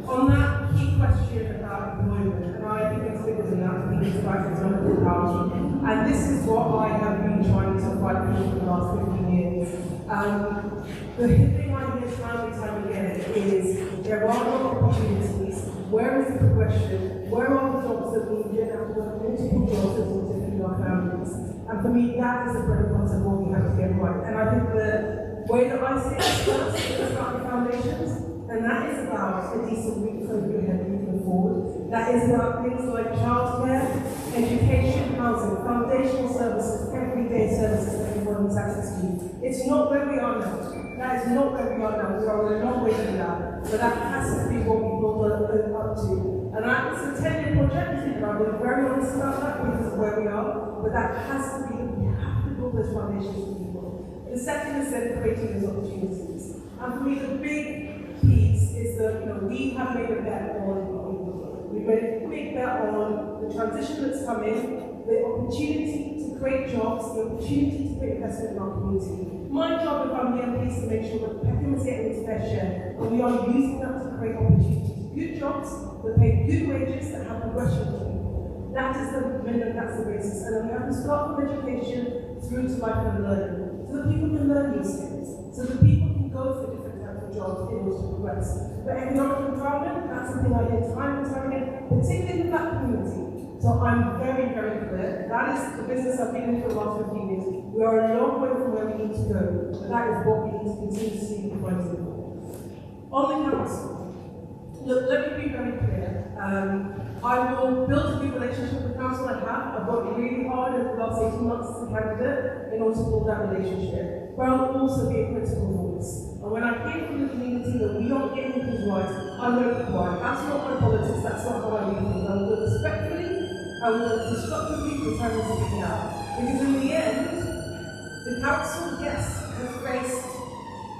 S4: On that key question about employment, and I think it's bigger than that, I think it's about economic empowerment. And this is what I have been trying to fight for the last 15 years. The thing I hear time and time again is there are no opportunities. Where is the progression? Where are the jobs that we get out of work, multiple jobs that we can feed our families? And for me, that is the bread and butter of what we have to get right. And I think the way that I see it first is about the foundations, and that is about a decent roof over your head moving forward. That is about things like childcare, education, housing, foundational services, everyday services that everyone has access to. It's not where we are now. That is not where we are now. We are a long way from that. But that has to be what we build up to. And that's a 10-year project, and I've been very honest about that because of where we are. But that has to be, we have to build those foundations for people. The second is then creating those opportunities. And for me, the big piece is that we have made a bet on we've made a big bet on the transition that's coming, the opportunity to create jobs, the opportunity to create investment in our community. My job if I'm the MP is to make sure that Peckham is getting its fair share, and we are using that to create opportunities, good jobs that pay good wages that have progression for people. That is the minimum, that's the basis. And then we have to start from education through to lifelong learning, so that people can learn new skills, so that people can go for different types of jobs in order to progress. But economic empowerment, that's something I hear time and time again, particularly in the black community. So I'm very, very clear. That is the business I've been in for the last 15 years. We are a long way from where we need to go, but that is what we need to continue to see in front of us. On the council, look, let me be very clear. I will build a good relationship with the council I have. I've worked really hard over the last 18 months as a candidate in order to build that relationship. But I'll also be a critical voice. And when I hear from the community that we aren't getting things right, I'm going to be quiet. That's not my politics, that's not how I do things. I will do it respectfully, I will constructively return to speak out. Because in the end, the council, yes, has faced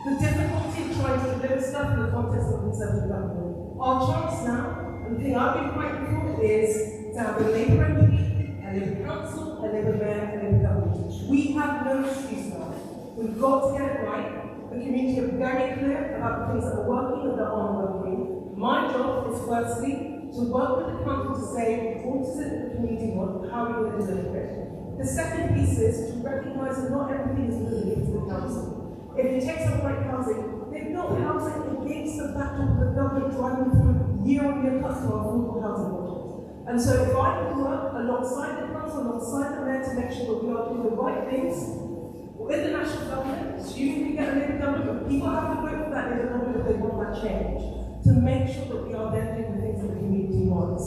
S4: the difficulty of trying to deliver stuff in the context of Conservative government. Our chance now, and the thing I've been fighting for, is to have a Labour MP, a Labour council, a Labour mayor, a Labour government. We have no excuse now. We've got to get it right. The community are very clear about the things that are working and that aren't working. My job is firstly to work with the council to say, what does it the community want, how are we going to deliver it? The second piece is to recognise that not everything is moving into the council. If you take something like housing, they've built housing against the backdrop of the government driving through year-on-year cuts to our affordable housing project. And so if I can work alongside the council, alongside the mayor to make sure that we are doing the right things with the national government, assuming we get a Labour government, but people have to vote for that Labour government if they want that change, to make sure that we are then doing the things that the community wants.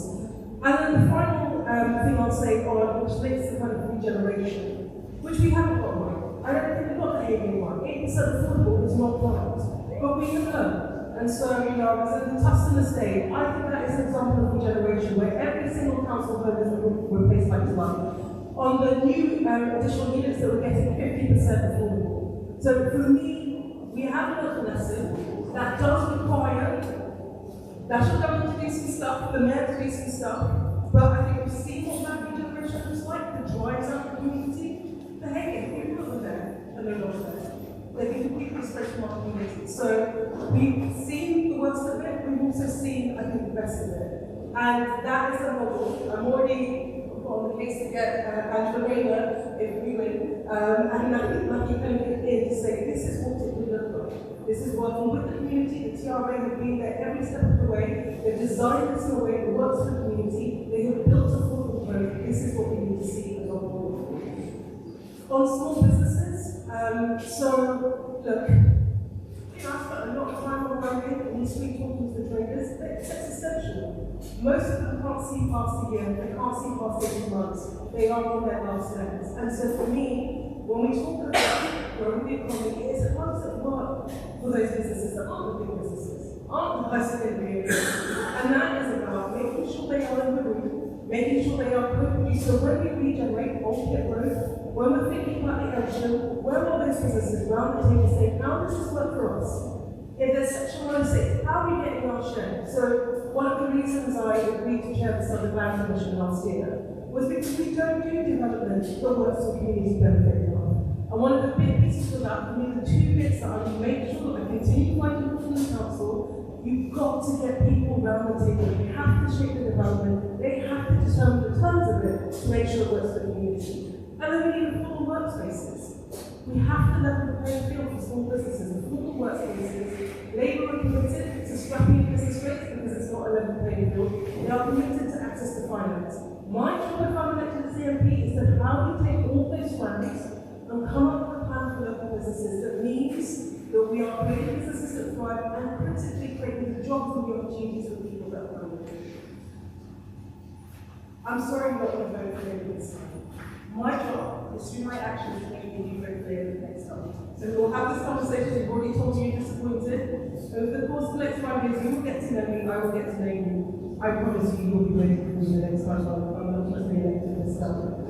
S4: And then the final thing I'll say on, which links to kind of regeneration, which we haven't got right. I don't think we've got the behaviour right. 8% affordable is not right, but we can learn. And so, I was at the Tustin estate. I think that is an example of regeneration where every single council home is replaced by design. On the new additional units that we're getting 50% affordable. So for me, we have learned a lesson that does require national government to do some stuff, the mayor to do some stuff, but I think we've seen what that regeneration looks like, that drives out the community. The people are there, and they're not there. They've been completely spread from our community. So we've seen the worst of it, we've also seen, I think, the best of it. And that is a model. I'm already on the case to get Angela Rayner, if we win, and Matthew Pempeople in to say, this is what it would look like. This is working with the community. The TRA have been there every step of the way. They've designed this in a way that works for the community. They have built affordable growth. This is what we need to see as well. On small businesses, so look, I've spent a lot of time on my trade and these street talking to the traders, it's essential. Most of them can't see past a year, they can't see past 18 months. They are on their last legs. And so for me, when we talk about growing the economy, it is how does it work for those businesses that aren't the big businesses, aren't the high-secondary areas. And that is about making sure they are in the room, making sure they are co-produced. So when we regenerate Old Pit Road, when we're thinking about the ocean, where are those businesses around the table saying, how does this work for us? If there's Section 106, how are we getting our share? So one of the reasons I agreed to chair the Southern Land Commission last year was because we don't do development that works for community benefit. And one of the big pieces of that, for me, the two bits that I will make sure that I continue fighting from the council, you've got to get people around the table. They have to shape the development. They have to determine the terms of it to make sure it works for the community. And then we need affordable workspaces. We have to level the playing field for small businesses, affordable workspaces. Labour are committed to scrapping business rates because it's not a level playing field. They are committed to access to finance. My job if I'm elected as MP is to how we take all those strands and come up with a plan for local businesses that means that we are creating businesses that thrive and critically creating the jobs and the opportunities for people that are coming. I'm sorry I'm not going to vote for any of this time. My job is through my actions to make you vote for the next time. So we'll have this conversation. We've already told you you're disappointed. Over the course of the next 5 years, you will get to know me, I will get to know you. I promise you, you'll be ready for me the next time. I'm not just being elected this time.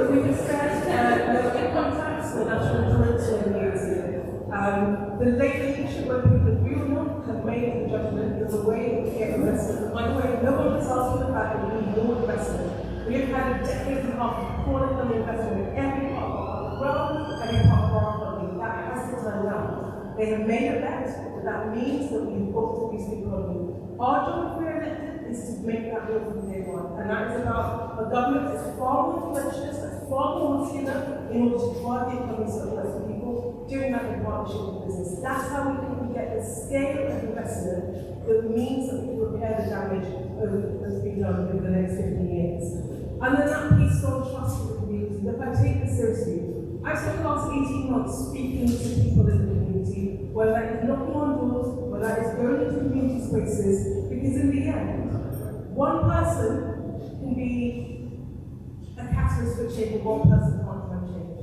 S4: We discussed the income tax, the national insurance, and the late leadership, whether people agree or not, have made the judgment that the way we get investment. By the way, no one has asked for the fact that we need more investment. We have had a decade and a half of chronic investment in every part of our world, every part of our economy. That has to turn down. They have made a bet that means that we've got to boost the economy. Our job if we're elected is to make that real from day one. And that is about a government that's far more influential, that's far more muscular in order to drive the economy so it works for people, doing that in partnership with business. That's how we can get the scale of investment that means that we can repair the damage that's been done over the next 15 years. And then that piece on trust with the community. Look, I take this seriously. I've spent the last 18 months speaking to people in the community, whether that is knocking on doors, whether that is going into community spaces, because in the end, one person can be a catalyst for change, and one person can't drive change.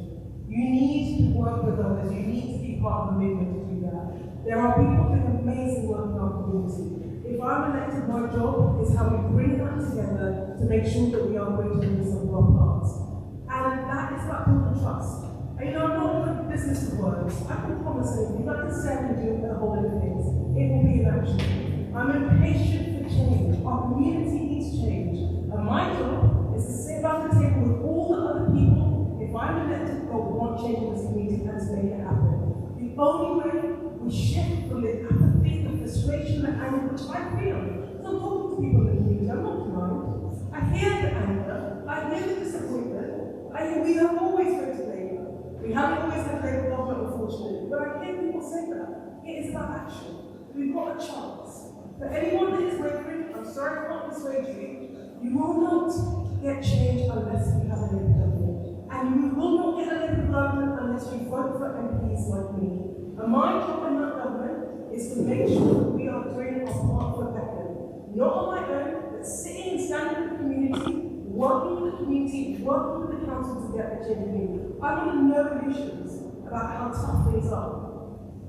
S4: You need to work with others, you need to be part of the movement to do that. There are people doing amazing work in our community. If I'm elected, my job is how we bring that together to make sure that we are greater than the sum of our parts. And that is about building trust. And you know, I'm not in the business of words. I can promise anything. If I can say and do a whole lot of things, it will be in action. I'm impatient for change. Our community needs change. And my job is to sit around the table with all the other people, if I'm elected, who want change in this community and to make it happen. The only way we shift from the apathy, the frustration, the anger, which I feel, because I'm talking to people in the community, I'm not blind. I hear the anger, I hear the disappointment, we have always voted Labour. We haven't always had Labour government, unfortunately, but I hear people say that. It is about action. We've got a chance. For anyone that is wavering, I'm sorry I can't persuade you, you will not get change unless you have a Labour government. And you will not get a Labour government unless you vote for MPs like me. And my job in that government is to make sure that we are doing our part for Peckham. Not on my own, but sitting and standing with the community, working with the community, working with the council to get the change we need. I'm under no illusions about how tough things are,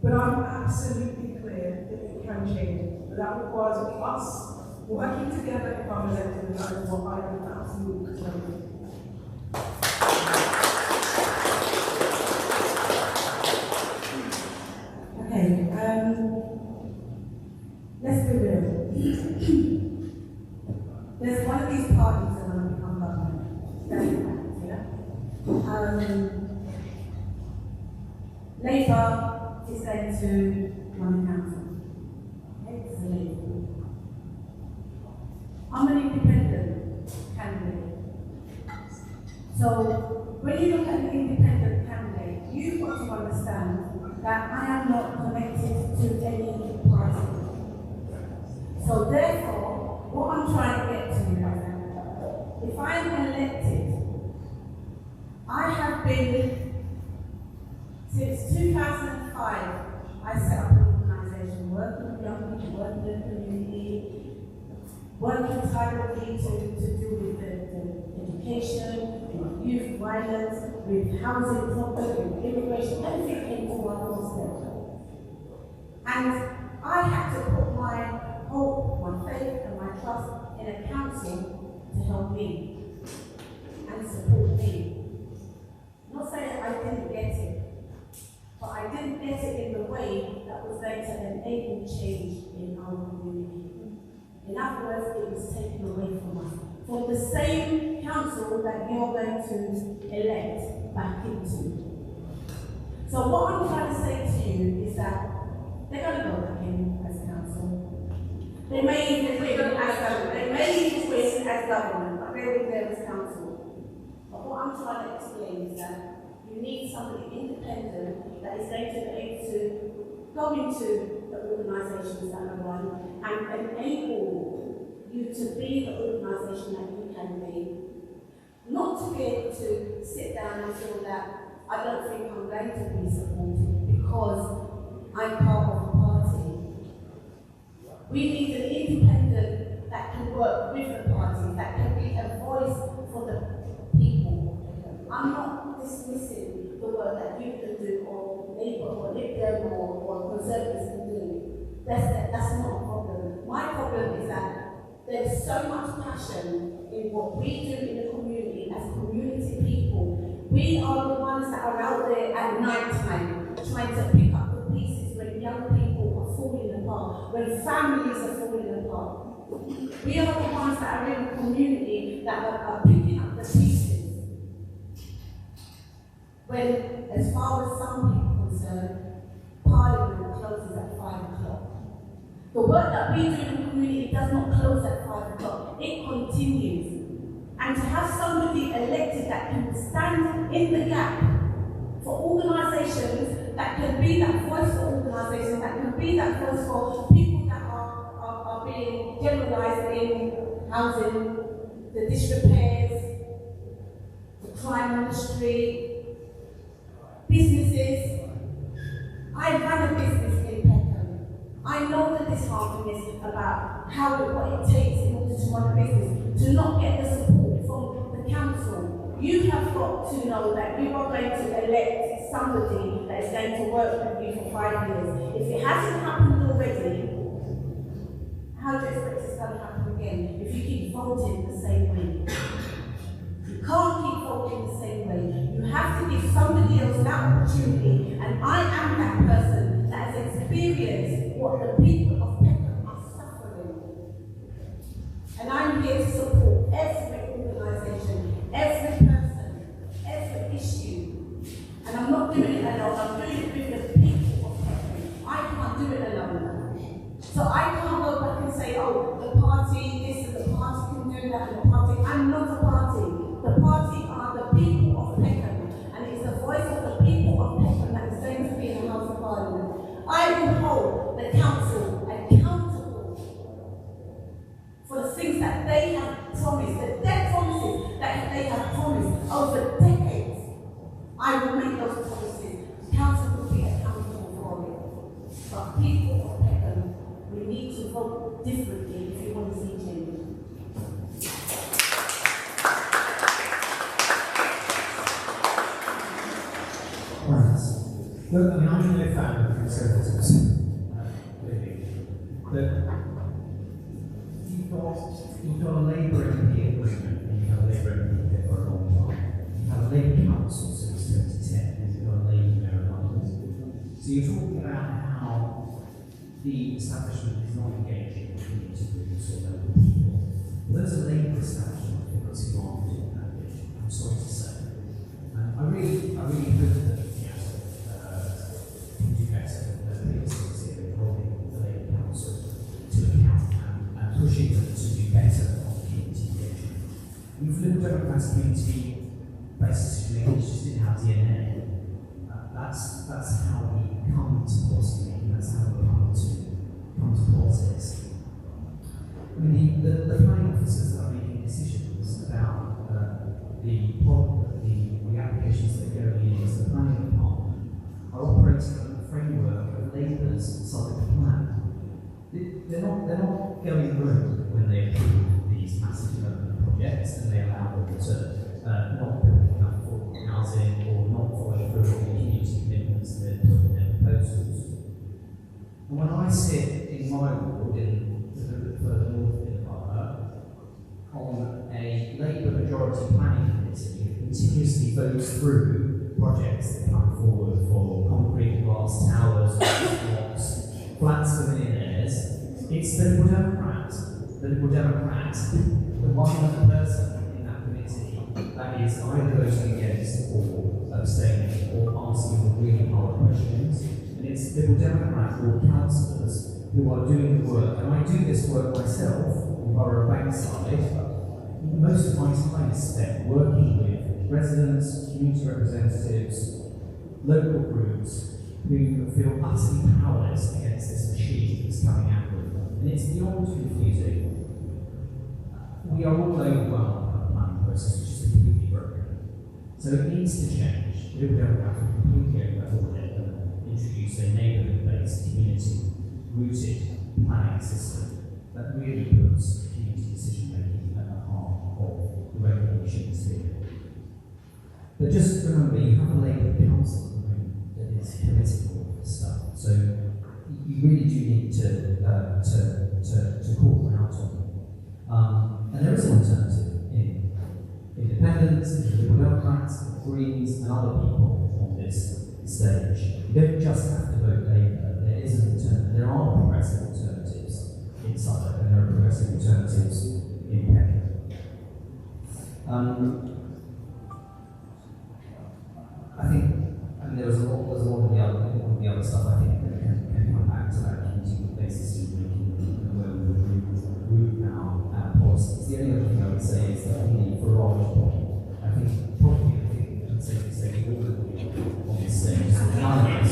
S4: but I'm absolutely clear that it can change. But that requires us working together if I'm elected, and that is what I am absolutely determined.
S10: Okay, let's be real. There's one of these parties that want to become government. Democrats, yeah? Labour is going to run the council. Okay, this is a Labour group. I'm an independent candidate. So when you look at an independent candidate, you've got to understand that I am not connected to any party. So therefore, what I'm trying to get to is that if I am elected, I have been Since 2005, I set up an organisation working with young people, working in the community, working tirelessly to do with the education, with youth violence, with housing problems, with immigration, everything came to our doorstep. And I had to put my hope, my faith and my trust in a council to help me and support me. I'm not saying I didn't get it, but I didn't get it in the way that was going to enable change in our community. In other words, it was taken away from us. From the same council that you're going to elect back into. So what I'm trying to say to you is that they're going to go back in as council. They may even win as government. They may even win as government, but they will be there as council. But what I'm trying to explain is that you need somebody independent that is going to be able to go into the organisations that are run and enable you to be the organisation that you can be. Not to be able to sit down and feel that I don't think I'm going to be supported because I'm part of a party. We need an independent that can work with the party, that can be a voice for the people. I'm not dismissing the work that you can do, or Labour, or Lib Dem, or Conservatives can do. That's not a problem. My problem is that there's so much passion in what we do in the community as community people. We are the ones that are out there at night time trying to pick up the pieces when young people are falling apart, when families are falling apart. We are the ones that are in the community that are picking up the pieces. When, as far as some people are concerned, Parliament closes at 5 o'clock. The work that we do in the community does not close at 5 o'clock, it continues. And to have somebody elected that can stand in the gap for organisations, that can be that voice for organisations, that can be that voice for people that are being generalised in housing, the disrepairs, the crime on the street, businesses. I run a business in Peckham. I know the disheartening about what it takes in order to run a business, to not get the support from the council. You have got to know that you are going to elect somebody that is going to work with you for 5 years. If it hasn't happened already, how do you expect it's going to happen again if you keep voting the same way? You can't keep voting the same way. You have to give somebody else that opportunity, and I am that person that has experienced what the people of Peckham are suffering. And I'm here to support every organisation, every person, every issue. And I'm not doing it alone, I'm doing it with the people of Peckham. I can't do it alone. So I can't go back and say, oh, the party, this and the party can do that, and the party. I'm not a party. The party are the people of Peckham, and it's the voice of the people of Peckham that is going to be in the House of Parliament. I will hold the council accountable for the things that they have promised, the dead promises that they have promised over decades. I will make those promises. The council will be accountable for it. But people of Peckham, we need to vote differently if you want to see change.
S7: Look, I mean, I'm no fan of Conservatives, really. But you've got a Labour MP agreement, and you've had a Labour MP there for a long time. You've had a Labour council since 2010, and you've got a Labour mayor in London. So you're talking about how the establishment is not engaging in community groups or local people. Well, there's a Labour establishment that puts you on doing that, I'm sorry to say. I really hope that pushing them to do better on community engagement. We've looked at Democrats community based situations just in our DNA. That's how we come to policy making, that's how we come to politics. I mean, the planning officers that are making decisions about the applications that go in as the planning department are community votes through projects that come forward for concrete and glass towers, blocks, flats for millionaires, it's the Liberal Democrat, the one other person in that committee that is either voting against or abstaining or asking the really hard questions. And it's Liberal Democrat or councillors who are doing the work. And I do this work myself in Borough of Bankside. Most of my time is spent working with residents, community representatives, local groups who feel utterly powerless against this machine that's coming at them. And it's beyond confusing. We are all overwhelmed by the planning process, which is completely broken. So it needs to change. We don't have to completely overhaul it and introduce a neighbourhood-based, community-rooted planning system that really puts community decision-making at the heart of the regulations here. But just remember, you have a Labour council at the moment that is political for this stuff. So you really do need to call them out on it. And there is an alternative in independents, in the Liberal Democrats, in the Greens, and other people on this stage. You don't just have to vote Labour. There is an alternative. There are progressive alternatives in Suffolk, and there are progressive alternatives in Peckham. I think, and there's a lot of the other stuff I think that can come back to that community-based decision-making and where we root our policies. The only other thing I would say is that on the barrage point, I think probably the thing that I'd say to say all of you on this stage, so none of us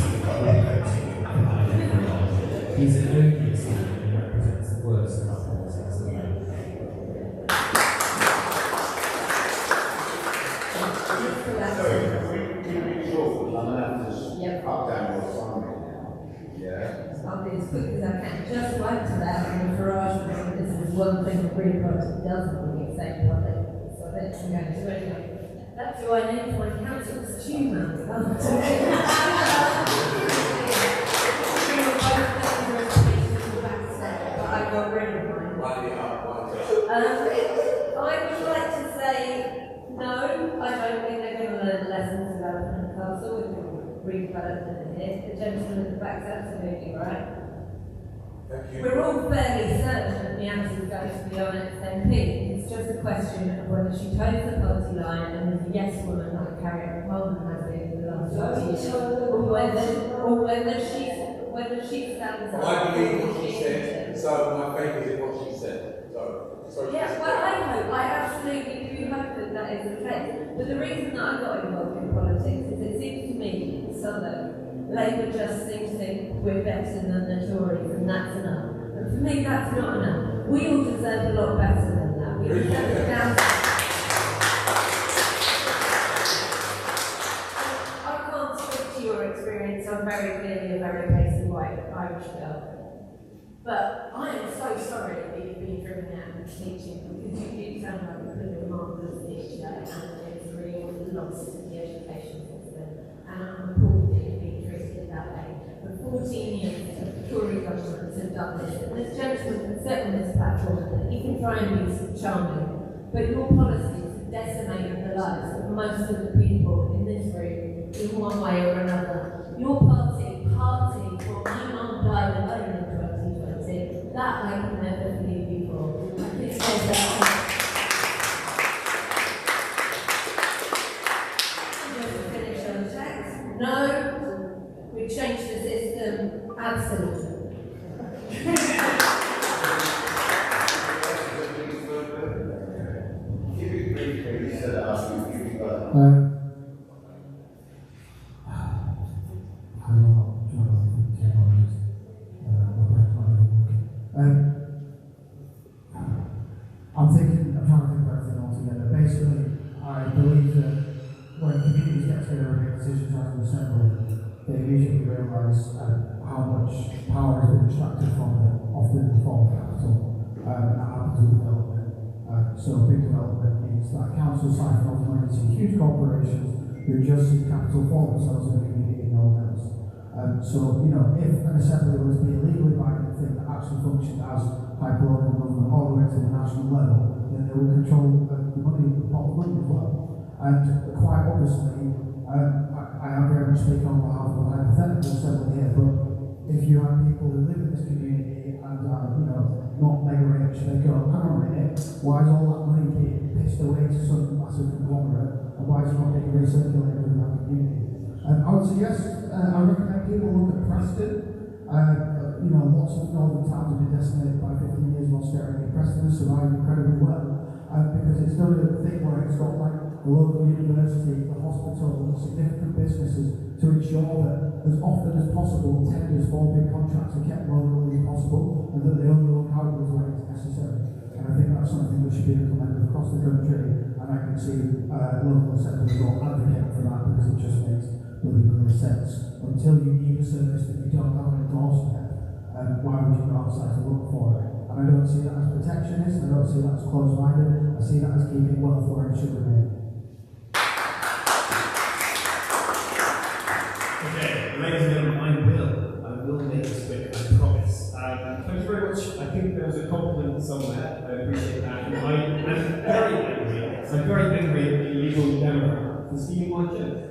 S7: he's an odious man who represents the worst of our politics at the moment.
S3: I'll be as quick as I can. Just to add to that, and Farage, this is one thing the Green Party doesn't really say public, so I bet I'm going to anyway. That's who I named my council's tumour. But I got rid of mine. I would like to say no, I don't think they're going to learn lessons about the castle with the redevelopment here. The gentleman at the back's absolutely right. We're all fairly certain that the answer is going to be on XMP. It's just a question of whether she toes the party line and is a yes woman like Harriet Coleman has been for the last 40 years, or whether she stands up.
S21: I believe what she said, so my faith is in what she said.
S3: Yeah, well, I absolutely do hope that that is the case. But the reason that I got involved in politics is it seems to me in Southwark, Labour just seems to think we're better than the Tories and that's enough. And for me, that's not enough. We all deserve a lot better than that. We deserve to down. I can't speak to your experience. I'm very clearly a very pasty white Irish girl. But I am so sorry that you've been driven out of teaching because you do sound like a pretty marvellous teacher and it's really lost in the education system. And I'm appalled that you've been treated that way. For 14 years, the Tory governments have done this. And this gentleman can sit on this platform and he can try and be charming. But your policies have decimated the lives of most of the people in this room in one way or another. Your party, for my mum died alone in 2020. That I can never forgive you for. I think there's just to finish on text. No, we changed the system. Absolutely.
S6: I'm trying to think about everything altogether. Basically, I believe that when communities get together and make decisions as an assembly, they immediately realise how much power has been extracted from them, often in the form of capital, and that happens with development. So big development means that councils siphon off money to huge corporations who just see capital for themselves in the community and no one else. So, you know, if an assembly was to be a legally binding thing that actually functioned as hyper-local government all the way to the national level, then they will control the money, the pot of money as well. And quite obviously, I am very much speaking on behalf of a hypothetical several here, but if you have people who live in this community and are, not mega rich, they go, hang on a minute, why is all that money being pissed away to some massive conglomerate, and why is it not being recirculated in that community? I would suggest, I recommend people look at Preston. Lots of northern towns have been decimated by 15 years of austerity. Preston has survived incredibly well because it's done a thing where it's got like the local university, the hospital, and significant businesses to ensure that as often as possible tenders for big contracts are kept locally as possible and that they only look outwards when it's necessary. And I think that's something that should be implemented across the country, and I can see local assemblies all advocating for that because it just makes really sense. Until you need a service that you don't have on a doorstep, why would you go outside to look for it? And I don't see that as protectionist, I don't see that as closed-minded, I see that as keeping wealth where it should remain.
S5: Okay, ladies and gentlemen, I will make this quick, I promise. Thank you very much. I think there was a compliment somewhere, I appreciate that. And I'm very angry at the illegal Democrat for stealing my joke.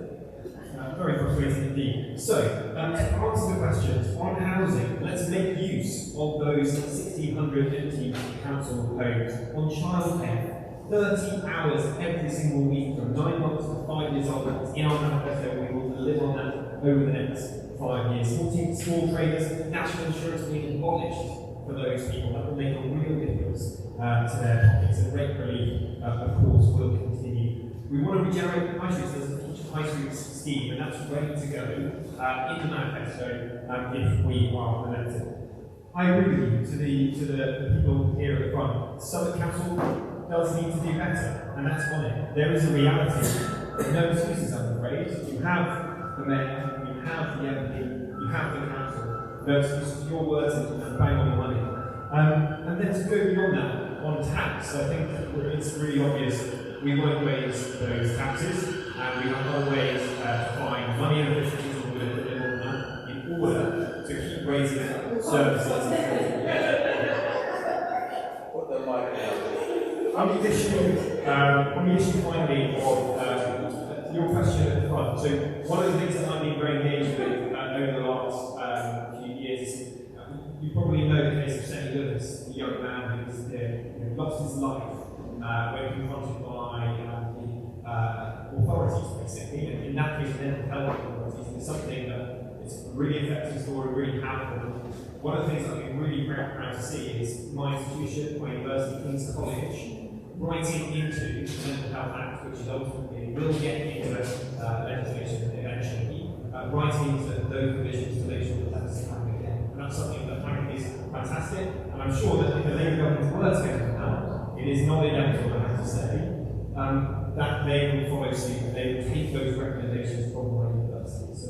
S5: Very frustrating indeed. So, to answer the questions on housing, let's make use of those 1,600 empty council homes. On childcare, 30 hours every single week from 9 months to 5 years old. That's in our manifesto. We will deliver on that over the next 5 years. 14 small traders, national insurance being abolished for those people. That will make a real difference to their pockets. And rate relief, of course, will continue. We want to regenerate high streets. There's a future high streets scheme, and that's ready to go in the manifesto if we are elected. I agree with you to the people here at the front. Southwark Council does need to do better, and that's on it. There is a reality. No excuses, I'm afraid. You have the mayor, you have the MP, you have the council. No excuses. Your words and bang on the money. And then to go beyond that, on tax, I think it's really obvious. We won't raise those taxes, and we have other ways to find money and efficiencies and we're going to deliver on that in order to keep raising services.
S21: Put the mic down.
S5: On the issue finally of your question at the front. So one of the things that I've been very engaged with over the last few years is you probably know the case of St. Lewis, the young man who lost his life when confronted by the authorities, basically. And in that case, mental health authorities, and it's something that it's a really effective story, really powerful. One of the things I've been really proud to see is my institution, my university, King's College, writing into the Mental Health Act, which is ultimately will get into legislation eventually, writing into those provisions to make sure that doesn't happen again. And that's something that I think is fantastic, and I'm sure that if the Labour government were to get that, it is not inevitable, I have to say, that they will follow suit, and they will take those recommendations from my university. So,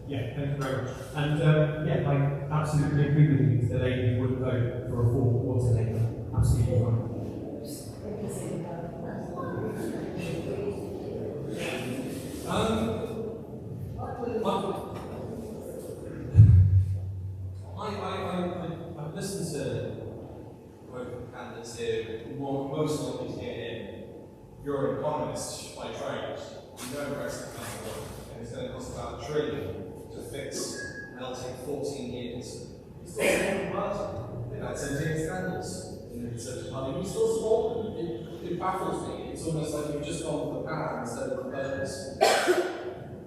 S5: yeah, thank you very much. And I absolutely agree with you that the Labour would vote for a full water Labour. Absolutely right.
S8: I've listened to both candidates here, most of them here. You're an economist by trade. You know Brexit can't work, and it's going to cost about $1 trillion to fix, and it'll take 14 years. It's still supporting party. They've had 17 scandals in the Conservative Party. We still support them. It baffles me. It's almost like you've just gone for the power instead of the purpose.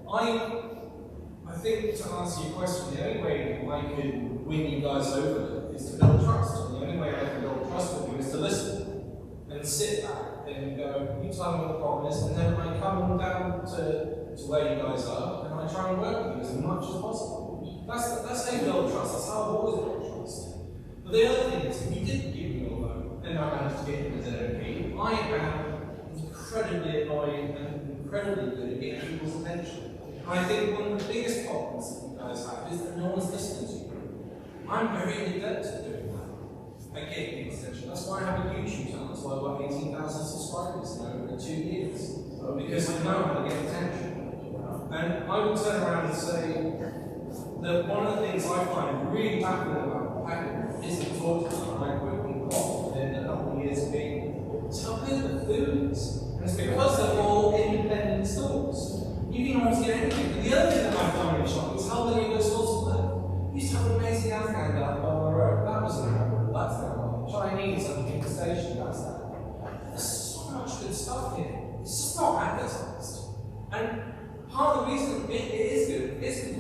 S8: I think to answer your question, the only way I can win you guys over is to build trust. And the only way I can build trust with you is to listen and sit back and go, you tell me what the problem is, and then I come down to where you guys are and I try and work with you as much as possible. That's how you build trust. That's how I've always built trust. But the other thing is, if you didn't give me your vote and I managed to get him as an MP, I am incredibly annoying and incredibly good at getting people's attention. And I think one of the biggest problems that you guys have is that no one's listening to you. I'm very adept at doing that. I get people's attention. That's why I have a YouTube channel. That's why I've got 18,000 subscribers now in 2 years. Because I know how to get attention. And I will turn around and say that one of the things I find really baffling about Peckham isn't talked about my working in a couple of years being how good the food is. And it's because they're all independent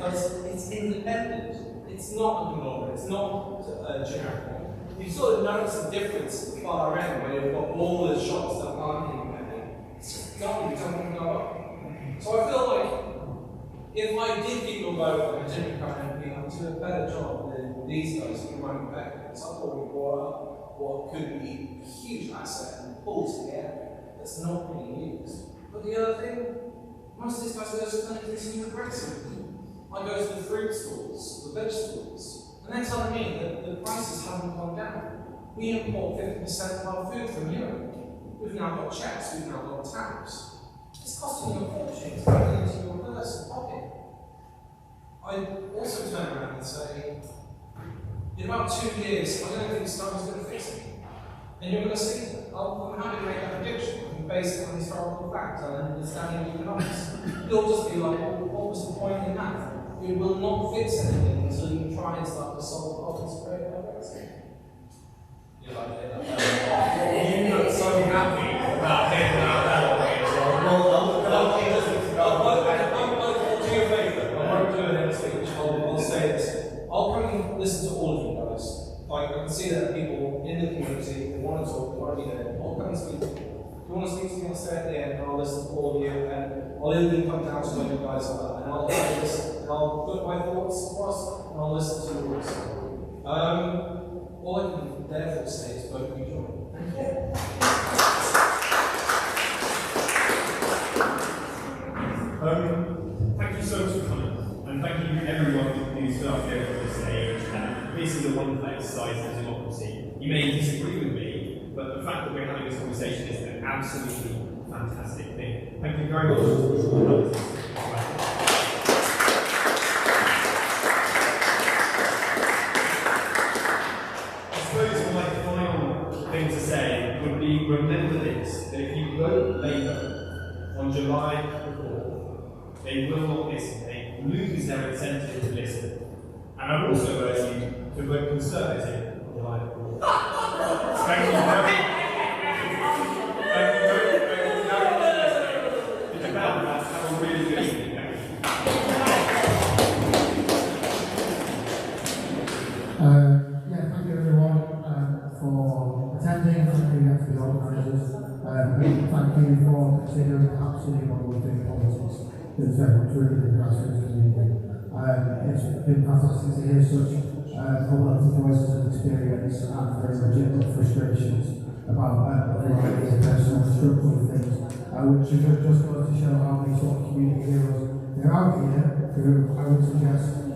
S15: because it's independent. It's not a conglomerate, it's not a generic one. You sort of notice the difference at the far end where you've got all the shops that aren't independent. It's just gone, you don't want to go up. So I feel like if I did get your vote and I didn't become MP, I would do a better job than these guys who run Peckham. Because I thought we brought up what could be a huge asset and pull to the area that's not being used. But the other thing, most of these guys go to continue with Brexit. I go to the fruit stalls, the vegetables, and they're telling me that the prices haven't gone down. We import 50% of our food from Europe. We've now got checks, we've now got tariffs. It's costing you a fortune to put it into your purse and pocket. I also turn around and say, in about 2 years, I don't think Stone's going to fix it. And you're going to see that. I'm happy to make that prediction based on historical fact and understanding of economics. You'll just be like, well, what was the point in that? It will not fix anything until you try and start to solve problems created by Brexit. You like it? You look so happy about heading out that way. I'll do you a favour. I won't do an speech. I'll say this. I'll come and listen to all of you guys. Like, I can see that people in the community who want to talk, want to be there. I'll come and speak to you. If you want to speak to me, I'll stay at the end and I'll listen to all of you. And I'll even come down to where you guys are. And I'll listen. And I'll put my thoughts across and I'll listen to yours. All I can therefore say is vote you join. Thank you.
S5: Thank you so much for coming, and thank you everyone who's up here at this stage. This is a wonderful exercise in democracy. You may disagree with me, but the fact that we're having this conversation is an absolutely fantastic thing. Thank you very much. Thing to say would be, remember this, that if you vote Labour on July 4th, they will not listen. They lose their incentive to listen. And I'd also urge you to vote Conservative on July 4th. Thank you very much. It's about that. Have a really good evening.
S6: Thank you everyone for attending, thank you to the organisers, and thank you for considering absolutely what we're doing in politics. It's very much rooted in the grassroots community. It's been fantastic to hear such a wealth of voices of experience and very legitimate frustrations about a variety of personal and structural things, which just goes to show how many sort of community heroes there are out here who I would suggest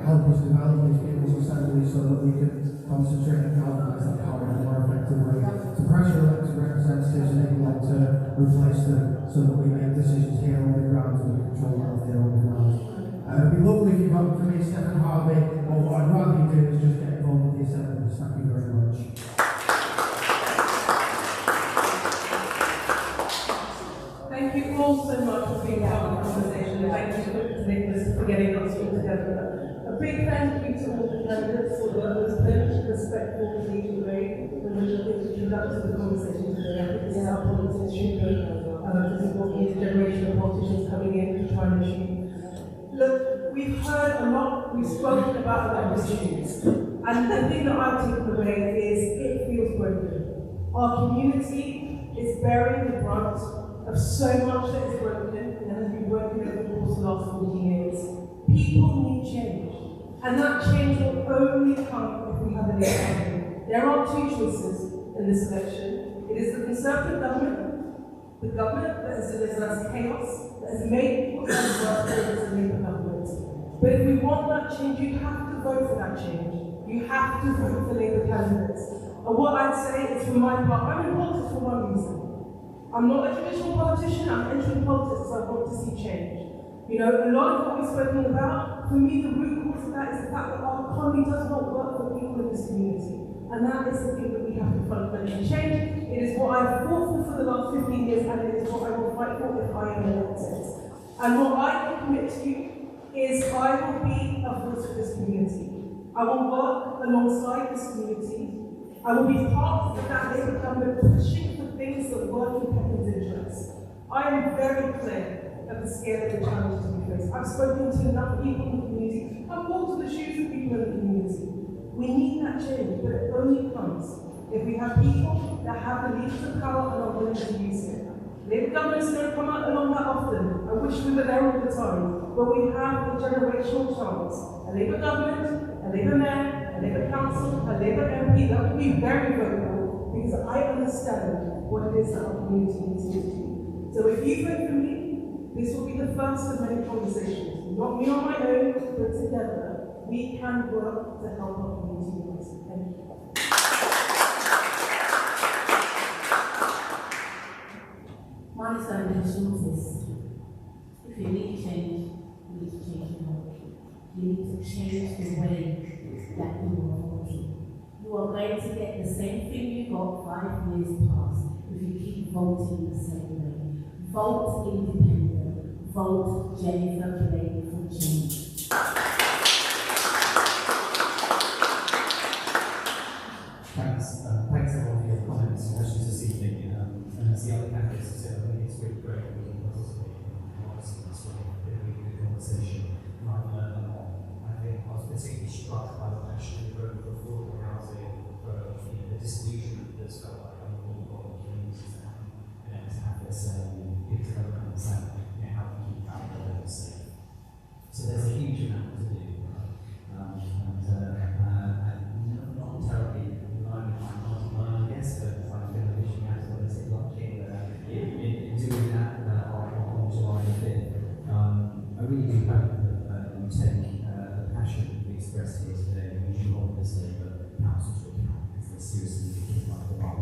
S6: help us develop these people's assemblies so that we can concentrate and galvanise that power in a more effective way to pressure elected representatives and anyone to replace them so that we make decisions here on the ground and we control them here on the ground. It'd be lovely if you voted for me, Stephen Harvey, or what I'd rather you do is just get involved with the assemblies. Thank you very much.
S4: Thank you all so much for being part of the conversation. Thank you to Nicholas for getting us all together. A big thank you to all the candidates for the respectful, collegial way in which I think we conducted the conversation today. I think this is how politics should be. This is what we need, a generation of politicians coming in to try and achieve. Look, we've heard a lot, we've spoken about a lot of issues. And the thing that I've taken away is it feels broken. Our community is bearing the brunt of so much that is broken and has been broken over the course of the last 40 years. People need change. And that change will only come if we have an economy. There are two choices in this election. It is the Conservative government, the government that has delivered us chaos, that has made people worse as a Labour government. But if we want that change, you have to vote for that change. You have to vote for Labour candidates. And what I'd say is, for my part, I'm in politics for one reason. I'm not a traditional politician, I'm entering politics because I want to see change. You know, a lot of what we've spoken about, for me, the root cause of that is the fact that our economy does not work for people in this community. And that is the thing that we have to fundamentally change. It is what I've fought for the last 15 years, and it is what I will fight for if I am elected. And what I can commit to you is I will be a voice for this community. I will work alongside this community. I will be part of that Labour government pushing for things that work in Peckham's interests. I am very clear of the scale of the challenges we face. I've spoken to enough people in the community. I've walked in the shoes of people in the community. We need that change, but it only comes if we have people that have the levers of power and are willing to use it. Labour governments don't come out along that often. I wish we were there all the time. But we have a generational chance. A Labour government, a Labour mayor, a Labour council, a Labour MP that will be very vocal because I understand what it is that our community needs to do. So if you vote for me, this will be the first of many conversations. Not me on my own, but together we can work to help our community rise. Thank you.
S10: My foundation is this. If you need change, you need to change your heart. You need to change the way that you are voting. You are going to get the same thing you got 5 years past if you keep voting the same way. Vote independent. Vote Jennifer Blake for change.
S7: Thanks everyone for your comments and questions this evening. And as the other candidates have said, I think it's really great that we can participate in this way, in a really good conversation. And I've learned a lot. I think I was particularly struck by the passion and growth of affordable housing, for the disillusionment that's felt like a lot of communities now, to have this big development and how we keep that development safe. So there's a huge amount to do. And not terribly relying on my guess, but I'm going to wishing out what is it lucky in doing that on July 5th. I really do hope that you take the passion that we expressed here today and you hold this Labour Council to account, because they seriously need to keep up the ball.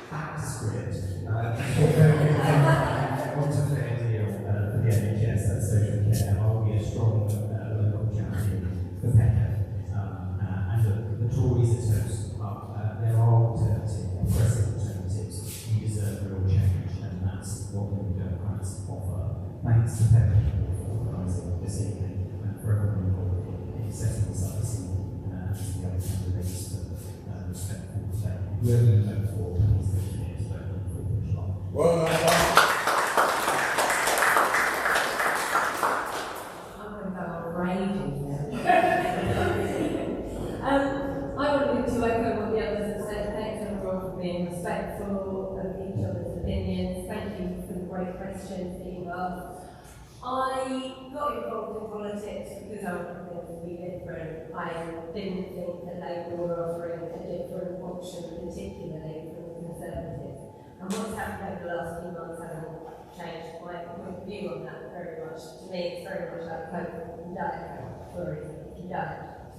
S7: Back to script. What's a fair deal for the NHS, that's social care? Are we a strong local champion for Peckham? And the Tories are toast up. There are alternatives, progressive alternatives. You deserve real change, and that's what the Democrats offer. Thanks to Pempeople for organising this evening and for everyone involved in setting this up this evening, and to the other candidates for respectful today. Whoever you vote for, please vote for me to vote for July.
S21: Well,
S3: I wanted to echo what the others have said. Thanks everyone for being respectful of each other's opinions. Thank you for the great questions that you asked. I got involved in politics because I wanted to be different. I didn't think that Labour were offering a different option, particularly from the Conservatives. And what's happened over the last few months hasn't changed my point of view on that very much. To me, it's very much like Coke and Diet Coke.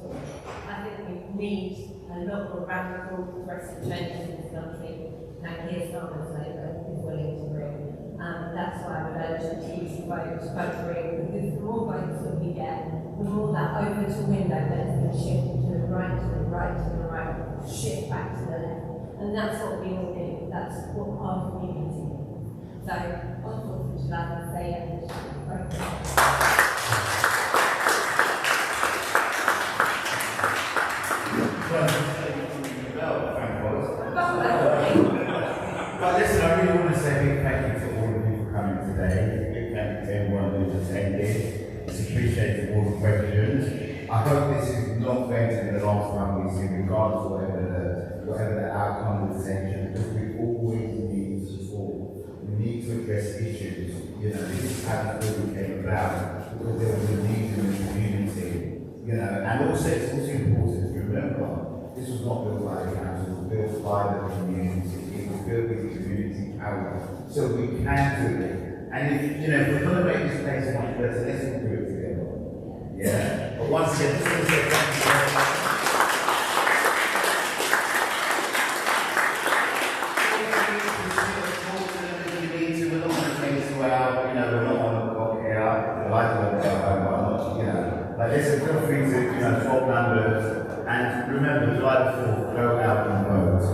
S3: I think we need a lot more radical, progressive changes in this country, and here's Starmer's Labour is willing to bring. That's why I would urge you to use the vote for bring, because the more votes that we get, the more that Overton window that's been shifted to the right, to the right, to the right, shift back to the left. And that's what we all need. That's what our community needs. So, on 4th of July, I'll say yes.
S2: But listen, I really want to say a big thank you to all of you for coming today. A big thank you to everyone who's attended. It's appreciated all the questions. I hope this is not going to be the last time we see, regardless of whatever the outcome of the session, because we always need support. We need to address issues. This is how the building came about, because there was a need in the community. And also it's also important to remember, this was not built by the council, it was built by the community. It was built with community power. So we can do it. And if we're going to make this place much better, let's all do it together. Yeah? But once again, just want to say thank you very much. Listen, feel free to swap numbers, and remember, July 4th, go out and vote.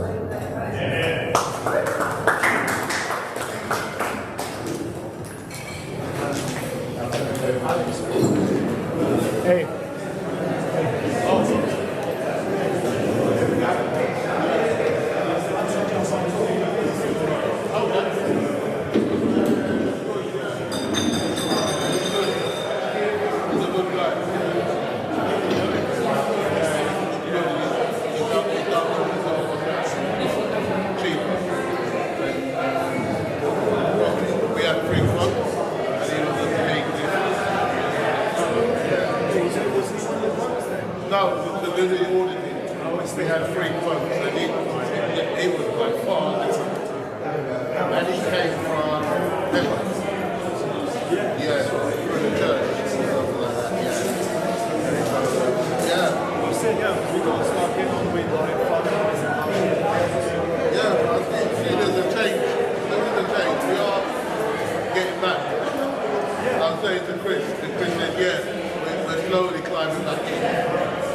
S1: Hey.
S12: we had 3 quotes, and he was by far different. And he came from Peckham. Yeah, through the church, something like that, yeah. Yeah.
S22: You said, yeah, we got to start getting on with like fundraising.
S12: Yeah, I think there's a change. There is a change. We are getting back. I was saying to Chris, and Chris said, yeah, we're slowly climbing back in.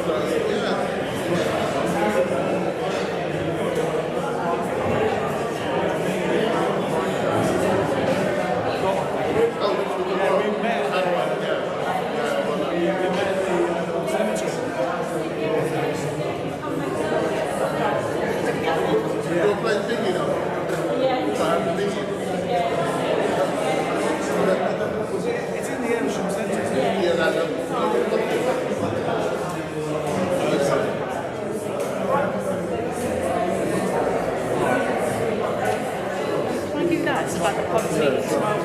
S12: So, yeah. You're playing thingy now? Yeah.
S22: It's in the Ayrsham Centre.
S12: Yeah, that's
S11: Can I do that? It's about the policy tomorrow.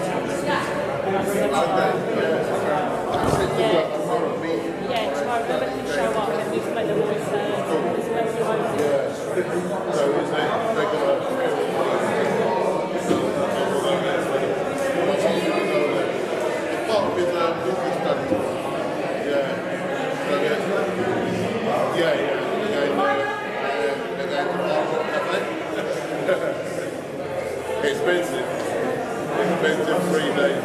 S11: Yeah, tomorrow everybody can show up and we can make the voice heard.
S12: Part of his business study. Yeah. They're going to Marlborough Cafe. Expensive 3 days.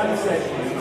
S22: Sunset.